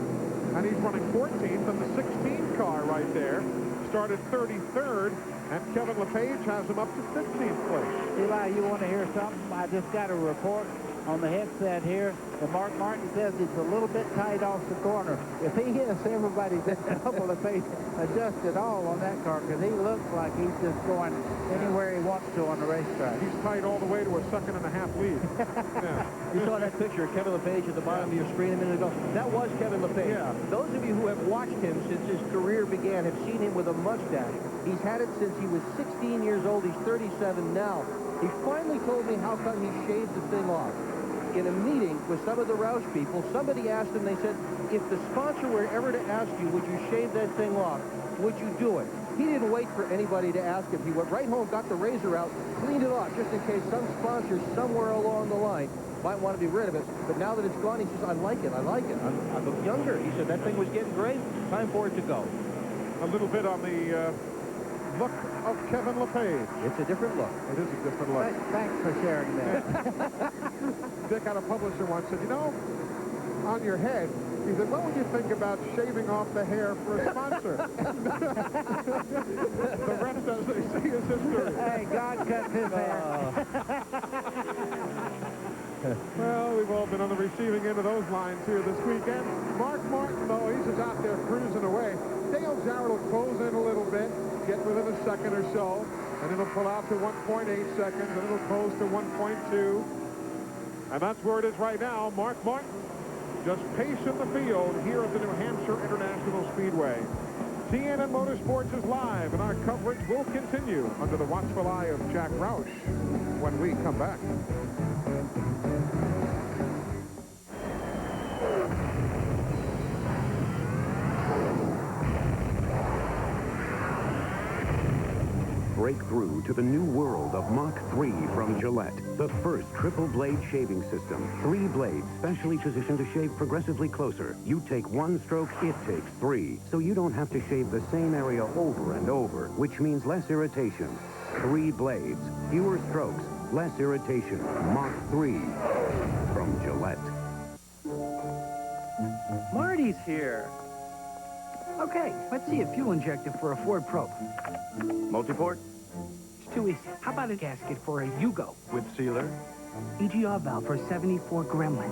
And he's running 14th in the 16 car right there. Started 33rd. And Kevin LePage has him up to 15th place. Eli, you want to hear something? I just got a report on the headset here. And Mark Martin says he's a little bit tight off the corner. If he hits, everybody's in trouble if they adjust at all on that car, because he looks like he's just going anywhere he wants to on the racetrack. He's tight all the way to a 2.5 lead. Yeah. You saw that picture of Kevin LePage at the bottom of your screen a minute ago. That was Kevin LePage. Yeah. Those of you who have watched him since his career began have seen him with a mustache. He's had it since he was 16 years old. He's 37 now. He finally told me how come he shaved the thing off. In a meeting with some of the Roush people, somebody asked him, they said, if the sponsor were ever to ask you, would you shave that thing off, would you do it? He didn't wait for anybody to ask him. He went right home, got the razor out, cleaned it off, just in case some sponsor somewhere along the line might want to be rid of it. But now that it's gone, he says, I like it, I like it. I look younger. He said, that thing was getting gray. Time for it to go. A little bit on the look of Kevin LePage. It's a different look. It is a different look. Thanks for sharing that. Dick had a publisher once said, you know, on your head, he said, what would you think about shaving off the hair for a sponsor? The rest, as they say, is history. Hey, God cuts his hair. Well, we've all been on the receiving end of those lines here this weekend. Mark Martin, though, he's just out there cruising away. Dale Jarrett will close in a little bit, get within a second or so, and it'll pull out to 1.8 seconds, and it'll close to 1.2. And that's where it is right now. Mark Martin just pacing the field here at the New Hampshire International Speedway. CNN Motorsports is live, and our coverage will continue under the watchful eye of Jack Roush when we come back. Break through to the new world of Mach 3 from Gillette. The first triple blade shaving system. 3 blades specially positioned to shave progressively closer. You take 1 stroke, it takes 3. So you don't have to shave the same area over and over, which means less irritation. 3 blades, fewer strokes, less irritation. Mach 3 from Gillette. Marty's here. Okay, let's see a fuel injector for a Ford Probe. Multiport? It's too easy. How about a gasket for a Yugo? With sealer? EGR valve for 74 Gremlin.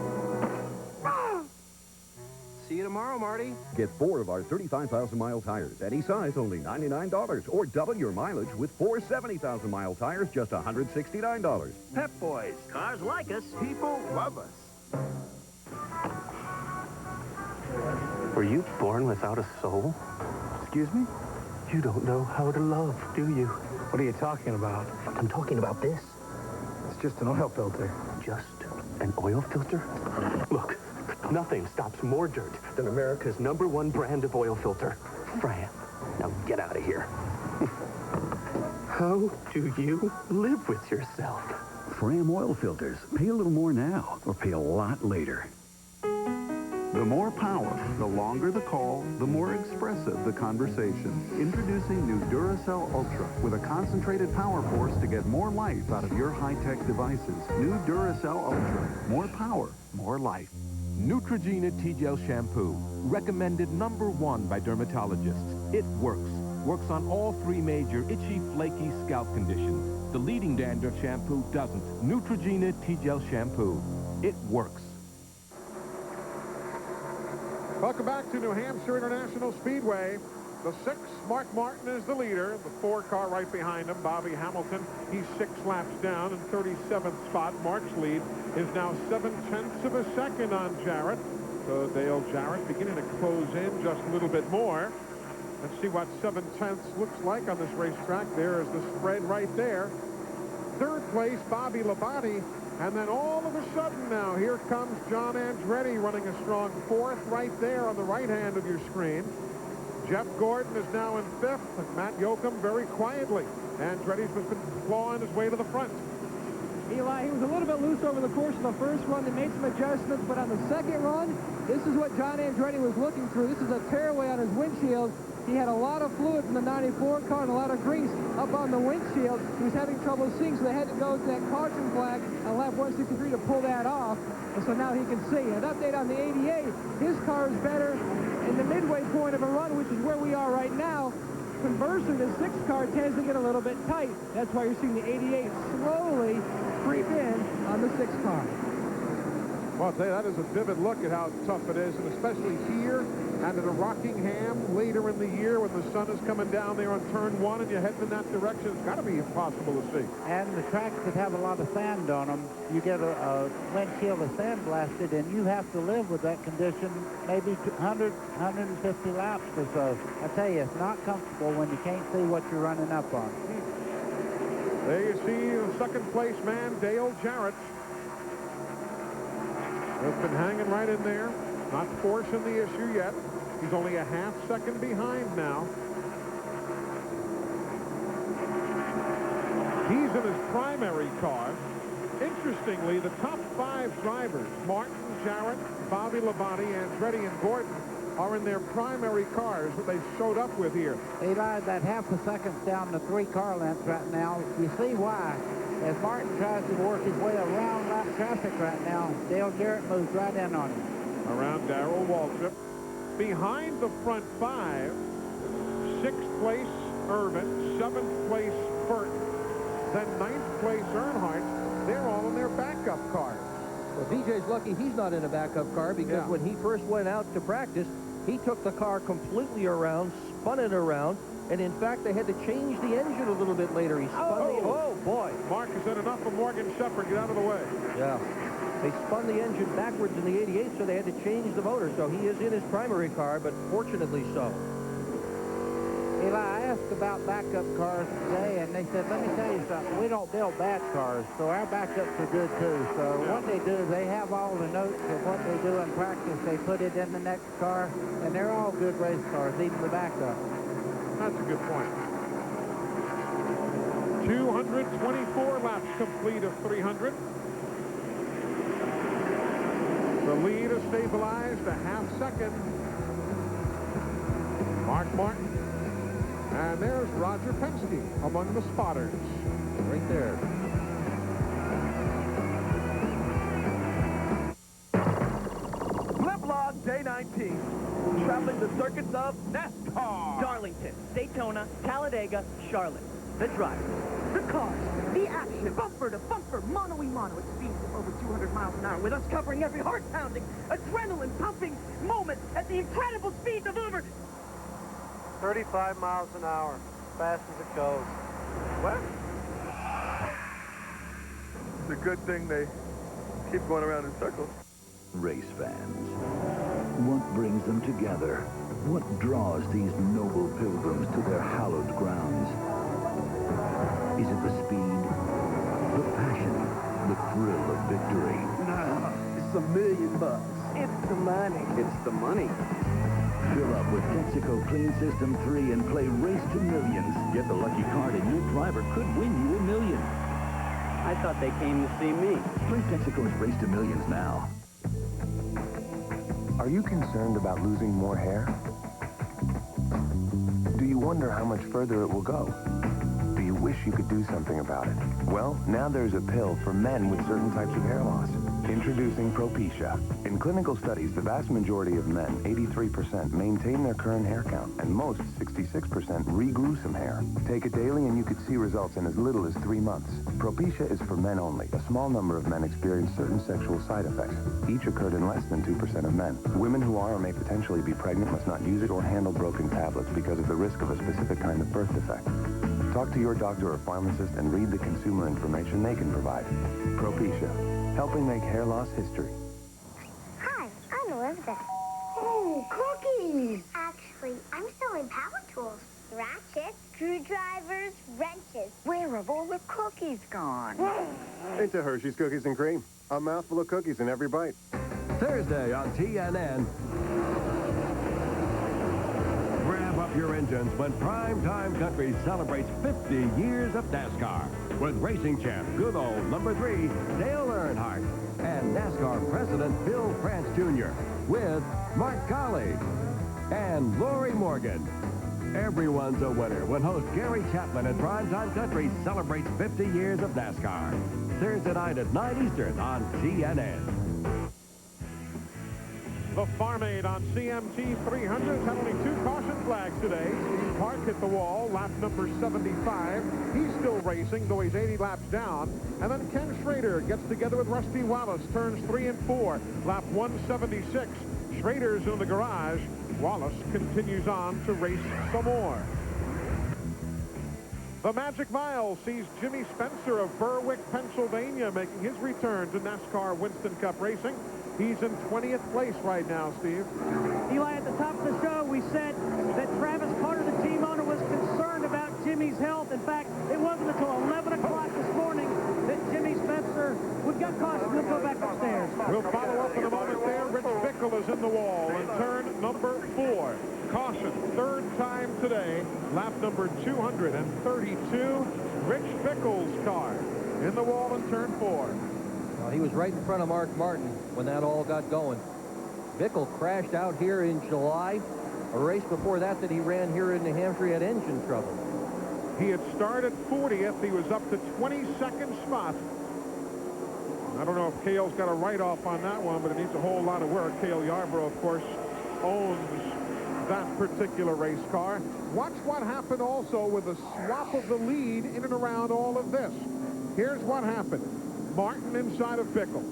See you tomorrow, Marty. Get 4 of our 35,000-mile tires. Any size, only $99. Or double your mileage with 4 70,000-mile tires, just $169. Pep Boys. Cars like us. People love us. Were you born without a soul? Excuse me? You don't know how to love, do you? What are you talking about? I'm talking about this. It's just an oil filter. Just an oil filter? Look, nothing stops more dirt than America's #1 brand of oil filter, Fram. Now get out of here. How do you live with yourself? Fram oil filters. Pay a little more now, or pay a lot later. The more power, the longer the call, the more expressive the conversation. Introducing new Duracell Ultra with a concentrated power force to get more life out of your high-tech devices. New Duracell Ultra. More power, more life. Neutrogena T-Gel Shampoo. Recommended #1 by dermatologists. It works. Works on all 3 major itchy, flaky scalp conditions. the leading dandruff shampoo doesn't. Neutrogena T-Gel Shampoo. It works. Welcome back to New Hampshire International Speedway. The 6, Mark Martin is the leader. The 4 car right behind him, Bobby Hamilton. He's 6 laps down in 37th spot. Mark's lead is now 7/10 of a second on Jarrett. So Dale Jarrett beginning to close in just a little bit more. Let's see what 7/10 looks like on this racetrack. There is the spread right there. 3rd place, Bobby Labonte. And then all of a sudden now, here comes John Andretti running a strong 4th right there on the right hand of your screen. Jeff Gordon is now in 5th, and Matt Yoakum very quietly. Andretti's been clawing his way to the front. Eli, he was a little bit loose over the course of the first run. They made some adjustments, but on the second run, this is what John Andretti was looking through. This is a tearaway on his windshield. He had a lot of fluid from the 94 car and a lot of grease up on the windshield. He was having trouble seeing, so they had to go to that caution flag on lap 163 to pull that off. And so now he can see. An update on the 88. His car is better in the midway point of a run, which is where we are right now. Conversely, the 6 car tends to get a little bit tight. That's why you're seeing the 88 slowly creep in on the 6 car. Well, I'll tell you, that is a vivid look at how tough it is, and especially here and at a Rockingham later in the year when the sun is coming down there on turn 1 and you're heading in that direction. It's got to be impossible to see. And the tracks that have a lot of sand on them, you get a windshield of sand blasted, and you have to live with that condition maybe 100, 150 laps or so. I tell you, it's not comfortable when you can't see what you're running up on. There you see the 2nd place man, Dale Jarrett. Has been hanging right in there, not forcing the issue yet. He's only a half second behind now. He's in his primary car. Interestingly, the top 5 drivers, Martin, Jarrett, Bobby Labonte, Andretti, and Gordon, are in their primary cars that they showed up with here. Eli, that half a second's down to 3 car lengths right now. You see why. As Martin tries to work his way around lap traffic right now, Dale Jarrett moves right in on him. Around Darrell Waltrip. Behind the front 5, 6th place Irvin, 7th place Burton, then 9th place Earnhardt. They're all in their backup cars. Well, BJ's lucky he's not in a backup car because when he first went out to practice, he took the car completely around, spun it around, and in fact, they had to change the engine a little bit later. He spun oh boy. Mark has said enough for Morgan Shepherd. Get out of the way. Yeah. They spun the engine backwards in the 88, so they had to change the motor. So he is in his primary car, but fortunately so. Eli, I asked about backup cars today, and they said, let me tell you something. We don't build bad cars, so our backups are good, too. So what they do is they have all the notes of what they do in practice. They put it in the next car, and they're all good race cars, even the backup. That's a good point. 224 laps complete of 300. The lead is stabilized a half second. Mark Martin. And there's Roger Penske among the spotters. Right there. Flip log day 19. Traveling the circuits of NASCAR. Darlington, Daytona, Talladega, Charlotte. The drivers, the cars, the action, bumper to bumper, mono-y-mono at speeds of over 200 miles an hour, with us covering every heart-pounding, adrenaline-pumping moment at the incredible speeds of over 35 miles an hour, fast as it goes. What? It's a good thing they keep going around in circles. Race fans. What brings them together? What draws these noble pilgrims to their hallowed grounds? Is it the speed, the passion, the thrill of victory? No, it's $1 million. It's the money. It's the money. Fill up with Texaco Clean System 3 and play Race to Millions. Get the lucky card and your driver could win you $1 million. I thought they came to see me. Play Texaco's Race to Millions now. Are you concerned about losing more hair? Do you wonder how much further it will go? Do you wish you could do something about it. Well, now there's a pill for men with certain types of hair loss. Introducing Propecia. In clinical studies, the vast majority of men, 83%, maintain their current hair count, and most, 66%, regrew some hair. Take it daily and you could see results in as little as 3 months. Propecia is for men only. A small number of men experience certain sexual side effects. Each occurred in less than 2% of men. Women who are or may potentially be pregnant must not use it or handle broken tablets because of the risk of a specific kind of birth defect. Talk to your doctor or pharmacist and read the consumer information they can provide. Propecia, helping make hair loss history. Hi, I'm Elizabeth. Oh, cookies! Actually, I'm selling power tools, ratchets, screwdrivers, wrenches. Where have all the cookies gone? Into Hershey's Cookies and Cream. A mouthful of cookies in every bite. Thursday on TNN. Rev up your engines when Primetime Country celebrates 50 years of NASCAR with racing champ, good old number 3, Dale Earnhardt, and NASCAR President Bill France Jr. with Mark Colley and Lori Morgan. Everyone's a winner when host Gary Chapman at Primetime Country celebrates 50 years of NASCAR. Thursday night at 9 Eastern on TNN. The Farm Aid on CMT 300 had only 2 caution flags today. Steve Park hit the wall, lap number 75. He's still racing, though he's 80 laps down. And then Ken Schrader gets together with Rusty Wallace, turns 3 and 4, lap 176. Schrader's in the garage. Wallace continues on to race some more. The Magic Mile sees Jimmy Spencer of Berwick, Pennsylvania, making his return to NASCAR Winston Cup Racing. He's in 20th place right now, Steve. Eli, at the top of the show, we said that Travis Carter, the team owner, was concerned about Jimmy's health. In fact, it wasn't until 11 o'clock this morning that Jimmy Spencer would get caution. We'll go back upstairs. We'll follow up in a moment there. Rich Bickle is in the wall in turn number 4. Caution, 3rd time today, lap number 232. Rich Bickle's car in the wall in turn 4. Well, he was right in front of Mark Martin when that all got going. Bickle crashed out here in July. A race before that he ran here in New Hampshire, had engine trouble. He had started 40th. He was up to 22nd spot. I don't know if Cale's got a write-off on that one, but it needs a whole lot of work. Cale Yarborough, of course, owns that particular race car. Watch what happened also with the swap of the lead in and around all of this. Here's what happened. Martin inside of Bickle.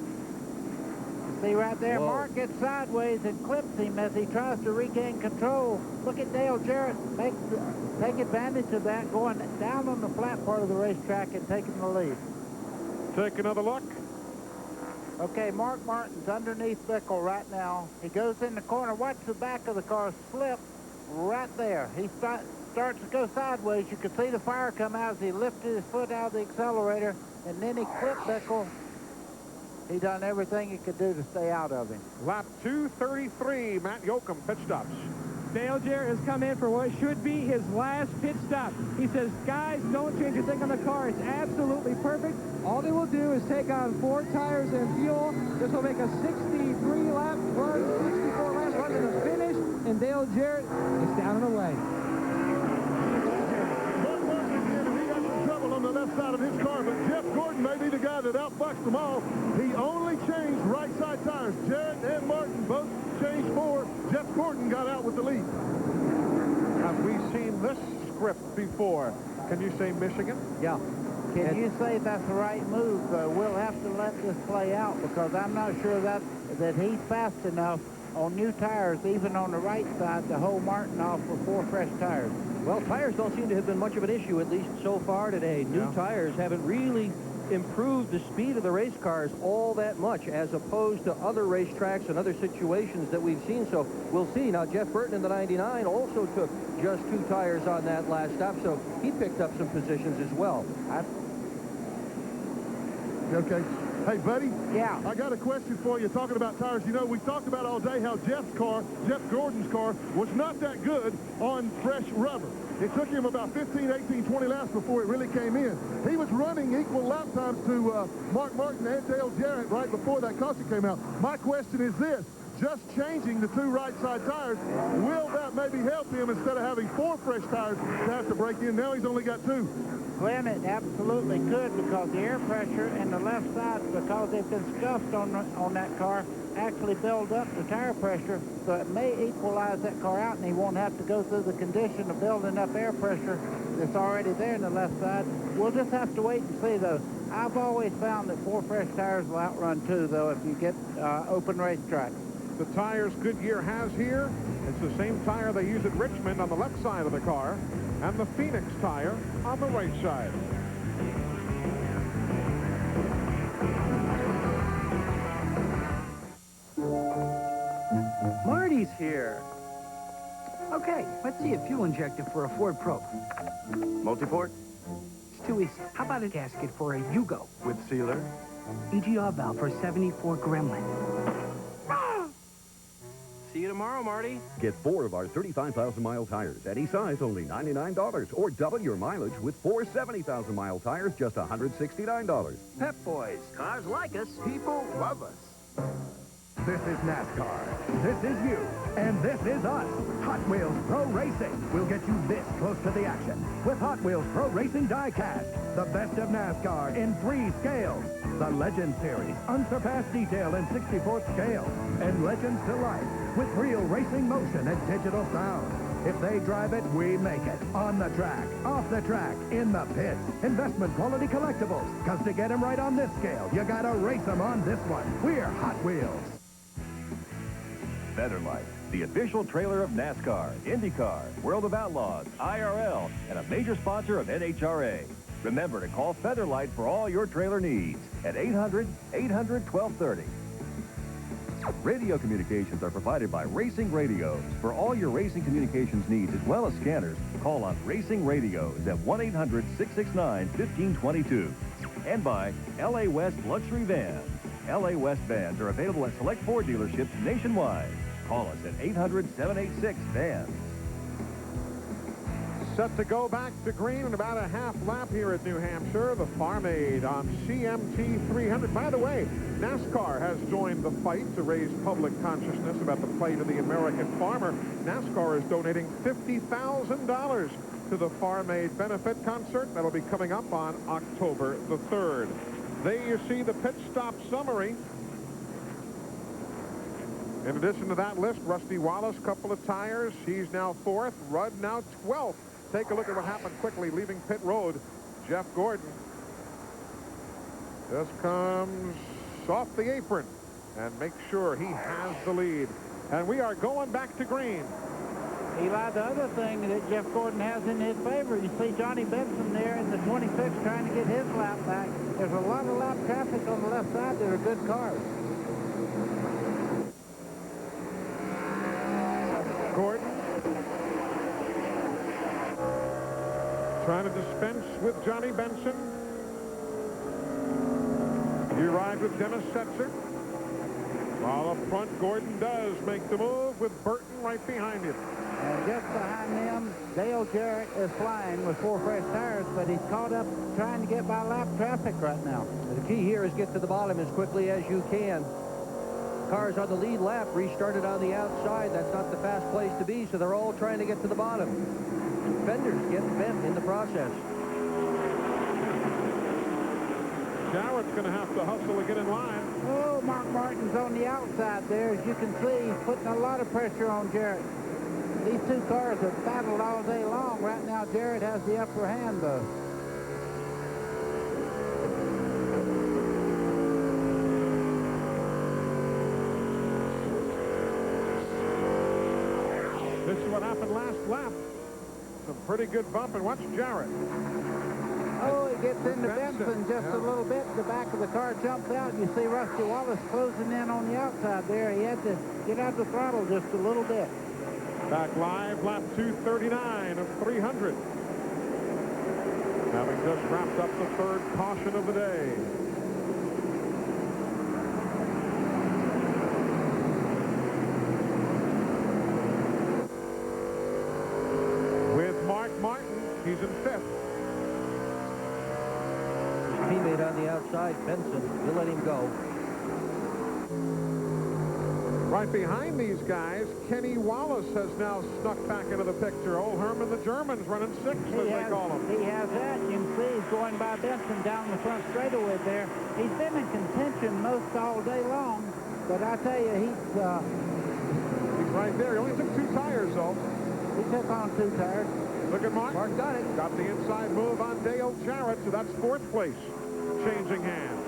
See right there, Whoa. Mark gets sideways and clips him as he tries to regain control. Look at Dale Jarrett take advantage of that, going down on the flat part of the racetrack and taking the lead. Take another look. Okay, Mark Martin's underneath Bickle right now. He goes in the corner. Watch the back of the car slip right there. He starts to go sideways. You could see the fire come out as he lifted his foot out of the accelerator, and then he clipped Bickle. He done everything he could do to stay out of him. Lap 233, Matt Yoakum, pit stops. Dale Jarrett has come in for what should be his last pit stop. He says, guys, don't change a thing on the car. It's absolutely perfect. All they will do is take on 4 tires and fuel. This will make a 63-lap run, 64-lap run to the finish, and Dale Jarrett is down and away. On the left side of his car, but Jeff Gordon may be the guy that outbucks them all. He only changed right side tires. Jarrett and Martin both changed 4. Jeff Gordon got out with the lead. Have we seen this script before? Can you say Michigan? Yeah. Can you say that's the right move? We'll have to let this play out because I'm not sure that he's fast enough on new tires, even on the right side, to hold Martin off for 4 fresh tires. Well, tires don't seem to have been much of an issue, at least so far today. New tires haven't really improved the speed of the race cars all that much, as opposed to other racetracks and other situations that we've seen. So we'll see. Now, Jeff Burton in the 99 also took just 2 tires on that last stop, so he picked up some positions as well. Okay. Hey, buddy. Yeah. I got a question for you talking about tires. You know, we talked about all day how Jeff Gordon's car, was not that good on fresh rubber. It took him about 15, 18, 20 laps before it really came in. He was running equal lap times to Mark Martin and Dale Jarrett right before that caution came out. My question is this. Just changing the 2 right side tires, will that maybe help him instead of having 4 fresh tires to have to break in? Now he's only got 2. Glenn, it absolutely could, because the air pressure in the left side, because they've been scuffed on that car, actually build up the tire pressure, so it may equalize that car out, and he won't have to go through the condition of building up air pressure that's already there in the left side. We'll just have to wait and see, though. I've always found that 4 fresh tires will outrun 2, though, if you get open racetrack. The tires Goodyear has here, it's the same tire they use at Richmond on the left side of the car, and the Phoenix tire on the right side. Marty's here. Okay, let's see a fuel injector for a Ford Probe. Multiport? It's too easy. How about a gasket for a Yugo? With sealer? EGR valve for a 74 Gremlin. See you tomorrow, Marty. Get 4 of our 35,000-mile tires. Any size, only $99. Or double your mileage with 4 70,000-mile tires, just $169. Pep Boys. Cars like us. People love us. This is NASCAR. This is you. And this is us. Hot Wheels Pro Racing will get you this close to the action. With Hot Wheels Pro Racing Die-Cast, the best of NASCAR in 3 scales. The Legend Series, unsurpassed detail in 64th scale. And Legends to Life, with real racing motion and digital sound. If they drive it, we make it. On the track, off the track, in the pits. Investment quality collectibles. Because to get them right on this scale, you gotta race them on this one. We're Hot Wheels. Featherlight, the official trailer of NASCAR, IndyCar, World of Outlaws, IRL, and a major sponsor of NHRA. Remember to call Featherlight for all your trailer needs at 800-800-1230. Radio communications are provided by Racing Radios. For all your racing communications needs as well as scanners, call on Racing Radios at 1-800-669-1522. And by LA West Luxury Vans. LA West vans are available at select Ford dealerships nationwide. Call us at 800-786-VANS. Set to go back to green in about a half lap here at New Hampshire. The Farm Aid on CMT 300. By the way, NASCAR has joined the fight to raise public consciousness about the plight of the American farmer. NASCAR is donating $50,000 to the Farm Aid benefit concert. That'll be coming up on October the 3rd. There you see the pit stop summary. In addition to that list, Rusty Wallace, couple of tires. He's now 4th. Rudd now 12th. Take a look at what happened quickly leaving pit road. Jeff Gordon just comes off the apron and makes sure he has the lead. And we are going back to green. Eli, the other thing that Jeff Gordon has in his favor, you see Johnny Benson there in the 26 trying to get his lap back. There's a lot of lap traffic on the left side that are good cars. Gordon trying to dispense with Johnny Benson. You ride with Dennis Setzer. While up front, Gordon does make the move with Burton right behind him. And just behind them, Dale Jarrett is flying with 4 fresh tires, but he's caught up trying to get by lap traffic right now. The key here is get to the bottom as quickly as you can. Cars on the lead lap restarted on the outside. That's not the fast place to be, so they're all trying to get to the bottom. Fenders getting bent in the process. Jarrett's going to have to hustle to get in line. Oh, Mark Martin's on the outside there. As you can see, he's putting a lot of pressure on Jarrett. These 2 cars have battled all day long. Right now, Jarrett has the upper hand, though. This is what happened last lap. Some pretty good bump, and watch Jarrett. Oh, he gets into Benson just a little bit. The back of the car jumps out. You see Rusty Wallace closing in on the outside there. He had to get out the throttle just a little bit. Back live, lap 239 of 300. Having just wrapped up the 3rd caution of the day. With Mark Martin, he's in 5th. His teammate on the outside, Benson, he'll let him go. Right behind these guys, Kenny Wallace has now snuck back into the picture. Old Herman the German's running 6th, as they call him. He has that. You can see he's going by Benson down the front straightaway there. He's been in contention most all day long, but I tell you, he's right there. He only took 2 tires, though. He took on 2 tires. Look at Mark. Mark got it. Got the inside move on Dale Jarrett, so that's 4th place. Changing hands.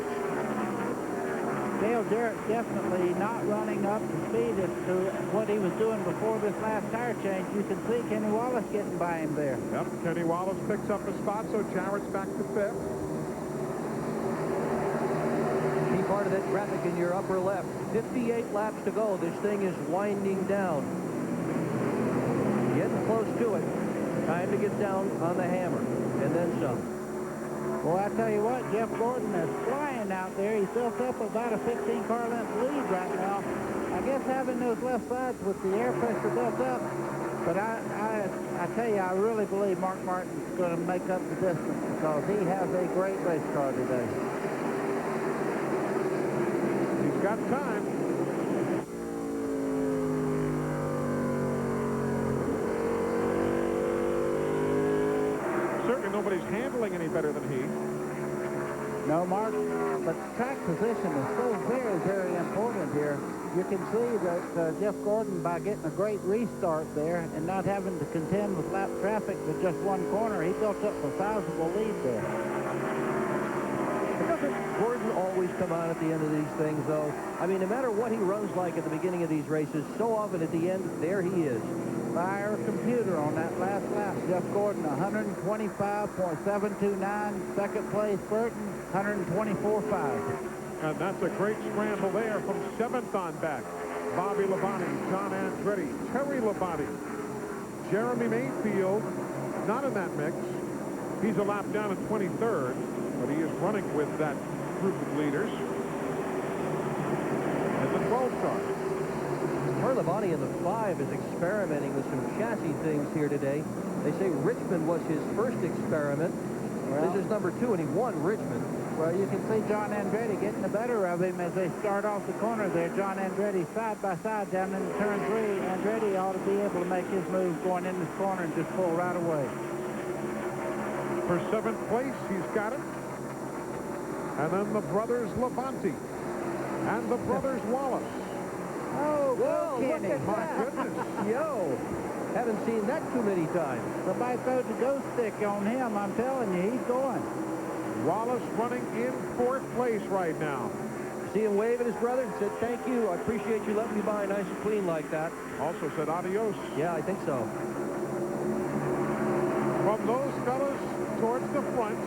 Dale Jarrett definitely not running up to speed as to what he was doing before this last tire change. You can see Kenny Wallace getting by him there. Yep, Kenny Wallace picks up a spot, so Jarrett's back to 5th. Key part of that traffic in your upper left. 58 laps to go. This thing is winding down. Getting close to it. Time to get down on the hammer, and then some. Well, I tell you what, Jeff Gordon is flying out there. He's built up about a 15-car length lead right now. I guess having those left sides with the air pressure built up. But I tell you, I really believe Mark Martin's going to make up the distance because he has a great race car today. He's got time. Certainly nobody's handling any better than he. No, Mark, but track position is so very, very important here. You can see that Jeff Gordon, by getting a great restart there and not having to contend with lap traffic with just one corner, he built up a sizable lead there. Doesn't Gordon always come on at the end of these things, though? I mean, no matter what he runs like at the beginning of these races, so often at the end, there he is. By our computer on that last lap, Jeff Gordon, 125.729. Second place, Burton, 124.5. And that's a great scramble there from 7th on back. Bobby Labonte, John Andretti, Terry Labonte, Jeremy Mayfield, not in that mix. He's a lap down in 23rd, but he is running with that group of leaders. And the 12 car. Terry Labonte in the 5 is experimenting with some chassis things here today. They say Richmond was his first experiment. Well, this is number 2, and he won Richmond. Well, you can see John Andretti getting the better of him as they start off the corner there. John Andretti side by side down into turn 3. Andretti ought to be able to make his move going in this corner and just pull right away. For 7th place, he's got it. And then the brothers Labonte and the brothers Wallace. Oh, whoa, Kenny. look at My that. goodness. Yo, haven't seen that too many times. Somebody throws a ghost stick on him, I'm telling you, he's going. Wallace running in 4th place right now. See him wave at his brother and said, thank you, I appreciate you letting me by nice and clean like that. Also said adios. Yeah, I think so. From those fellas towards the front,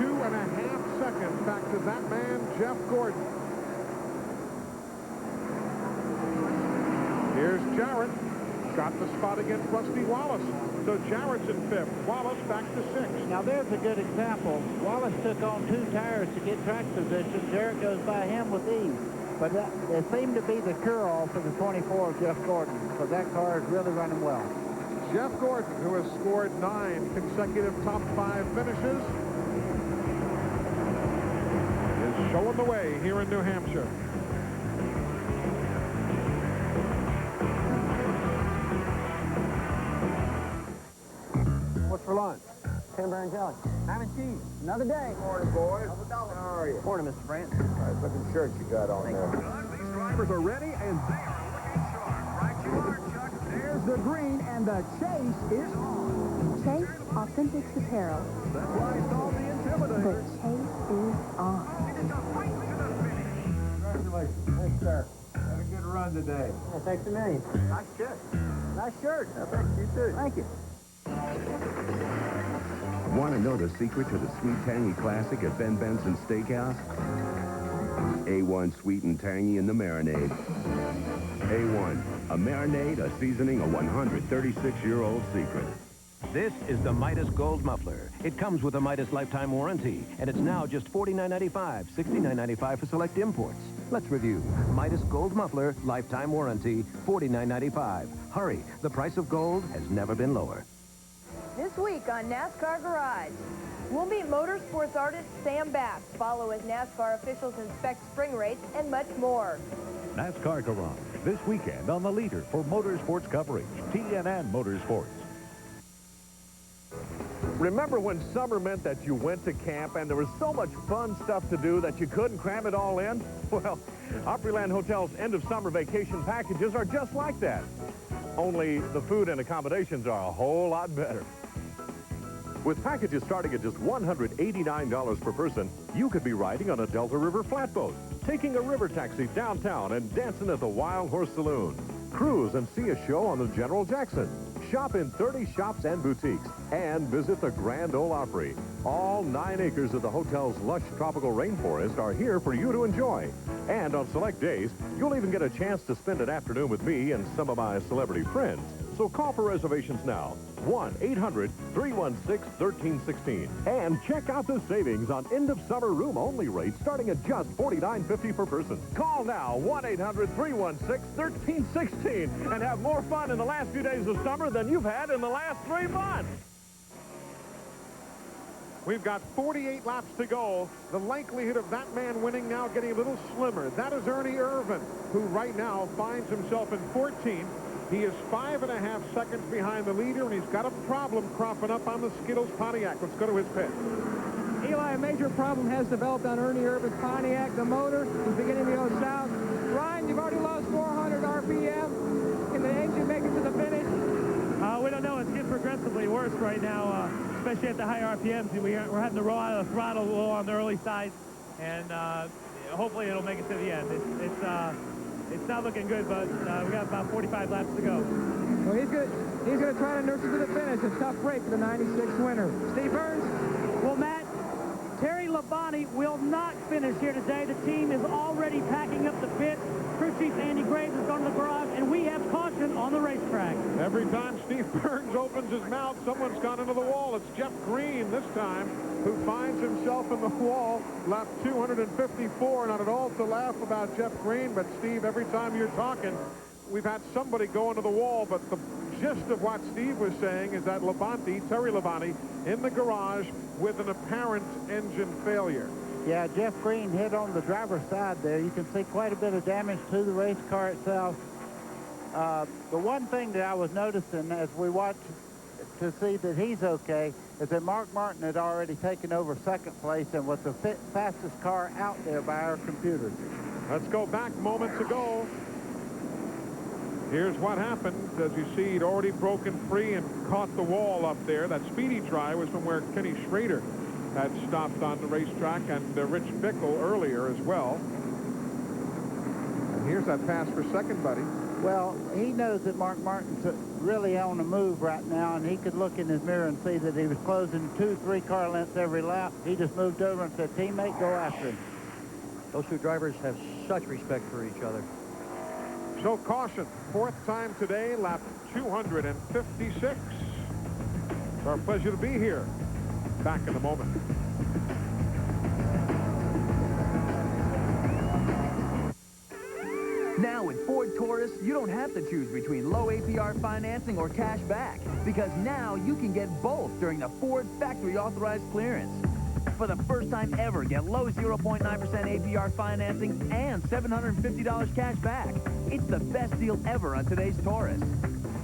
2.5 seconds back to that man, Jeff Gordon. Here's Jarrett. Got the spot against Rusty Wallace. So Jarrett's in 5th. Wallace back to 6th. Now there's a good example. Wallace took on 2 tires to get track position. Jarrett goes by him with ease. But it seemed to be the cure-all for the 24 of Jeff Gordon, because that car is really running well. Jeff Gordon, who has scored 9 consecutive top 5 finishes, is showing the way here in New Hampshire. What's for lunch? Timber and jelly. Ham and cheese. Another day. Morning, boys. How are you? Morning, Mr. France. Nice looking shirt you got on there. These drivers are ready, and they are looking sharp. Right you are, Chuck. There's the green, and the chase is on. Chase Authentics Apparel. That's why it's called the Intimidator. The chase is on. Congratulations. Thanks, sir. Had a good run today. Yeah, thanks a million. Nice shirt. Nice shirt. Thanks, you too. Thank you. Want to know the secret to the Sweet Tangy Classic at Ben Benson's Steakhouse? A1 Sweet and Tangy in the marinade. A1, a marinade, a seasoning, a 136-year-old secret. This is the Midas Gold Muffler. It comes with a Midas lifetime warranty, and it's now just $49.95, $69.95 for select imports. Let's review. Midas Gold Muffler, lifetime warranty, $49.95. Hurry, the price of gold has never been lower. this week on NASCAR Garage. We'll meet motorsports artist Sam Bass, follow as NASCAR officials inspect spring rates, and much more. NASCAR Garage, this weekend on the leader for motorsports coverage, TNN Motorsports. Remember when summer meant that you went to camp and there was so much fun stuff to do that you couldn't cram it all in? Well, Opryland Hotel's end of summer vacation packages are just like that. Only the food and accommodations are a whole lot better. With packages starting at just $189 per person, you could be riding on a Delta River flatboat, taking a river taxi downtown and dancing at the Wild Horse Saloon, cruise and see a show on the General Jackson, shop in 30 shops and boutiques, and visit the Grand Ole Opry. All 9 acres of the hotel's lush tropical rainforest are here for you to enjoy. And on select days, you'll even get a chance to spend an afternoon with me and some of my celebrity friends. So call for reservations now, 1-800-316-1316. And check out the savings on end-of-summer room-only rates starting at just $49.50 per person. Call now, 1-800-316-1316, and have more fun in the last few days of summer than you've had in the last 3 months. We've got 48 laps to go. The likelihood of that man winning now getting a little slimmer. That is Ernie Irvin, who right now finds himself in 14th. He is 5.5 seconds behind the leader, and he's got a problem cropping up on the Skittles Pontiac. Let's go to his pit. Eli, a major problem has developed on Ernie Irvin's Pontiac. The motor is beginning to go south. Ryan, you've already lost 400 RPM. Can the engine make it to the finish? We don't know. It's getting progressively worse right now, especially at the high RPMs. We're having to roll out of the throttle a little on the early side, and hopefully it'll make it to the end. It's not looking good, but we got about 45 laps to go. Well, he's going to try to nurse it to the finish. A tough break for the 96 winner. Steve Burns? Well, Matt, Terry Labonte will not finish here today. The team is already packing up the pit. Crew Chief Andy Graves is going to the garage, and we have caution on the racetrack. Every time Steve Burns opens his mouth, someone's gone into the wall. It's Jeff Green this time, who finds himself in the wall, lap 254. Not at all to laugh about Jeff Green, but Steve, every time you're talking, we've had somebody go into the wall, but the gist of what Steve was saying is that Terry Labonte, in the garage with an apparent engine failure. Yeah, Jeff Green hit on the driver's side there. You can see quite a bit of damage to the race car itself. The one thing that I was noticing as we watched to see that he's okay is that Mark Martin had already taken over second place and was the fastest car out there by our computers. Let's go back moments ago. Here's what happened. As you see, he'd already broken free and caught the wall up there. That speedy try was from where Kenny Schrader had stopped on the racetrack, and Rich Bickle earlier as well. And here's that pass for second, buddy. Well, he knows that Mark Martin's really on the move right now, and he could look in his mirror and see that he was closing 2-3 car lengths every lap. He just moved over and said, teammate, go after him. Those two drivers have such respect for each other. So caution, 4th time today, lap 256. It's our pleasure to be here. Back in a moment. Now with Ford Taurus, you don't have to choose between low APR financing or cash back, because now you can get both during the Ford Factory Authorized Clearance. For the first time ever, get low 0.9% APR financing and $750 cash back. It's the best deal ever on today's Taurus.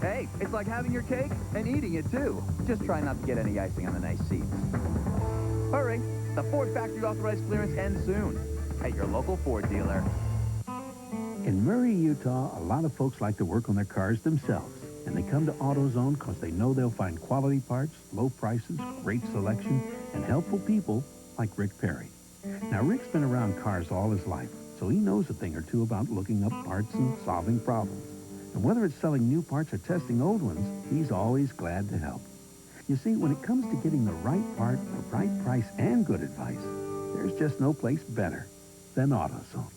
Hey, it's like having your cake and eating it, too. Just try not to get any icing on the nice seats. Hurry! The Ford Factory Authorized Clearance ends soon at your local Ford dealer. In Murray, Utah, a lot of folks like to work on their cars themselves. And they come to AutoZone because they know they'll find quality parts, low prices, great selection, and helpful people like Rick Perry. Now, Rick's been around cars all his life, so he knows a thing or two about looking up parts and solving problems. And whether it's selling new parts or testing old ones, he's always glad to help. You see, when it comes to getting the right part, the right price, and good advice, there's just no place better than AutoZone.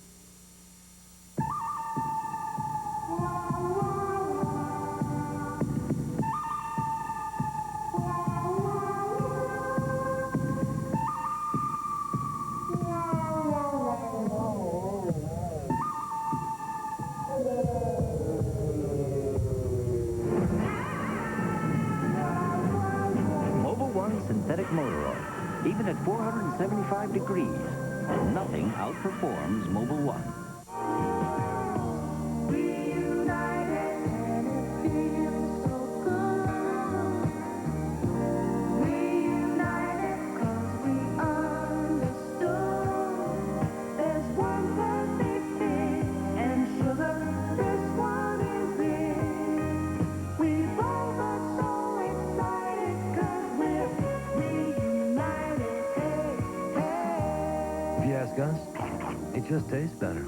75 degrees, and nothing outperforms Mobile One. If you ask us, it just tastes better.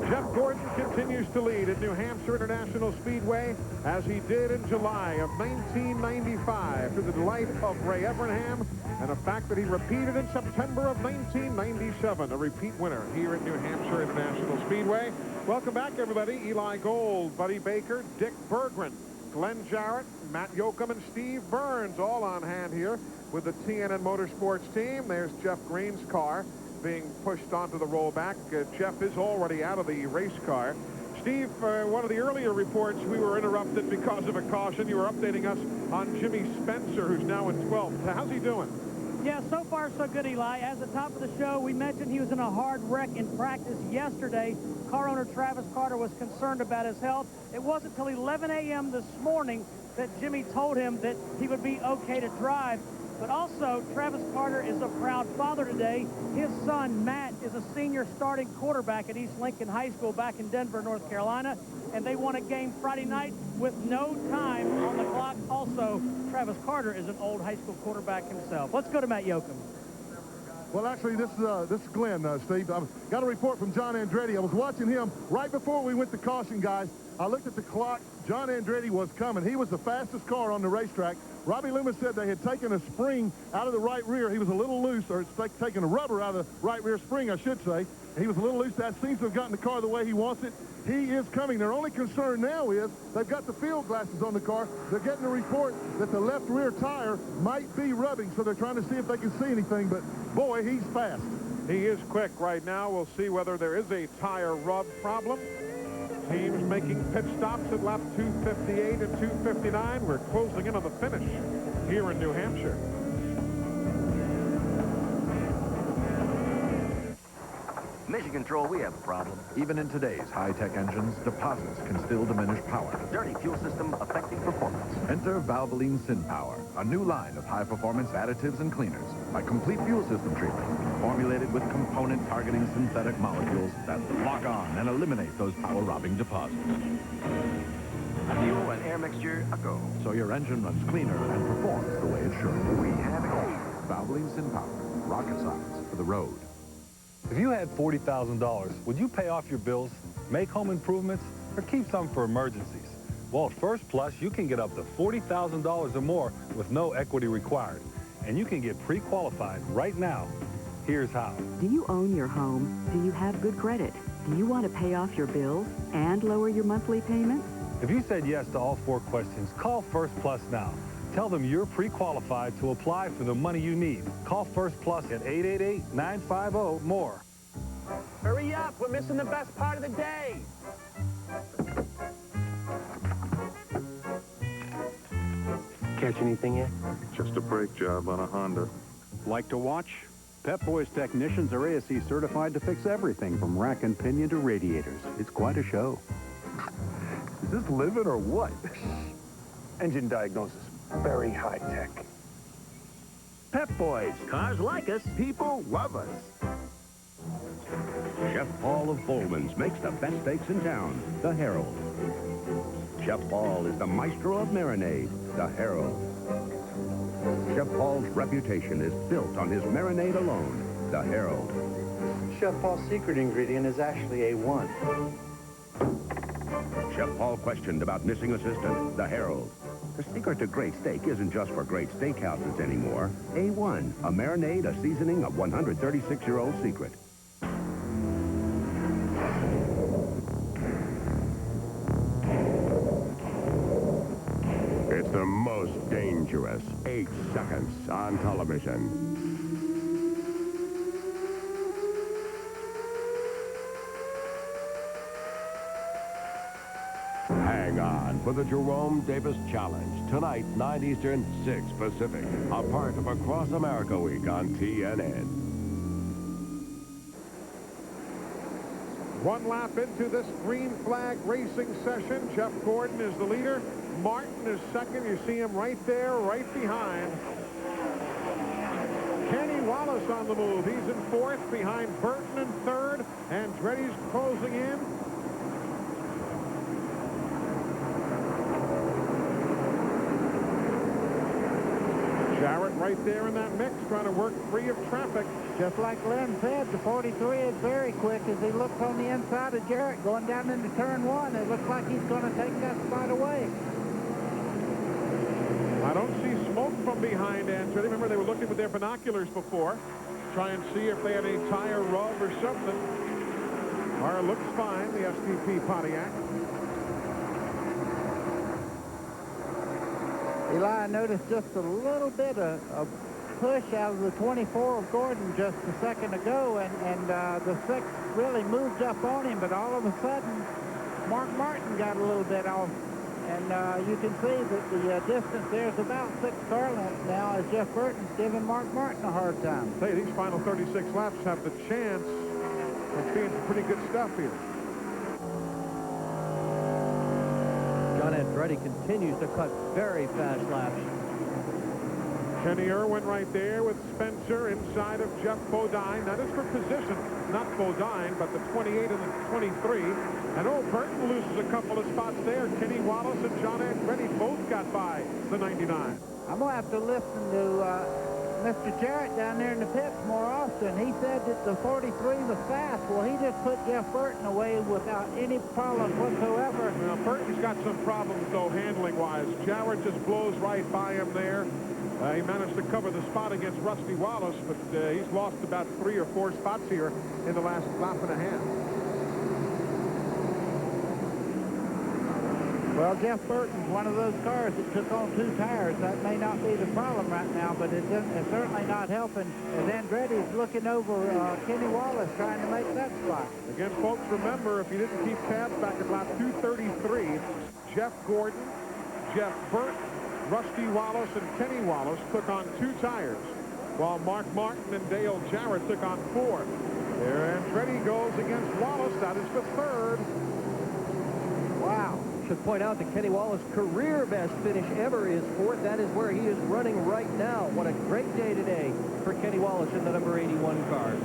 Jeff Gordon continues to lead at New Hampshire International Speedway as he did in July of 1995 to the delight of Ray Evernham and the fact that he repeated in September of 1997, a repeat winner here at New Hampshire International Speedway. Welcome back, everybody. Eli Gold, Buddy Baker, Dick Berggren, Glenn Jarrett, Matt Yoakum, and Steve Burns all on hand here with the TNN Motorsports team. There's Jeff Green's car being pushed onto the rollback. Jeff is already out of the race car. Steve, one of the earlier reports, we were interrupted because of a caution. You were updating us on Jimmy Spencer, who's now in 12th. How's he doing? Yeah, so far so good, Eli. As the top of the show, we mentioned he was in a hard wreck in practice yesterday. Car owner Travis Carter was concerned about his health. It wasn't until 11 a.m. this morning that Jimmy told him that he would be okay to drive. But also, Travis Carter is a proud father today. His son, Matt, is a senior starting quarterback at East Lincoln High School back in Denver, North Carolina. And they won a game Friday night with no time on the clock. Also, Travis Carter is an old high school quarterback himself. Let's go to Matt Yoakum. Well, actually, this is Glenn, Steve. I've got a report from John Andretti. I was watching him right before we went to caution, guys. I looked at the clock. John Andretti was coming. He was the fastest car on the racetrack. Robbie Loomis said they had taken a spring out of the right rear. He was a little loose, or it's like taking a rubber out of the right rear spring, I should say. He was a little loose. That seems to have gotten the car the way he wants it. He is coming. Their only concern now is they've got the field glasses on the car. They're getting a report that the left rear tire might be rubbing, so they're trying to see if they can see anything. But, boy, he's fast. He is quick right now. We'll see whether there is a tire rub problem. Teams making pit stops at lap 258 and 259. We're closing in on the finish here in New Hampshire. Mission Control, we have a problem. Even in today's high-tech engines, deposits can still diminish power. Dirty fuel system affecting performance. Enter Valvoline SynPower, a new line of high-performance additives and cleaners. A complete fuel system treatment, formulated with component targeting synthetic molecules that lock on and eliminate those power-robbing deposits. Fuel and air mixture, a go. So your engine runs cleaner and performs the way it should. We have it. Valvoline SynPower, rocket science for the road. If you had $40,000, would you pay off your bills, make home improvements, or keep some for emergencies? Well, at First Plus, you can get up to $40,000 or more with no equity required. And you can get pre-qualified right now. Here's how. Do you own your home? Do you have good credit? Do you want to pay off your bills and lower your monthly payments? If you said yes to all 4 questions, call First Plus now. Tell them you're pre-qualified to apply for the money you need. Call First Plus at 888-950-MORE. Hurry up, we're missing the best part of the day. Catch anything yet? Just a brake job on a Honda. Like to watch? Pep Boys technicians are ASE certified to fix everything from rack and pinion to radiators. It's quite a show. Is this living or what? Engine diagnosis, very high tech. Pep Boys, cars like us, people love us. Chef Paul of Bowman's makes the best steaks in town, the Herald. Chef Paul is the maestro of marinade, the Herald. Chef Paul's reputation is built on his marinade alone, the Herald. Chef Paul's secret ingredient is actually A1. Chef Paul questioned about missing assistant, the Herald. The secret to great steak isn't just for great steakhouses anymore. A1, a marinade, a seasoning, a 136-year-old secret. It's the most dangerous 8 seconds on television. Hang on. for the Jerome Davis Challenge. Tonight, 9 Eastern, 6 Pacific. A part of Across America Week on TNN. One lap into this green flag racing session. Jeff Gordon is the leader. Martin is second. You see him right there, right behind. Kenny Wallace on the move. He's in fourth, behind Burton in third. Andretti's closing in. Jarrett right there in that mix, trying to work free of traffic. Just like Glenn said, the 43 is very quick as he looks on the inside of Jarrett going down into turn one. It looks like he's going to take that spot away. I don't see smoke from behind Andretti. Remember, they were looking with their binoculars before, try and see if they had any tire rub or something. Car looks fine, the STP Pontiac. Eli, I noticed just a little bit of push out of the 24 of Gordon just a second ago, and the 6 really moved up on him, but all of a sudden, Mark Martin got a little bit off, and you can see that the distance there is about 6 car lengths now as Jeff Burton's giving Mark Martin a hard time. Hey, these final 36 laps have the chance of being some pretty good stuff here. John Andretti continues to cut very fast laps. Kenny Irwin right there with Spencer inside of Jeff Bodine. That is for position, not Bodine, but the 28 and the 23. And old Burton loses a couple of spots there. Kenny Wallace and John Andretti both got by the 99. I'm going to have to listen to Mr. Jarrett down there in the pits more often. He said that the 43 was fast. Well, he just put Jeff Burton away without any problem whatsoever. Now, Burton's got some problems, though, handling-wise. Jarrett just blows right by him there. He managed to cover the spot against Rusty Wallace, but he's lost about 3 or 4 spots here in the last lap and a half. Well, Jeff Burton's one of those cars that took on 2 tires. That may not be the problem right now, but it's certainly not helping as Andretti's looking over Kenny Wallace trying to make that spot. Again, folks, remember, if you didn't keep tabs back at lap 233, Jeff Gordon, Jeff Burton, Rusty Wallace, and Kenny Wallace took on 2 tires, while Mark Martin and Dale Jarrett took on 4. There Andretti goes against Wallace. That is the 3rd. Wow. Should point out that Kenny Wallace's career best finish ever is 4th. That is where he is running right now. What a great day today for Kenny Wallace in the number 81 car.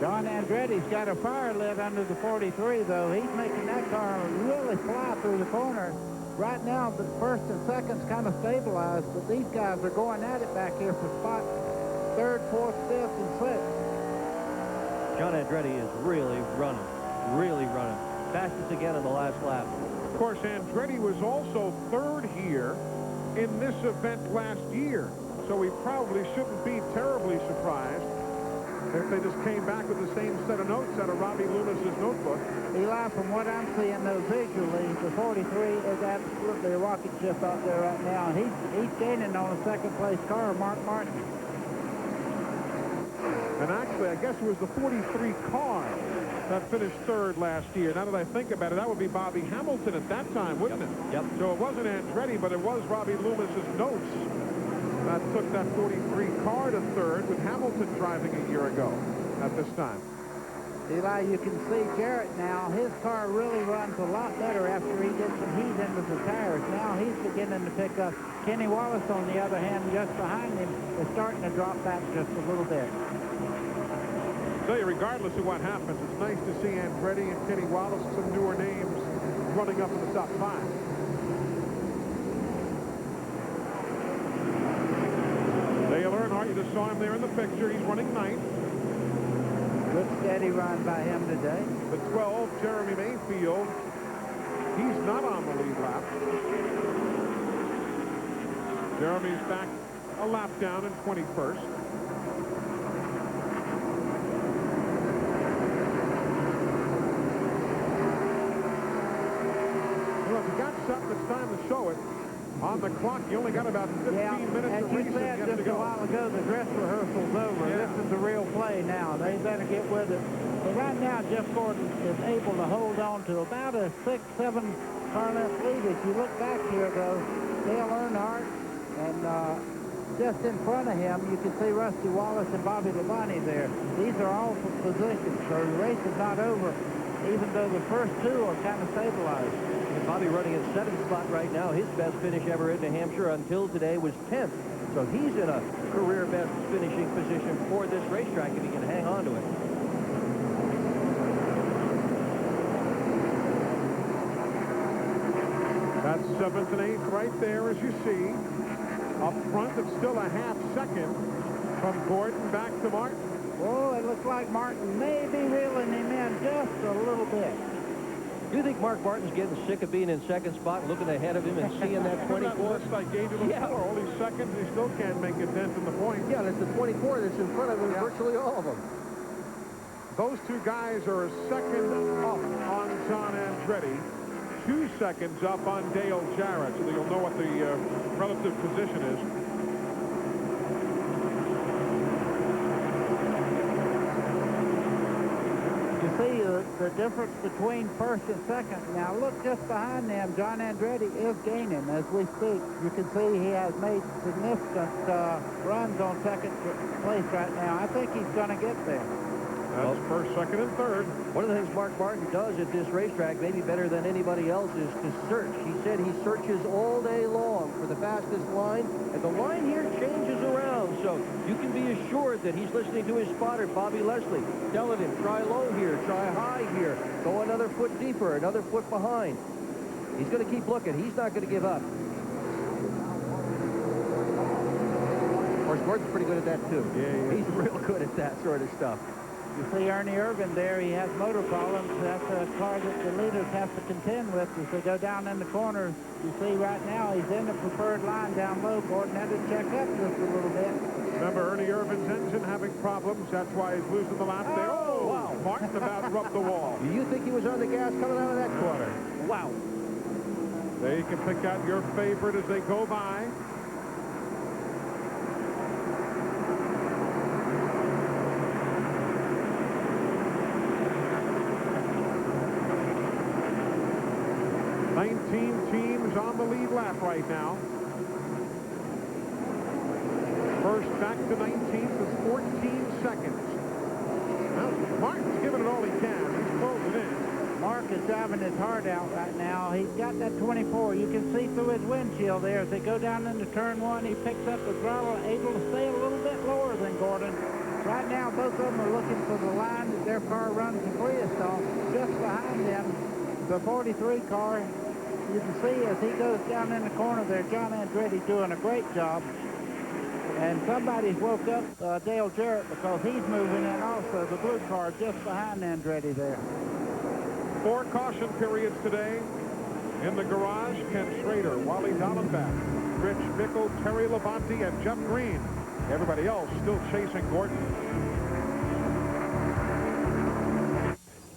John Andretti's got a fire lit under the 43, though. He's making that car really fly through the corner. Right now, the 1st and 2nd's kind of stabilized, but these guys are going at it back here for spot 3rd, 4th, 5th, and 6th. John Andretti is really running. Fastest again in the last lap. Of course, Andretti was also 3rd here in this event last year, so we probably shouldn't be terribly surprised if they just came back with the same set of notes out of Robbie Loomis's notebook. Eli, from what I'm seeing, though, visually, the 43 is absolutely a rocket ship out there right now. He's gaining on a 2nd-place car, Mark Martin. And actually, I guess it was the 43 car that finished 3rd last year. Now that I think about it, that would be Bobby Hamilton at that time, wouldn't it? Yep. So it wasn't Andretti, but it was Robbie Loomis's notes that took that 43 car to 3rd, with Hamilton driving a year ago at this time. Eli, you can see Jarrett now. His car really runs a lot better after he gets some heat into the tires. Now he's beginning to pick up. Kenny Wallace, on the other hand, just behind him, is starting to drop back just a little bit. So regardless of what happens, it's nice to see Andretti and Kenny Wallace, some newer names, running up in the top 5. Dale Earnhardt, you just saw him there in the picture. He's running 9th. Good steady run by him today. The 12, Jeremy Mayfield. He's not on the lead lap. Jeremy's back a lap down in 21st. Well, if you got something, it's time to show it. On the clock, you only got about 15 minutes of racing yet to go. As you said just a while ago, the dress rehearsal's over. Yeah. This is the real play now. They better get with it. But right now, Jeff Gordon is able to hold on to about a 6-7 far left lead. As you look back here, though, Dale Earnhardt and just in front of him, you can see Rusty Wallace and Bobby Labonte there. These are all for positions, so the race is not over, even though the first two are kind of stabilized. And Bobby running in 7th spot right now. His best finish ever in New Hampshire until today was 10th. So he's in a career best finishing position for this racetrack if he can hang on to it. That's 7th and 8th right there, as you see. Up front, it's still a half second from Gordon back to Martin. Oh, it looks like Martin may be reeling him in just a little bit. Do you think Mark Martin's getting sick of being in 2nd spot, looking ahead of him and seeing that 24? That list I gave you before, only seconds, he still can't make a dent in the point. Yeah, that's the 24 that's in front of him, virtually all of them. Those two guys are a second up on John Andretti, 2 seconds up on Dale Jarrett, so you'll know what the relative position is. You see the difference between first and second. Now look just behind them. John Andretti is gaining as we speak. You can see he has made significant runs on second place right now. I think he's going to get there. That's first, second, and third. One of the things Mark Martin does at this racetrack, maybe better than anybody else, is to search. He said he searches all day long for the fastest line, and the line here changes around, so you can be assured that he's listening to his spotter, Bobby Leslie, telling him, try low here, try high here, go another foot deeper, another foot behind. He's going to keep looking. He's not going to give up. Of course, Gordon's pretty good at that, too. Yeah. He's real good at that sort of stuff. You see Ernie Irvin there. He has motor problems. That's a car that the leaders have to contend with as they go down in the corners. You see right now he's in the preferred line down low. Gordon had to check up just a little bit. Remember Ernie Irvin's engine having problems. That's why he's losing the lap there. Oh, wow. Martin about rubbed the wall. Do you think he was on the gas coming out of that corner? Wow. They can pick out your favorite as they go by. Teams on the lead lap right now. First back to 19th is 14 seconds. Well, Martin's giving it all he can. He's closing in. Mark is driving his heart out right now. He's got that 24. You can see through his windshield there. As they go down into turn 1, he picks up the throttle, able to stay a little bit lower than Gordon. Right now, both of them are looking for the line that their car runs the freest on. Just behind them, the 43 car. You can see as he goes down in the corner there, John Andretti doing a great job. And somebody's woke up Dale Jarrett because he's moving in also, the blue car just behind Andretti there. 4 caution periods today. In the garage, Ken Schrader, Wally Dallenbach, Rich Bickle, Terry Labonte, and Jeff Green. Everybody else still chasing Gordon.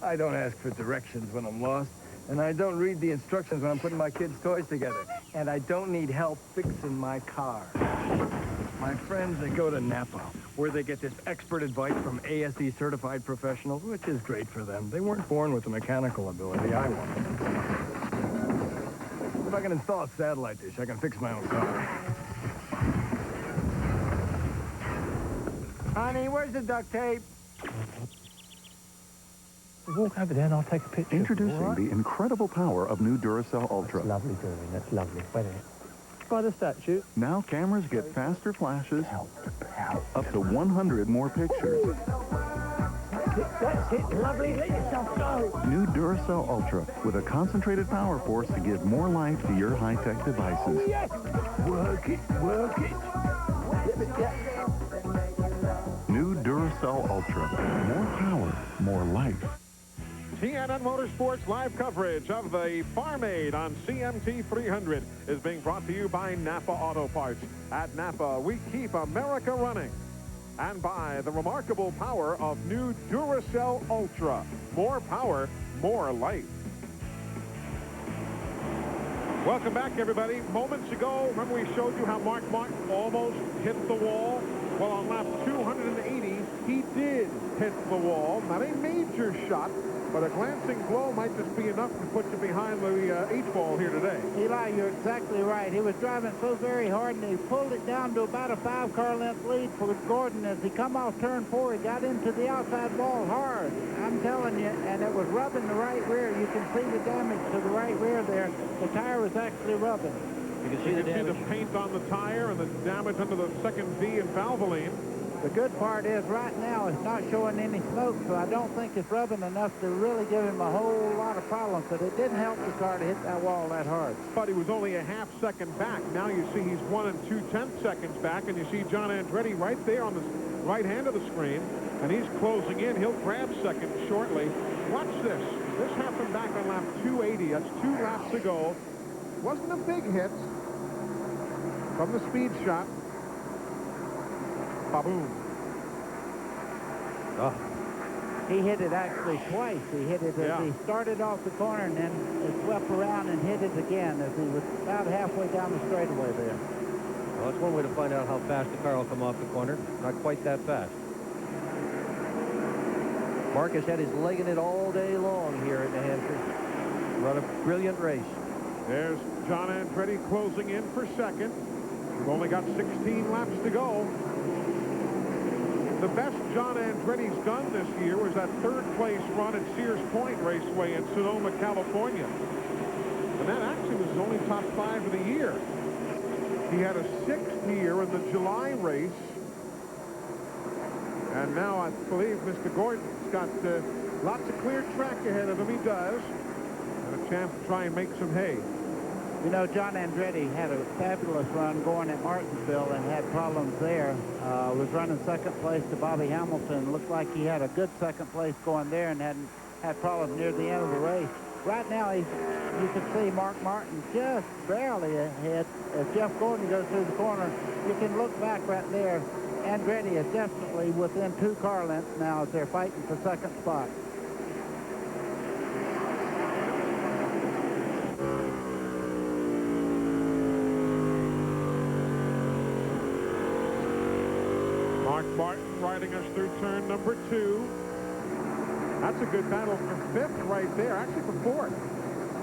I don't ask for directions when I'm lost. And I don't read the instructions when I'm putting my kids' toys together. And I don't need help fixing my car. My friends, they go to Napa, where they get this expert advice from ASE certified professionals, which is great for them. They weren't born with the mechanical ability I want. If I can install a satellite dish, I can fix my own car. Honey, where's the duct tape? Walk over there and I'll take a picture. Introducing the incredible power of new Duracell Ultra. That's lovely, Doreen. That's lovely. Wait a minute. By the statue. Now cameras get faster flashes, up to 100 more pictures. That's it. Lovely. Let yourself go. New Duracell Ultra with a concentrated power force to give more life to your high-tech devices. Yes. Work it. Work it. New Duracell Ultra. More power, more life. TNN Motorsports live coverage of the Farm Aid on CMT 300 is being brought to you by Napa Auto Parts. At Napa, we keep America running. And by the remarkable power of new Duracell Ultra. More power, more life. Welcome back, everybody. Moments ago, remember we showed you how Mark Martin almost hit the wall? Well, on lap 280, he did hit the wall. Not a major shot, but a glancing blow might just be enough to put you behind the H-ball here today. Eli, you're exactly right. He was driving so very hard, and he pulled it down to about a 5-car length lead for Gordon. As he come off turn 4, he got into the outside wall hard. I'm telling you, and it was rubbing the right rear. You can see the damage to the right rear there. The tire was actually rubbing. You can see the paint on the tire and the damage under the second V and Valvoline. The good part is right now it's not showing any smoke, so I don't think it's rubbing enough to really give him a whole lot of problems, but it didn't help the car to hit that wall that hard. But he was only a half second back. Now you see he's 1 2/10 seconds back, and you see John Andretti right there on the right hand of the screen, and he's closing in. He'll grab second shortly. Watch this. This happened back on lap 280. That's 2 laps to go. Wasn't a big hit from the speed shot. Ba-boom. Oh. He hit it actually twice. He hit it as he started off the corner and then it swept around and hit it again as he was about halfway down the straightaway there. Well, that's one way to find out how fast the car will come off the corner. Not quite that fast. Marcus had his leg in it all day long here at New Hampshire. Run a brilliant race. There's John Andretti closing in for second. We've only got 16 laps to go. The best John Andretti's done this year was that third-place run at Sears Point Raceway in Sonoma, California. And that actually was his only top 5 of the year. He had a 6th here in the July race. And now I believe Mr. Gordon's got lots of clear track ahead of him. He does. And a chance to try and make some hay. You know, John Andretti had a fabulous run going at Martinsville and had problems there. Was running second place to Bobby Hamilton. Looked like he had a good second place going there and had problems near the end of the race. Right now, you can see Mark Martin just barely ahead. As Jeff Gordon goes through the corner, you can look back right there. Andretti is definitely within 2 car lengths now as they're fighting for second spot. Mark Martin riding us through turn number 2. That's a good battle for 5th right there, actually for 4th.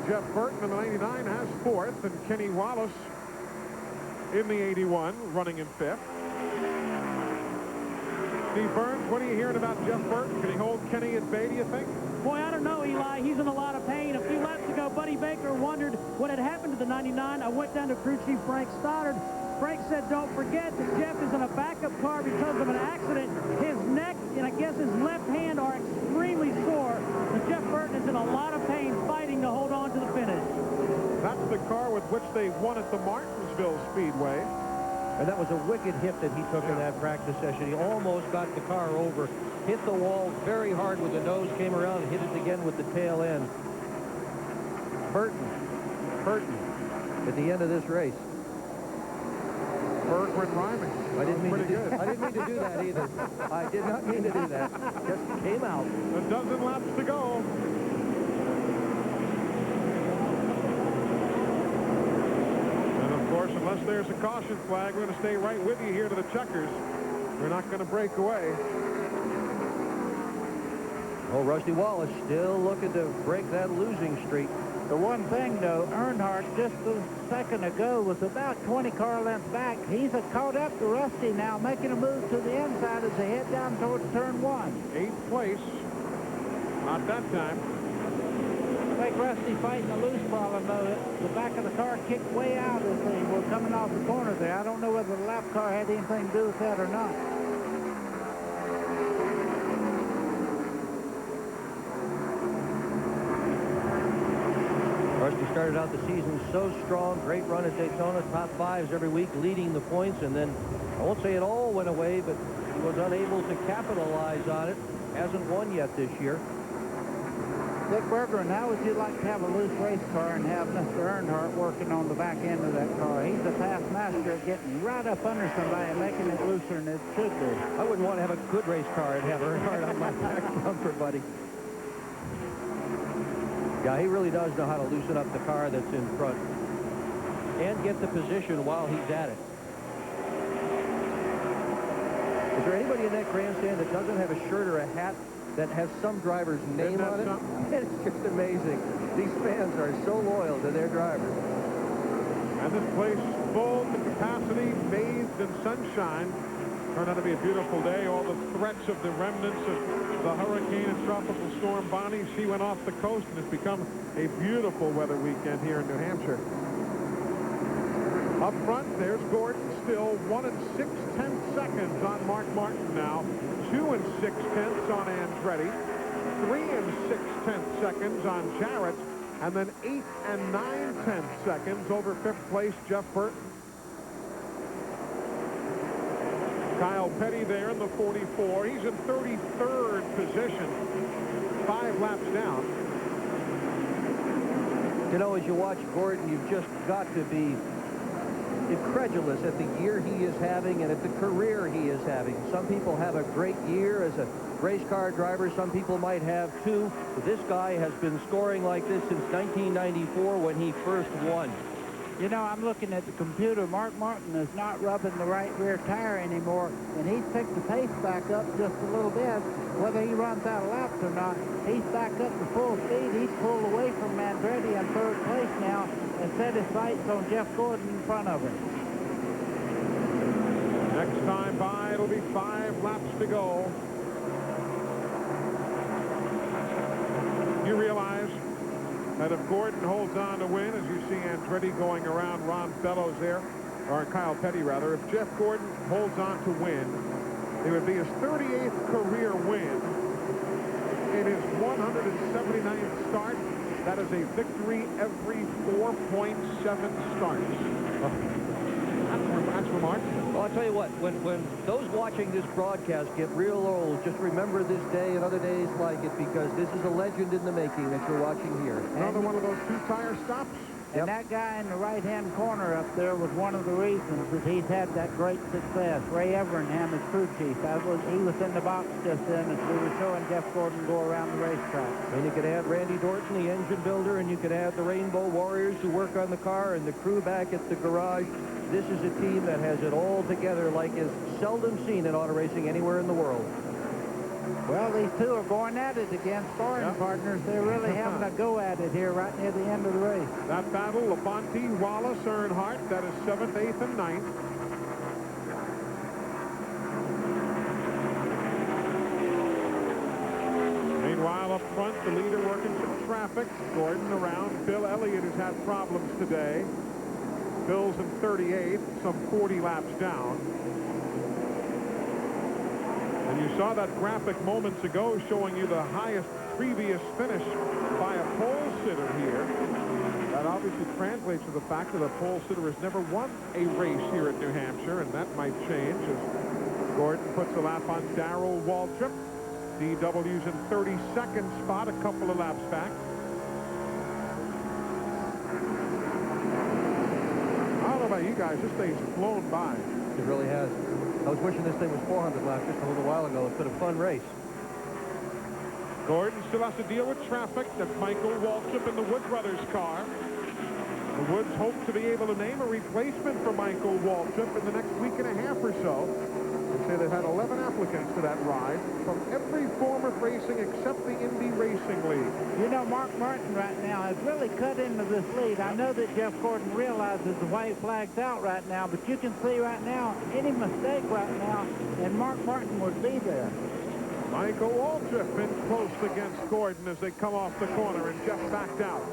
Jeff Burton in the 99 has 4th, and Kenny Wallace in the 81 running in 5th. Steve Burns, what are you hearing about Jeff Burton? Can he hold Kenny at bay, do you think? Boy, I don't know, Eli. He's in a lot of pain. A few laps ago, Buddy Baker wondered what had happened to the 99. I went down to crew chief Frank Stoddard. Frank said, don't forget that Jeff is in a backup car because of an accident. His neck and I guess his left hand are extremely sore. But Jeff Burton is in a lot of pain fighting to hold on to the finish. That's the car with which they won at the Martinsville Speedway. And that was a wicked hit that he took in that practice session. He almost got the car over, hit the wall very hard with the nose, came around and hit it again with the tail end. Burton at the end of this race. Bergman rhyming. I didn't mean to do that either. I did not mean to do that. Just came out. A dozen laps to go. And of course, unless there's a caution flag, we're going to stay right with you here to the checkers. We're not going to break away. Oh, Rusty Wallace still looking to break that losing streak. The one thing, though, Earnhardt just a second ago was about 20 car lengths back. He's caught up to Rusty now, making a move to the inside as they head down towards turn 1. 8th place. Not that time. I think Rusty fighting a loose problem, though. The back of the car kicked way out as they were coming off the corner there. I don't know whether the lap car had anything to do with that or not. Rusty started out the season so strong, great run at Daytona, top 5s every week, leading the points, and then I won't say it all went away, but he was unable to capitalize on it. Hasn't won yet this year. Dick Bergeron, how would you like to have a loose race car and have Mr. Earnhardt working on the back end of that car? He's a past master at getting right up under somebody and making it looser than it should be. I wouldn't want to have a good race car and have Earnhardt on my back bumper, buddy. Yeah, he really does know how to loosen up the car that's in front and get the position while he's at it. Is there anybody in that grandstand that doesn't have a shirt or a hat that has some driver's name on it. It's just amazing. These fans are so loyal to their drivers. And this place full to capacity, bathed in sunshine. Turned out to be a beautiful day. All the threats of the remnants of the hurricane and tropical storm Bonnie, she went off the coast, and it's become a beautiful weather weekend here in New Hampshire. Up front, there's Gordon, still 1 6/10 seconds on Mark Martin now. 2 6/10 on Andretti. 3 6/10 seconds on Jarrett. And then 8 9/10 seconds over 5th place, Jeff Burton. Kyle Petty there in the 44. He's in 33rd position, 5 laps down. You know, as you watch Gordon, you've just got to be incredulous at the year he is having and at the career he is having. Some people have a great year as a race car driver. Some people might have 2. But this guy has been scoring like this since 1994 when he first won. You know, I'm looking at the computer. Mark Martin is not rubbing the right rear tire anymore, and he's picked the pace back up just a little bit. Whether he runs out of laps or not, he's back up to full speed. He's pulled away from Andretti in 3rd place now and set his sights on Jeff Gordon in front of him. Next time by, it'll be 5 laps to go. You realize that if Gordon holds on to win, as you see Andretti going around Ron Fellows there, or Kyle Petty rather, if Jeff Gordon holds on to win, it would be his 38th career win in his 179th start. That is a victory every 4.7 starts. That's remarkable. Well, I'll tell you what, when those watching this broadcast get real old, just remember this day and other days like it, because this is a legend in the making that you're watching here. Another one of those 2-tire stops. And that guy in the right-hand corner up there was one of the reasons that he's had that great success. Ray Evernham is crew chief. He was in the box just then as we were showing Jeff Gordon go around the racetrack. And you could add Randy Dorton, the engine builder, and you could add the Rainbow Warriors who work on the car and the crew back at the garage. This is a team that has it all together like is seldom seen in auto racing anywhere in the world. Well, these two are going at it against sparring partners. They're really having a go at it here right near the end of the race. That battle, Labonte, Wallace, Earnhardt, that is 7th, 8th, and 9th. Meanwhile, up front, the leader working some traffic. Gordon around. Bill Elliott has had problems today. Bill's in 38th, some 40 laps down. And you saw that graphic moments ago showing you the highest previous finish by a pole sitter here. That obviously translates to the fact that a pole sitter has never won a race here at New Hampshire, and that might change as Gordon puts a lap on Darrell Waltrip. DW's in 32nd spot, a couple of laps back. I don't know about you guys, this thing's flown by. It really has. I was wishing this thing was 400 laps just a little while ago. It's been a fun race. Gordon still has to deal with traffic. That's Michael Waltrip in the Wood Brothers car. The Woods hope to be able to name a replacement for Michael Waltrip in the next week and a half or so. They say they've had 11 applicants to that ride from every form of racing except the Indy Racing League. You know, Mark Martin right now has really cut into this lead. I know that Jeff Gordon realizes the white flag's out right now, but you can see right now, any mistake right now, and Mark Martin would be there. Michael Waltrip in close against Gordon as they come off the corner, and Jeff backed out.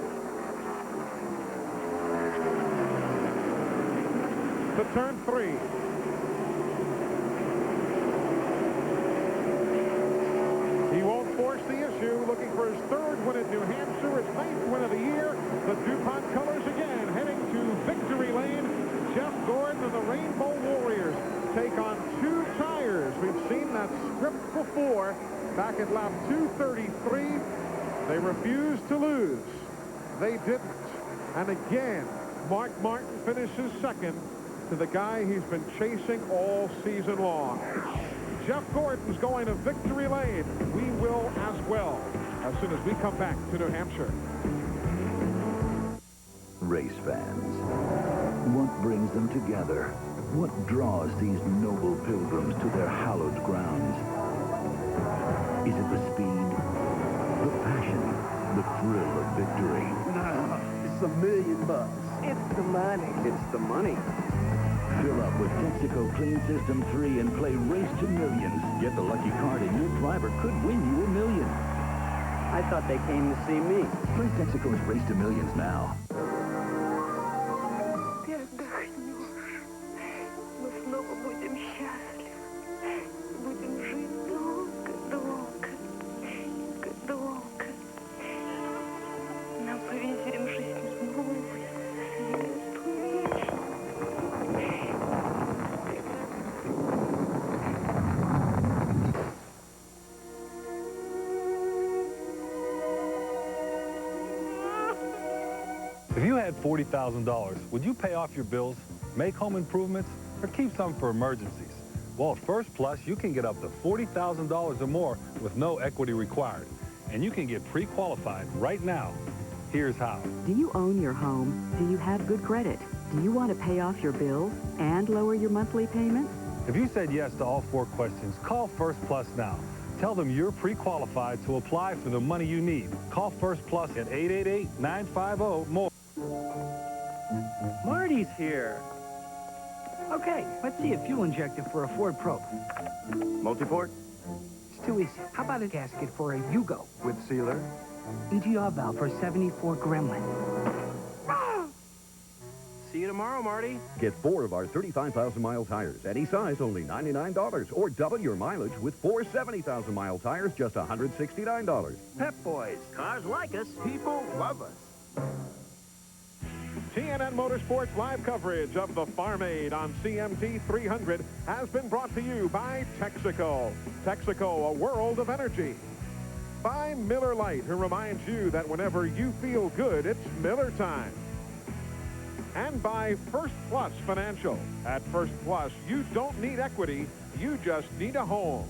To turn 3. He won't force the issue, looking for his 3rd win at New Hampshire, his 9th win of the year. The DuPont colors again, heading to victory lane. Jeff Gordon and the Rainbow Warriors take on 2 tires. We've seen that script before back at lap 233. They refused to lose. They didn't. And again, Mark Martin finishes 2nd to the guy he's been chasing all season long. Jeff Gordon's going to victory lane. We will as well as soon as we come back to New Hampshire. Race fans, what brings them together? What draws these noble pilgrims to their hallowed grounds? Is it the speed? $1 million. It's the money. It's the money. Fill up with Texaco Clean System 3 and play Race to Millions. Get the lucky card and your driver could win you $1 million. I thought they came to see me. Play Texaco's Race to Millions now. Ты отдохнешь. Мы снова будем счастливы. Будем жить долго, долго, долго. Нам повезем жизнь новую, светлую. If you had $40,000, would you pay off your bills, make home improvements, or keep some for emergencies? Well, at First Plus, you can get up to $40,000 or more with no equity required. And you can get pre-qualified right now. Here's how. Do you own your home? Do you have good credit? Do you want to pay off your bills and lower your monthly payments? If you said yes to all 4 questions, call First Plus now. Tell them you're pre-qualified to apply for the money you need. Call First Plus at 888-950-MORE. Marty's here. Okay, let's see a fuel injector for a Ford Probe. Multi-port? It's too easy. How about a gasket for a Yugo? With sealer? EGR valve for a 74 Gremlin. See you tomorrow, Marty. Get 4 of our 35,000-mile tires. Any size, only $99. Or double your mileage with 4 70,000-mile tires, just $169. Pep Boys. Cars like us. People love us. TNN Motorsports live coverage of the Farm Aid on CMT 300 has been brought to you by Texaco. Texaco, a world of energy. By Miller Lite, who reminds you that whenever you feel good, it's Miller time. And by First Plus Financial. At First Plus, you don't need equity, you just need a home.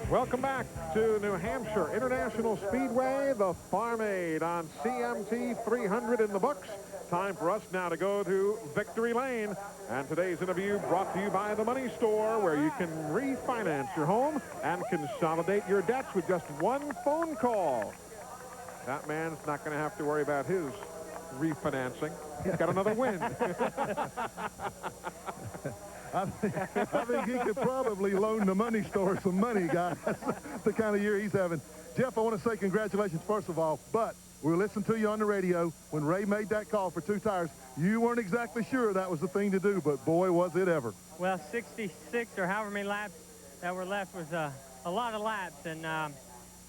Welcome back to New Hampshire International Speedway, the Farm Aid on CMT 300 in the books. Time for us now to go to Victory Lane. And today's interview brought to you by the Money Store, where you can refinance your home and consolidate your debts with just one phone call. That man's not going to have to worry about his refinancing. He's got another win. I think he could probably loan the Money Store some money, guys. The kind of year he's having. Jeff, I want to say congratulations, first of all, but we listened to you on the radio when Ray made that call for 2 tires. You weren't exactly sure that was the thing to do, but boy, was it ever. Well, 66 or however many laps that were left was a lot of laps, and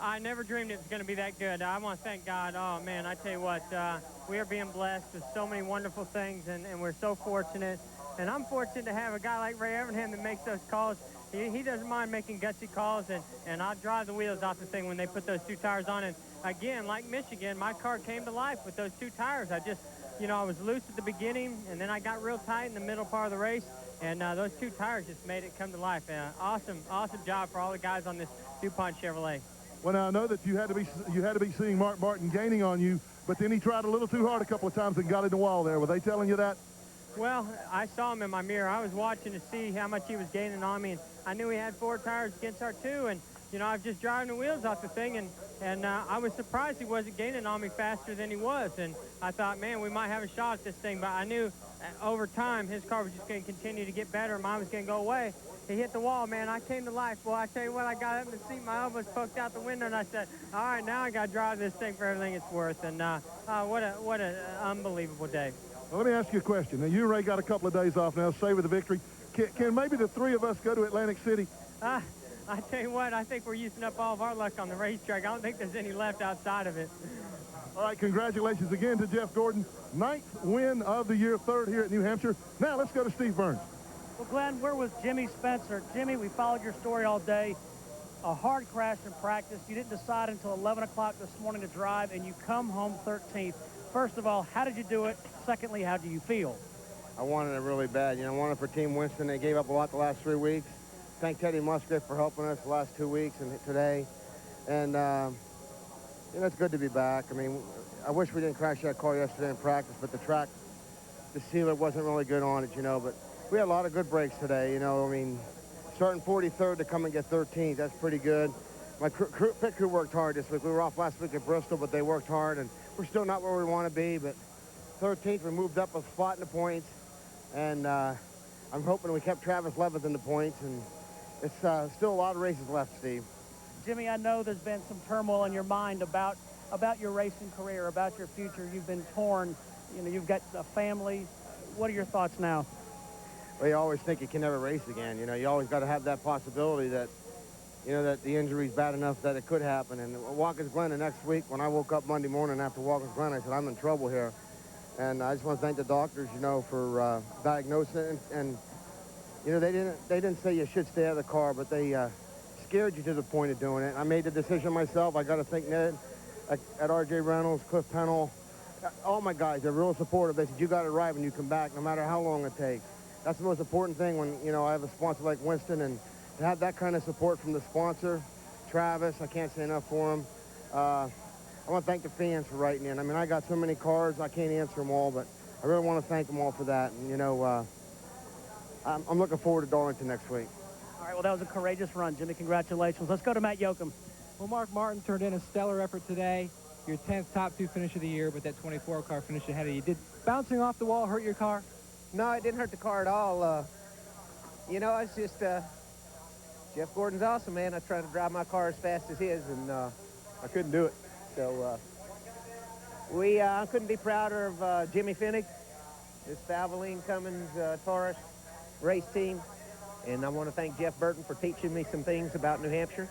I never dreamed it was going to be that good. I want to thank God. Oh, man, I tell you what, we are being blessed with so many wonderful things, and we're so fortunate. And I'm fortunate to have a guy like Ray Evernham that makes those calls. He doesn't mind making gutsy calls, and I'll drive the wheels off the thing when they put those 2 tires on. And again, like Michigan, my car came to life with those 2 tires. I just, you know, I was loose at the beginning, and then I got real tight in the middle part of the race, and those 2 tires just made it come to life. Awesome job for all the guys on this DuPont Chevrolet. Well, now I know that you had to be seeing Mark Martin gaining on you, but then he tried a little too hard a couple of times and got in the wall there. Were they telling you that? Well, I saw him in my mirror. I was watching to see how much he was gaining on me, and I knew he had 4 tires against our 2, and, you know, I was just driving the wheels off the thing, and I was surprised he wasn't gaining on me faster than he was, and I thought, man, we might have a shot at this thing, but I knew over time his car was just going to continue to get better, and mine was going to go away. He hit the wall, man. I came to life. Boy, I tell you what, I got up in the seat, my elbows poked out the window, and I said, all right, now I got to drive this thing for everything it's worth, and what an unbelievable day. Well, let me ask you a question. Now, you and Ray got a couple of days off now, savor the victory. Can maybe the 3 of us go to Atlantic City? I tell you what, I think we're using up all of our luck on the racetrack. I don't think there's any left outside of it. All right, congratulations again to Jeff Gordon. 9th win of the year, 3rd here at New Hampshire. Now, let's go to Steve Burns. Well, Glenn, where was Jimmy Spencer? Jimmy, we followed your story all day. A hard crash in practice. You didn't decide until 11 o'clock this morning to drive, and you come home 13th. First of all, how did you do it? Secondly, how do you feel? I wanted it really bad. You know, I wanted it for Team Winston. They gave up a lot the last 3 weeks. Thank Teddy Musgrave for helping us the last 2 weeks and today. And, you know, it's good to be back. I mean, I wish we didn't crash that car yesterday in practice, but the track, the sealer wasn't really good on it, you know. But we had a lot of good breaks today, you know. I mean, starting 43rd to come and get 13th, that's pretty good. My pit crew worked hard this week. We were off last week at Bristol, but they worked hard, and we're still not where we want to be, but 13th, we moved up a spot in the points, and I'm hoping we kept Travis 11th in the points, and it's still a lot of races left, Steve. Jimmy, I know there's been some turmoil in your mind about your racing career, about your future. You've been torn. You know, you've got a family. What are your thoughts now? Well, you always think you can never race again. You know, you always got to have that possibility that, you know, that the injury's bad enough that it could happen. And Watkins Glen the next week, when I woke up Monday morning after Watkins Glen, I said, I'm in trouble here. And I just want to thank the doctors, you know, for diagnosing it. And you know, they didn't say you should stay out of the car, but they scared you to the point of doing it. I made the decision myself. I got to thank Ned at R.J. Reynolds, Cliff Pennell, all my guys. They're real supportive. They said, you got to ride when you come back, no matter how long it takes. That's the most important thing when, you know, I have a sponsor like Winston, and to have that kind of support from the sponsor, Travis, I can't say enough for him. I want to thank the fans for writing in. I mean, I got so many cards, I can't answer them all, but I really want to thank them all for that. And, you know, I'm looking forward to Darlington next week. All right, well, that was a courageous run, Jimmy. Congratulations. Let's go to Matt Yoakum. Well, Mark Martin turned in a stellar effort today. Your 10th top 2 finish of the year, but that 24-car finish ahead of you. Did bouncing off the wall hurt your car? No, it didn't hurt the car at all. You know, it's just Jeff Gordon's awesome, man. I tried to drive my car as fast as his, and I couldn't do it. So I couldn't be prouder of Jimmy Finnick, this Valvoline Cummins Taurus race team. And I want to thank Jeff Burton for teaching me some things about New Hampshire.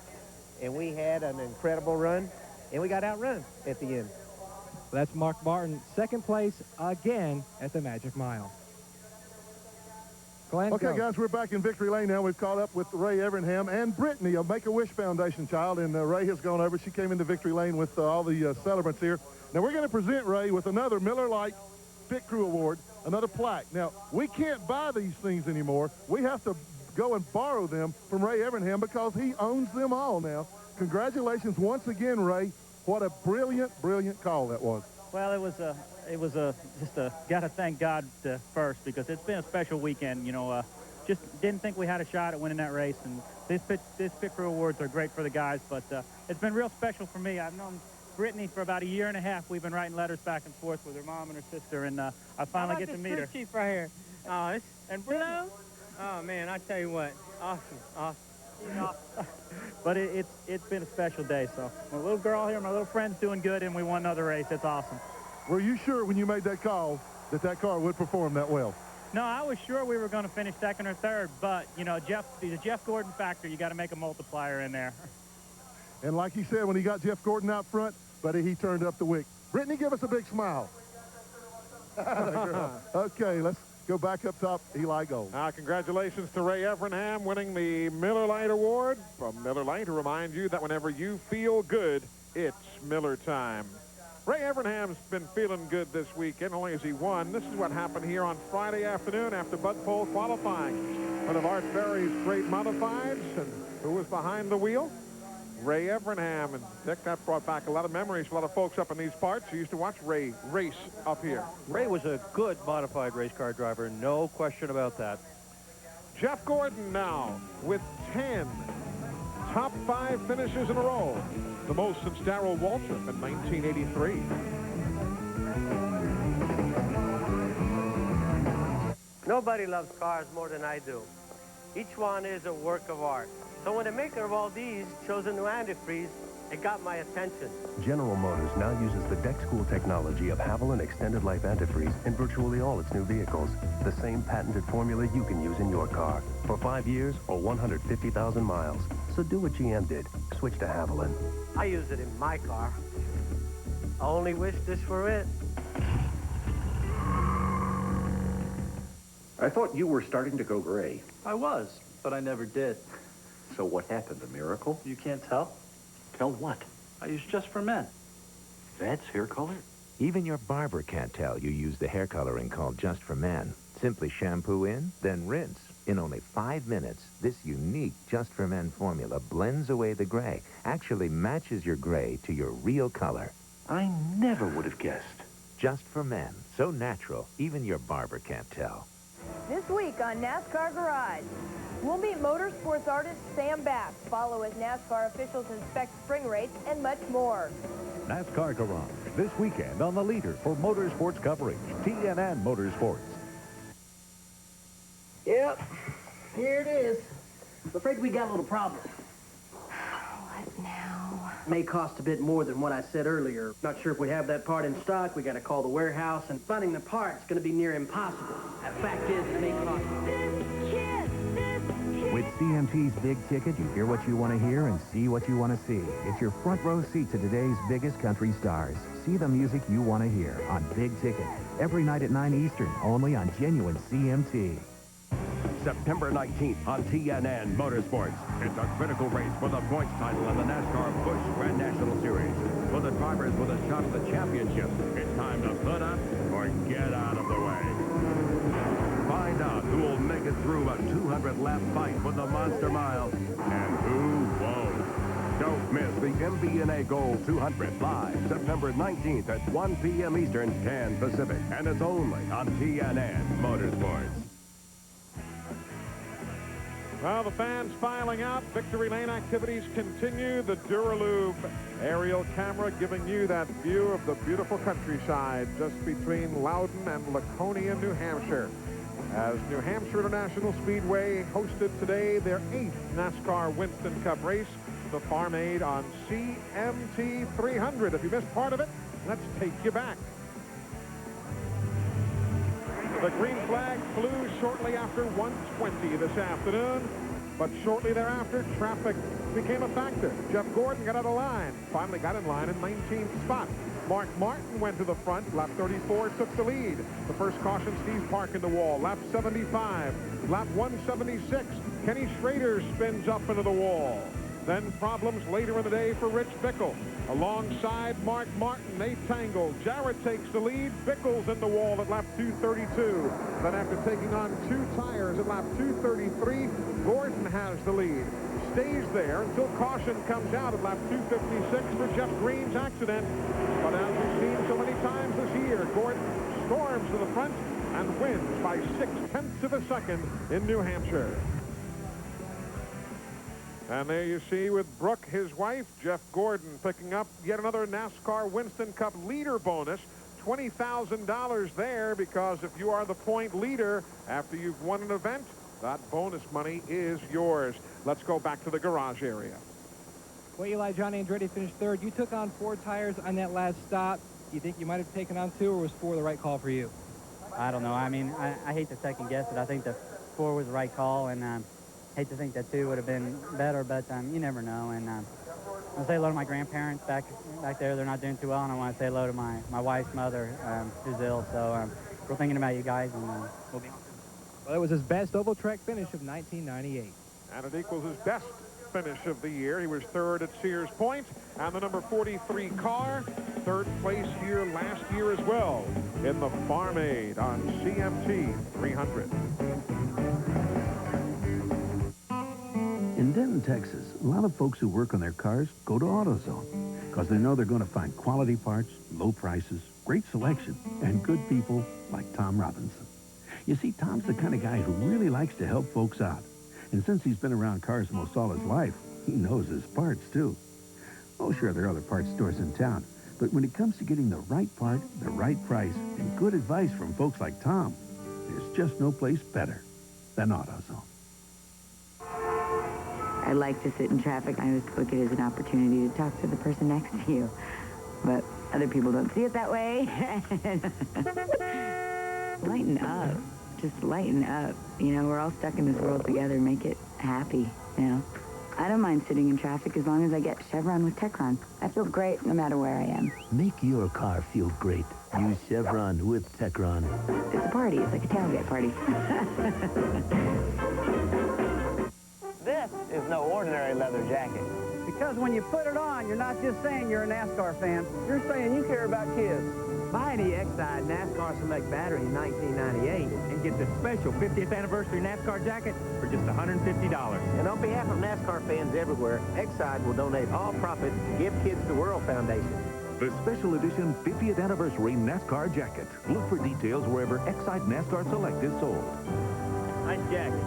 And we had an incredible run, and we got outrun at the end. Well, that's Mark Martin, second place again at the Magic Mile. Glenn, okay, go. guys, we're back in Victory Lane now. We've caught up with Ray Evernham and Brittany, a Make-A-Wish Foundation child, and Ray has gone over. She came into Victory Lane with all the celebrants here. Now, we're going to present Ray with another Miller Lite Pit Crew Award, another plaque. Now, we can't buy these things anymore. We have to go and borrow them from Ray Evernham because he owns them all now. Congratulations once again, Ray. What a brilliant, brilliant call that was. Well, it was got to thank God first, because it's been a special weekend. You know, just didn't think we had a shot at winning that race, and these pit crew awards are great for the guys, but it's been real special for me. I've known Brittany for about a year and a half. We've been writing letters back and forth with her mom and her sister, and I finally get to meet her. Chief right here. And Bruno. Oh man, I tell you what, awesome. But it's been a special day. So my little girl here, my little friend's doing good, and we won another race. It's awesome. Were you sure when you made that call that car would perform that well? No, I was sure we were going to finish second or third, but you know, the Jeff Gordon factor, you got to make a multiplier in there. And like he said, when he got Jeff Gordon out front, buddy, he turned up the wick. Brittany, give us a big smile. Okay, let's go back up top, Eli Gold. Congratulations to Ray Evernham winning the Miller Lite Award from Miller Lite, to remind you that whenever you feel good, it's Miller time. Ray Evernham's been feeling good this weekend, only as he won. This is what happened here on Friday afternoon after Bud Pole qualifying. One of Art Berry's great modifieds, and who was behind the wheel? Ray Evernham. And Dick, that brought back a lot of memories for a lot of folks up in these parts who used to watch Ray race up here. Ray was a good modified race car driver, no question about that. Jeff Gordon now with 10 top 5 finishes in a row. The most since Darrell Waltrip in 1983. Nobody loves cars more than I do. Each one is a work of art. So when the maker of all these chose a new antifreeze, it got my attention. General Motors now uses the deck school technology of Haviland Extended Life Antifreeze in virtually all its new vehicles. The same patented formula you can use in your car for 5 years or 150,000 miles. So do what GM did. Switch to Haviland. I use it in my car. I only wish this were it. I thought you were starting to go gray. I was, but I never did. So what happened, a miracle? You can't tell? Tell what? I use Just for Men. That's hair color? Even your barber can't tell you use the hair coloring called Just for Men. Simply shampoo in, then rinse. In only 5 minutes, this unique Just for Men formula blends away the gray, actually matches your gray to your real color. I never would have guessed. Just for Men. So natural, even your barber can't tell. This week on NASCAR Garage. We'll meet motorsports artist Sam Bass, follow as NASCAR officials inspect spring rates, and much more. NASCAR Garage, this weekend on the leader for motorsports coverage, TNN Motorsports. Yep, here it is. I'm afraid we got a little problem. What now? May cost a bit more than what I said earlier. Not sure if we have that part in stock. We got to call the warehouse, and finding the part's going to be near impossible. The fact is, it may cost. With CMT's Big Ticket, you hear what you want to hear and see what you want to see. It's your front row seat to today's biggest country stars. See the music you want to hear on Big Ticket. Every night at 9 Eastern, only on genuine CMT. September 19th on TNN Motorsports. It's a critical race for the points title in the NASCAR Busch Grand National Series. For the drivers with a shot at the championship, it's time to put up or get out of the way. Find out who will make it through a 200-lap fight for the Monster Mile and who won't. Don't miss the MBNA Gold 200 live September 19th at 1 p.m. Eastern, 10 Pacific. And it's only on TNN Motorsports. Well, the fans filing out. Victory Lane activities continue. The Duralube aerial camera giving you that view of the beautiful countryside just between Loudon and Laconia, New Hampshire. As New Hampshire International Speedway hosted today their 8th NASCAR Winston Cup race, the Farm Aid on CMT 300. If you missed part of it, let's take you back. The green flag flew shortly after 1:20 this afternoon, but shortly thereafter, traffic became a factor. Jeff Gordon got out of line, finally got in line in 19th spot. Mark Martin went to the front. Lap 34 took the lead. The first caution, Steve Park in the wall. Lap 75. Lap 176, Kenny Schrader spins up into the wall. Then problems later in the day for Rich Bickle. Alongside Mark Martin, they tangle. Jarrett takes the lead. Bickle's in the wall at lap 232. Then after taking on 2 tires at lap 233, Gordon has the lead. Stays there until caution comes out at lap 256 for Jeff Green's accident. But as we've seen so many times this year, Gordon storms to the front and wins by 0.6 of a second in New Hampshire. And there you see with Brooke, his wife, Jeff Gordon, picking up yet another NASCAR Winston Cup leader bonus. $20,000 there, because if you are the point leader after you've won an event, that bonus money is yours. Let's go back to the garage area. Well, Eli, Johnny Andretti finished third. You took on 4 tires on that last stop. Do you think you might have taken on 2, or was 4 the right call for you? I don't know. I mean, I hate to second guess it. I think the 4 was the right call, and hate to think that 2 would have been better, but you never know. And I want to say hello to my grandparents back there. They're not doing too well, and I want to say hello to my wife's mother, who's ill. So we're thinking about you guys, and we'll be on. Well, it was his best oval track finish of 1998. And it equals his best finish of the year. He was third at Sears Point, and the number 43 car, third place here last year as well in the Farm Aid on CMT 300. In Denton, Texas, a lot of folks who work on their cars go to AutoZone because they know they're going to find quality parts, low prices, great selection, and good people like Tom Robinson. You see, Tom's the kind of guy who really likes to help folks out. And since he's been around cars most all his life, he knows his parts, too. Oh, sure, there are other parts stores in town, but when it comes to getting the right part, the right price, and good advice from folks like Tom, there's just no place better than AutoZone. I like to sit in traffic. I always look at it as an opportunity to talk to the person next to you. But other people don't see it that way. Lighten up. Just lighten up. You know, we're all stuck in this world together. Make it happy, you know. I don't mind sitting in traffic as long as I get Chevron with Techron. I feel great no matter where I am. Make your car feel great. Use Chevron with Techron. It's a party. It's like a tailgate party. This is no ordinary leather jacket. Because when you put it on, you're not just saying you're a NASCAR fan, you're saying you care about kids. Buy the Exide NASCAR Select battery in 1998 And get the special 50th anniversary NASCAR jacket for just $150. And on behalf of NASCAR fans everywhere, Exide will donate all profits to Give Kids the World Foundation. The special edition 50th anniversary NASCAR jacket. Look for details wherever Exide NASCAR Select is sold. Nice jacket.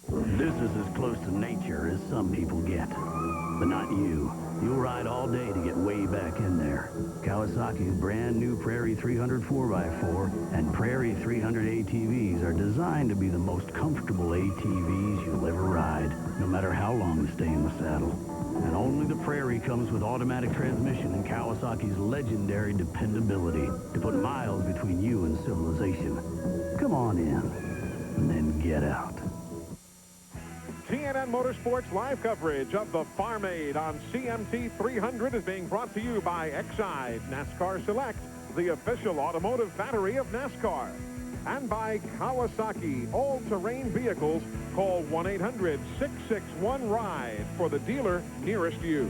This is as close to nature as some people get. But not you. You'll ride all day to get way back in there. Kawasaki's brand new Prairie 300 4x4 and Prairie 300 ATVs are designed to be the most comfortable ATVs you'll ever ride, no matter how long you stay in the saddle. And only the Prairie comes with automatic transmission and Kawasaki's legendary dependability to put miles between you and civilization. Come on in, and then get out. TNN Motorsports live coverage of the Farm Aid on CMT 300 is being brought to you by Exide NASCAR Select, the official automotive battery of NASCAR. And by Kawasaki all-terrain vehicles. Call 1-800-661-RIDE for the dealer nearest you.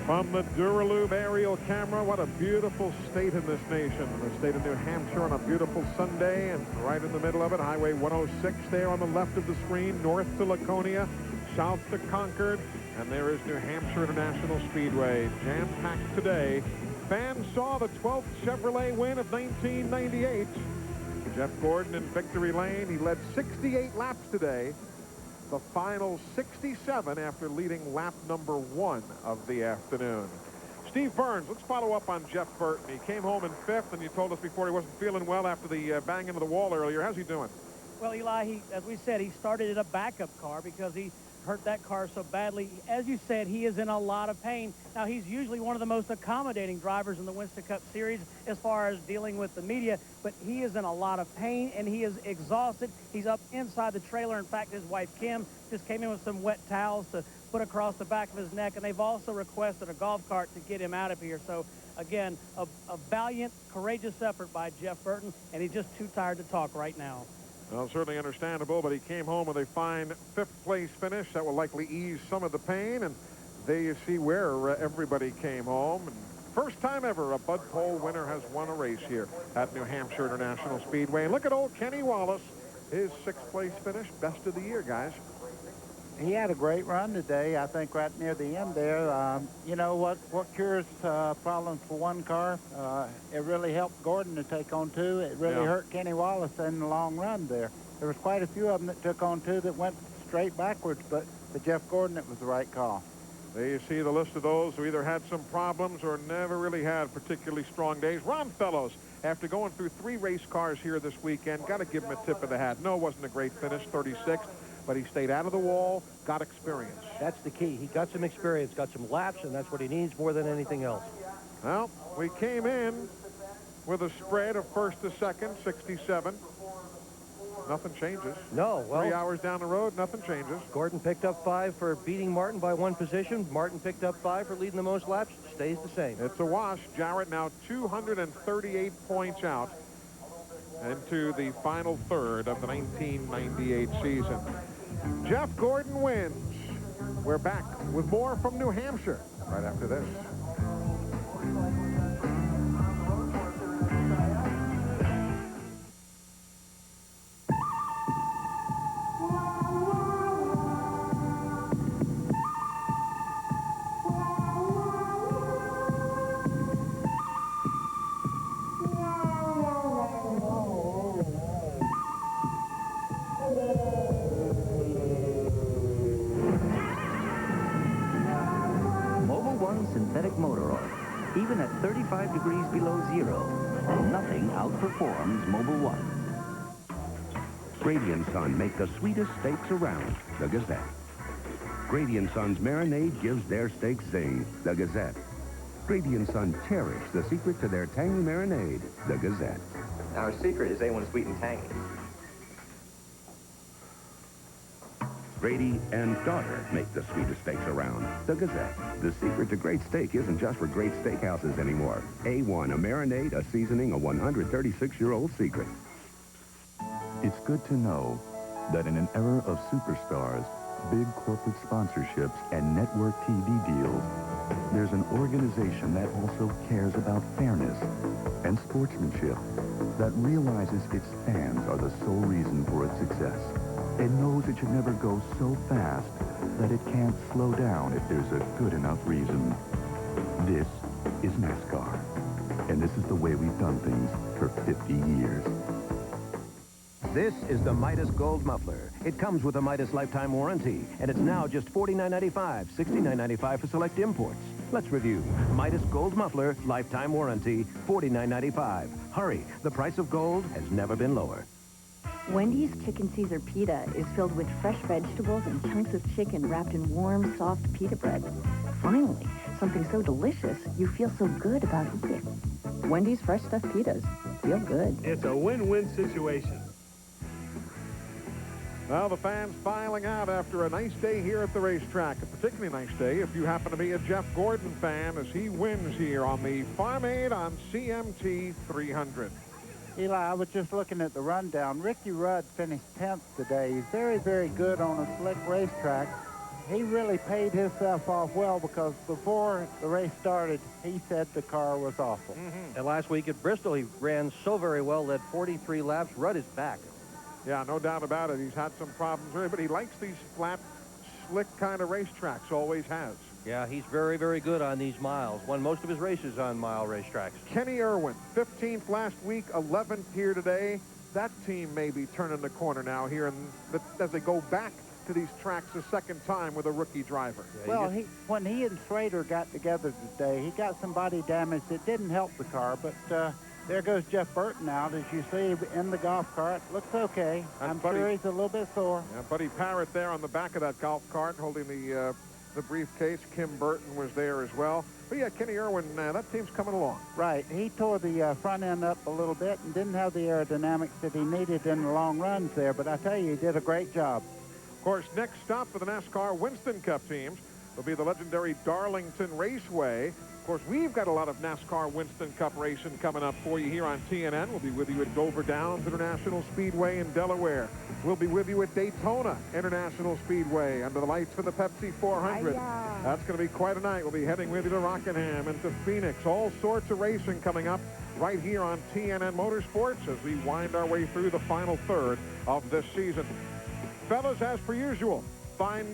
From the Duralube aerial camera, what a beautiful state in this nation. The state of New Hampshire on a beautiful Sunday, and right in the middle of it, Highway 106 there on the left of the screen, north to Laconia, south to Concord, and there is New Hampshire International Speedway, jam-packed today. Fans saw the 12th Chevrolet win of 1998. Jeff Gordon in victory lane. He led 68 laps today. The final 67 after leading lap number 1 of the afternoon. Steve Burns, let's follow up on Jeff Burton. He came home in 5th, and you told us before he wasn't feeling well after the bang into the wall earlier. How's he doing? Well, Eli, as we said, he started in a backup car because he hurt that car so badly. As you said, he is in a lot of pain. Now, he's usually one of the most accommodating drivers in the Winston Cup Series as far as dealing with the media, but he is in a lot of pain, and he is exhausted. He's up inside the trailer. In fact, his wife, Kim, just came in with some wet towels to put across the back of his neck, and they've also requested a golf cart to get him out of here. So, again, a valiant, courageous effort by Jeff Burton, and he's just too tired to talk right now. Well, certainly understandable, but he came home with a fine 5th-place finish. That will likely ease some of the pain, and there you see where everybody came home. And first time ever a Bud Pole winner has won a race here at New Hampshire International Speedway. And look at old Kenny Wallace, his 6th-place finish, best of the year, guys. He had a great run today, I think, right near the end there. You know, what cures problems for one car? It really helped Gordon to take on 2. It really hurt Kenny Wallace in the long run there. There was quite a few of them that took on 2 that went straight backwards, but for Jeff Gordon, it was the right call. There you see the list of those who either had some problems or never really had particularly strong days. Ron Fellows, after going through 3 race cars here this weekend, got to give him a tip of the hat. No, it wasn't a great finish, 36th. But he stayed out of the wall, got experience. That's the key. He got some experience, got some laps, and that's what he needs more than anything else. Well, we came in with a spread of 1st to 2nd, 67. Nothing changes. No, well, 3 hours down the road, nothing changes. Gordon picked up 5 for beating Martin by 1 position. Martin picked up 5 for leading the most laps. Stays the same. It's a wash. Jarrett now 238 points out into the final third of the 1998 season. Jeff Gordon wins. We're back with more from New Hampshire right after this. Synthetic motor oil. Even at 35 degrees below zero, nothing outperforms Mobil 1. Grady & Son make the sweetest steaks around, the Gazette. Grady & Son's marinade gives their steaks zing, the Gazette. Grady & Son cherish the secret to their tangy marinade, the Gazette. Our secret is A1 sweet and tangy. Grady and daughter make the sweetest steaks around, the Gazette. The secret to great steak isn't just for great steakhouses anymore. A1, a marinade, a seasoning, a 136-year-old secret. It's good to know that in an era of superstars, big corporate sponsorships, and network TV deals, there's an organization that also cares about fairness and sportsmanship, that realizes its fans are the sole reason for its success, and knows it should never go so fast that it can't slow down if there's a good enough reason. This is NASCAR, and this is the way we've done things for 50 years. This is the Midas Gold Muffler. It comes with a Midas lifetime warranty, and it's now just $49.95, $69.95 for select imports. Let's review. Midas Gold Muffler, lifetime warranty, $49.95. Hurry, the price of gold has never been lower. Wendy's Chicken Caesar Pita is filled with fresh vegetables and chunks of chicken wrapped in warm, soft pita bread. Finally, something so delicious, you feel so good about eating. Wendy's Fresh Stuffed Pitas. Feel good. It's a win-win situation. Well, the fans filing out after a nice day here at the racetrack. A particularly nice day if you happen to be a Jeff Gordon fan as he wins here on the Farm Aid on CMT 300. Eli, I was just looking at the rundown. Ricky Rudd finished 10th today. He's very, very good on a slick racetrack. He really paid himself off well because before the race started, he said the car was awful. And last week at Bristol, he ran so very well, led 43 laps. Rudd is back. Yeah, no doubt about it. He's had some problems there, but he likes these flat, slick kind of racetracks, always has. Yeah, he's very, very good on these miles. Won most of his races on mile racetracks. Kenny Irwin, 15th last week, 11th here today. That team may be turning the corner now here as they go back to these tracks a second time with a rookie driver. Yeah, well, when he and Schrader got together today, he got some body damage that didn't help the car, but there goes Jeff Burton out, as you see, in the golf cart. Looks okay. I'm sure he's a little bit sore. Yeah, Buddy Parrott there on the back of that golf cart holding the briefcase. Kim Burton was there as well. But yeah, Kenny Irwin, that team's coming along. Right. He tore the front end up a little bit and didn't have the aerodynamics that he needed in the long runs there. But I tell you, he did a great job. Of course, next stop for the NASCAR Winston Cup teams will be the legendary Darlington Raceway. Of course, we've got a lot of NASCAR Winston Cup racing coming up for you here on TNN. We'll be with you at Dover Downs International Speedway in Delaware. We'll be with you at Daytona International Speedway under the lights for the Pepsi 400. That's going to be quite a night. We'll be heading with you to Rockingham and to Phoenix. All sorts of racing coming up right here on TNN Motorsports as we wind our way through the final third of this season. Fellas, as per usual, fine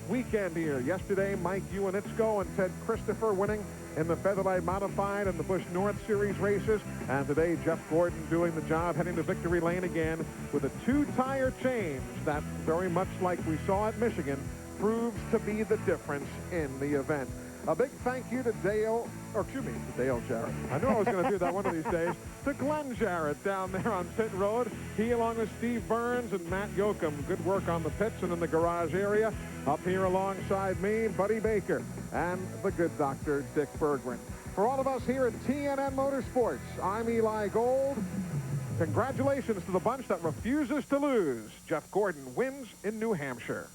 weekend here. Yesterday, Mike Iwanitzko and Ted Christopher winning in the Featherlight Modified and the Busch North Series races. And today, Jeff Gordon doing the job, heading to victory lane again with a two-tire change that, very much like we saw at Michigan, proves to be the difference in the event. A big thank you to Dale Jarrett. I knew I was going to do that one of these days. To Glenn Jarrett down there on pit road. He, along with Steve Burns and Matt Yoakum, good work on the pits and in the garage area. Up here alongside me, Buddy Baker, and the good doctor, Dick Bergman. For all of us here at TNN Motorsports, I'm Eli Gold. Congratulations to the bunch that refuses to lose. Jeff Gordon wins in New Hampshire.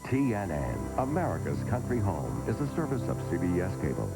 TNN, America's Country Home, is a service of CBS Cable.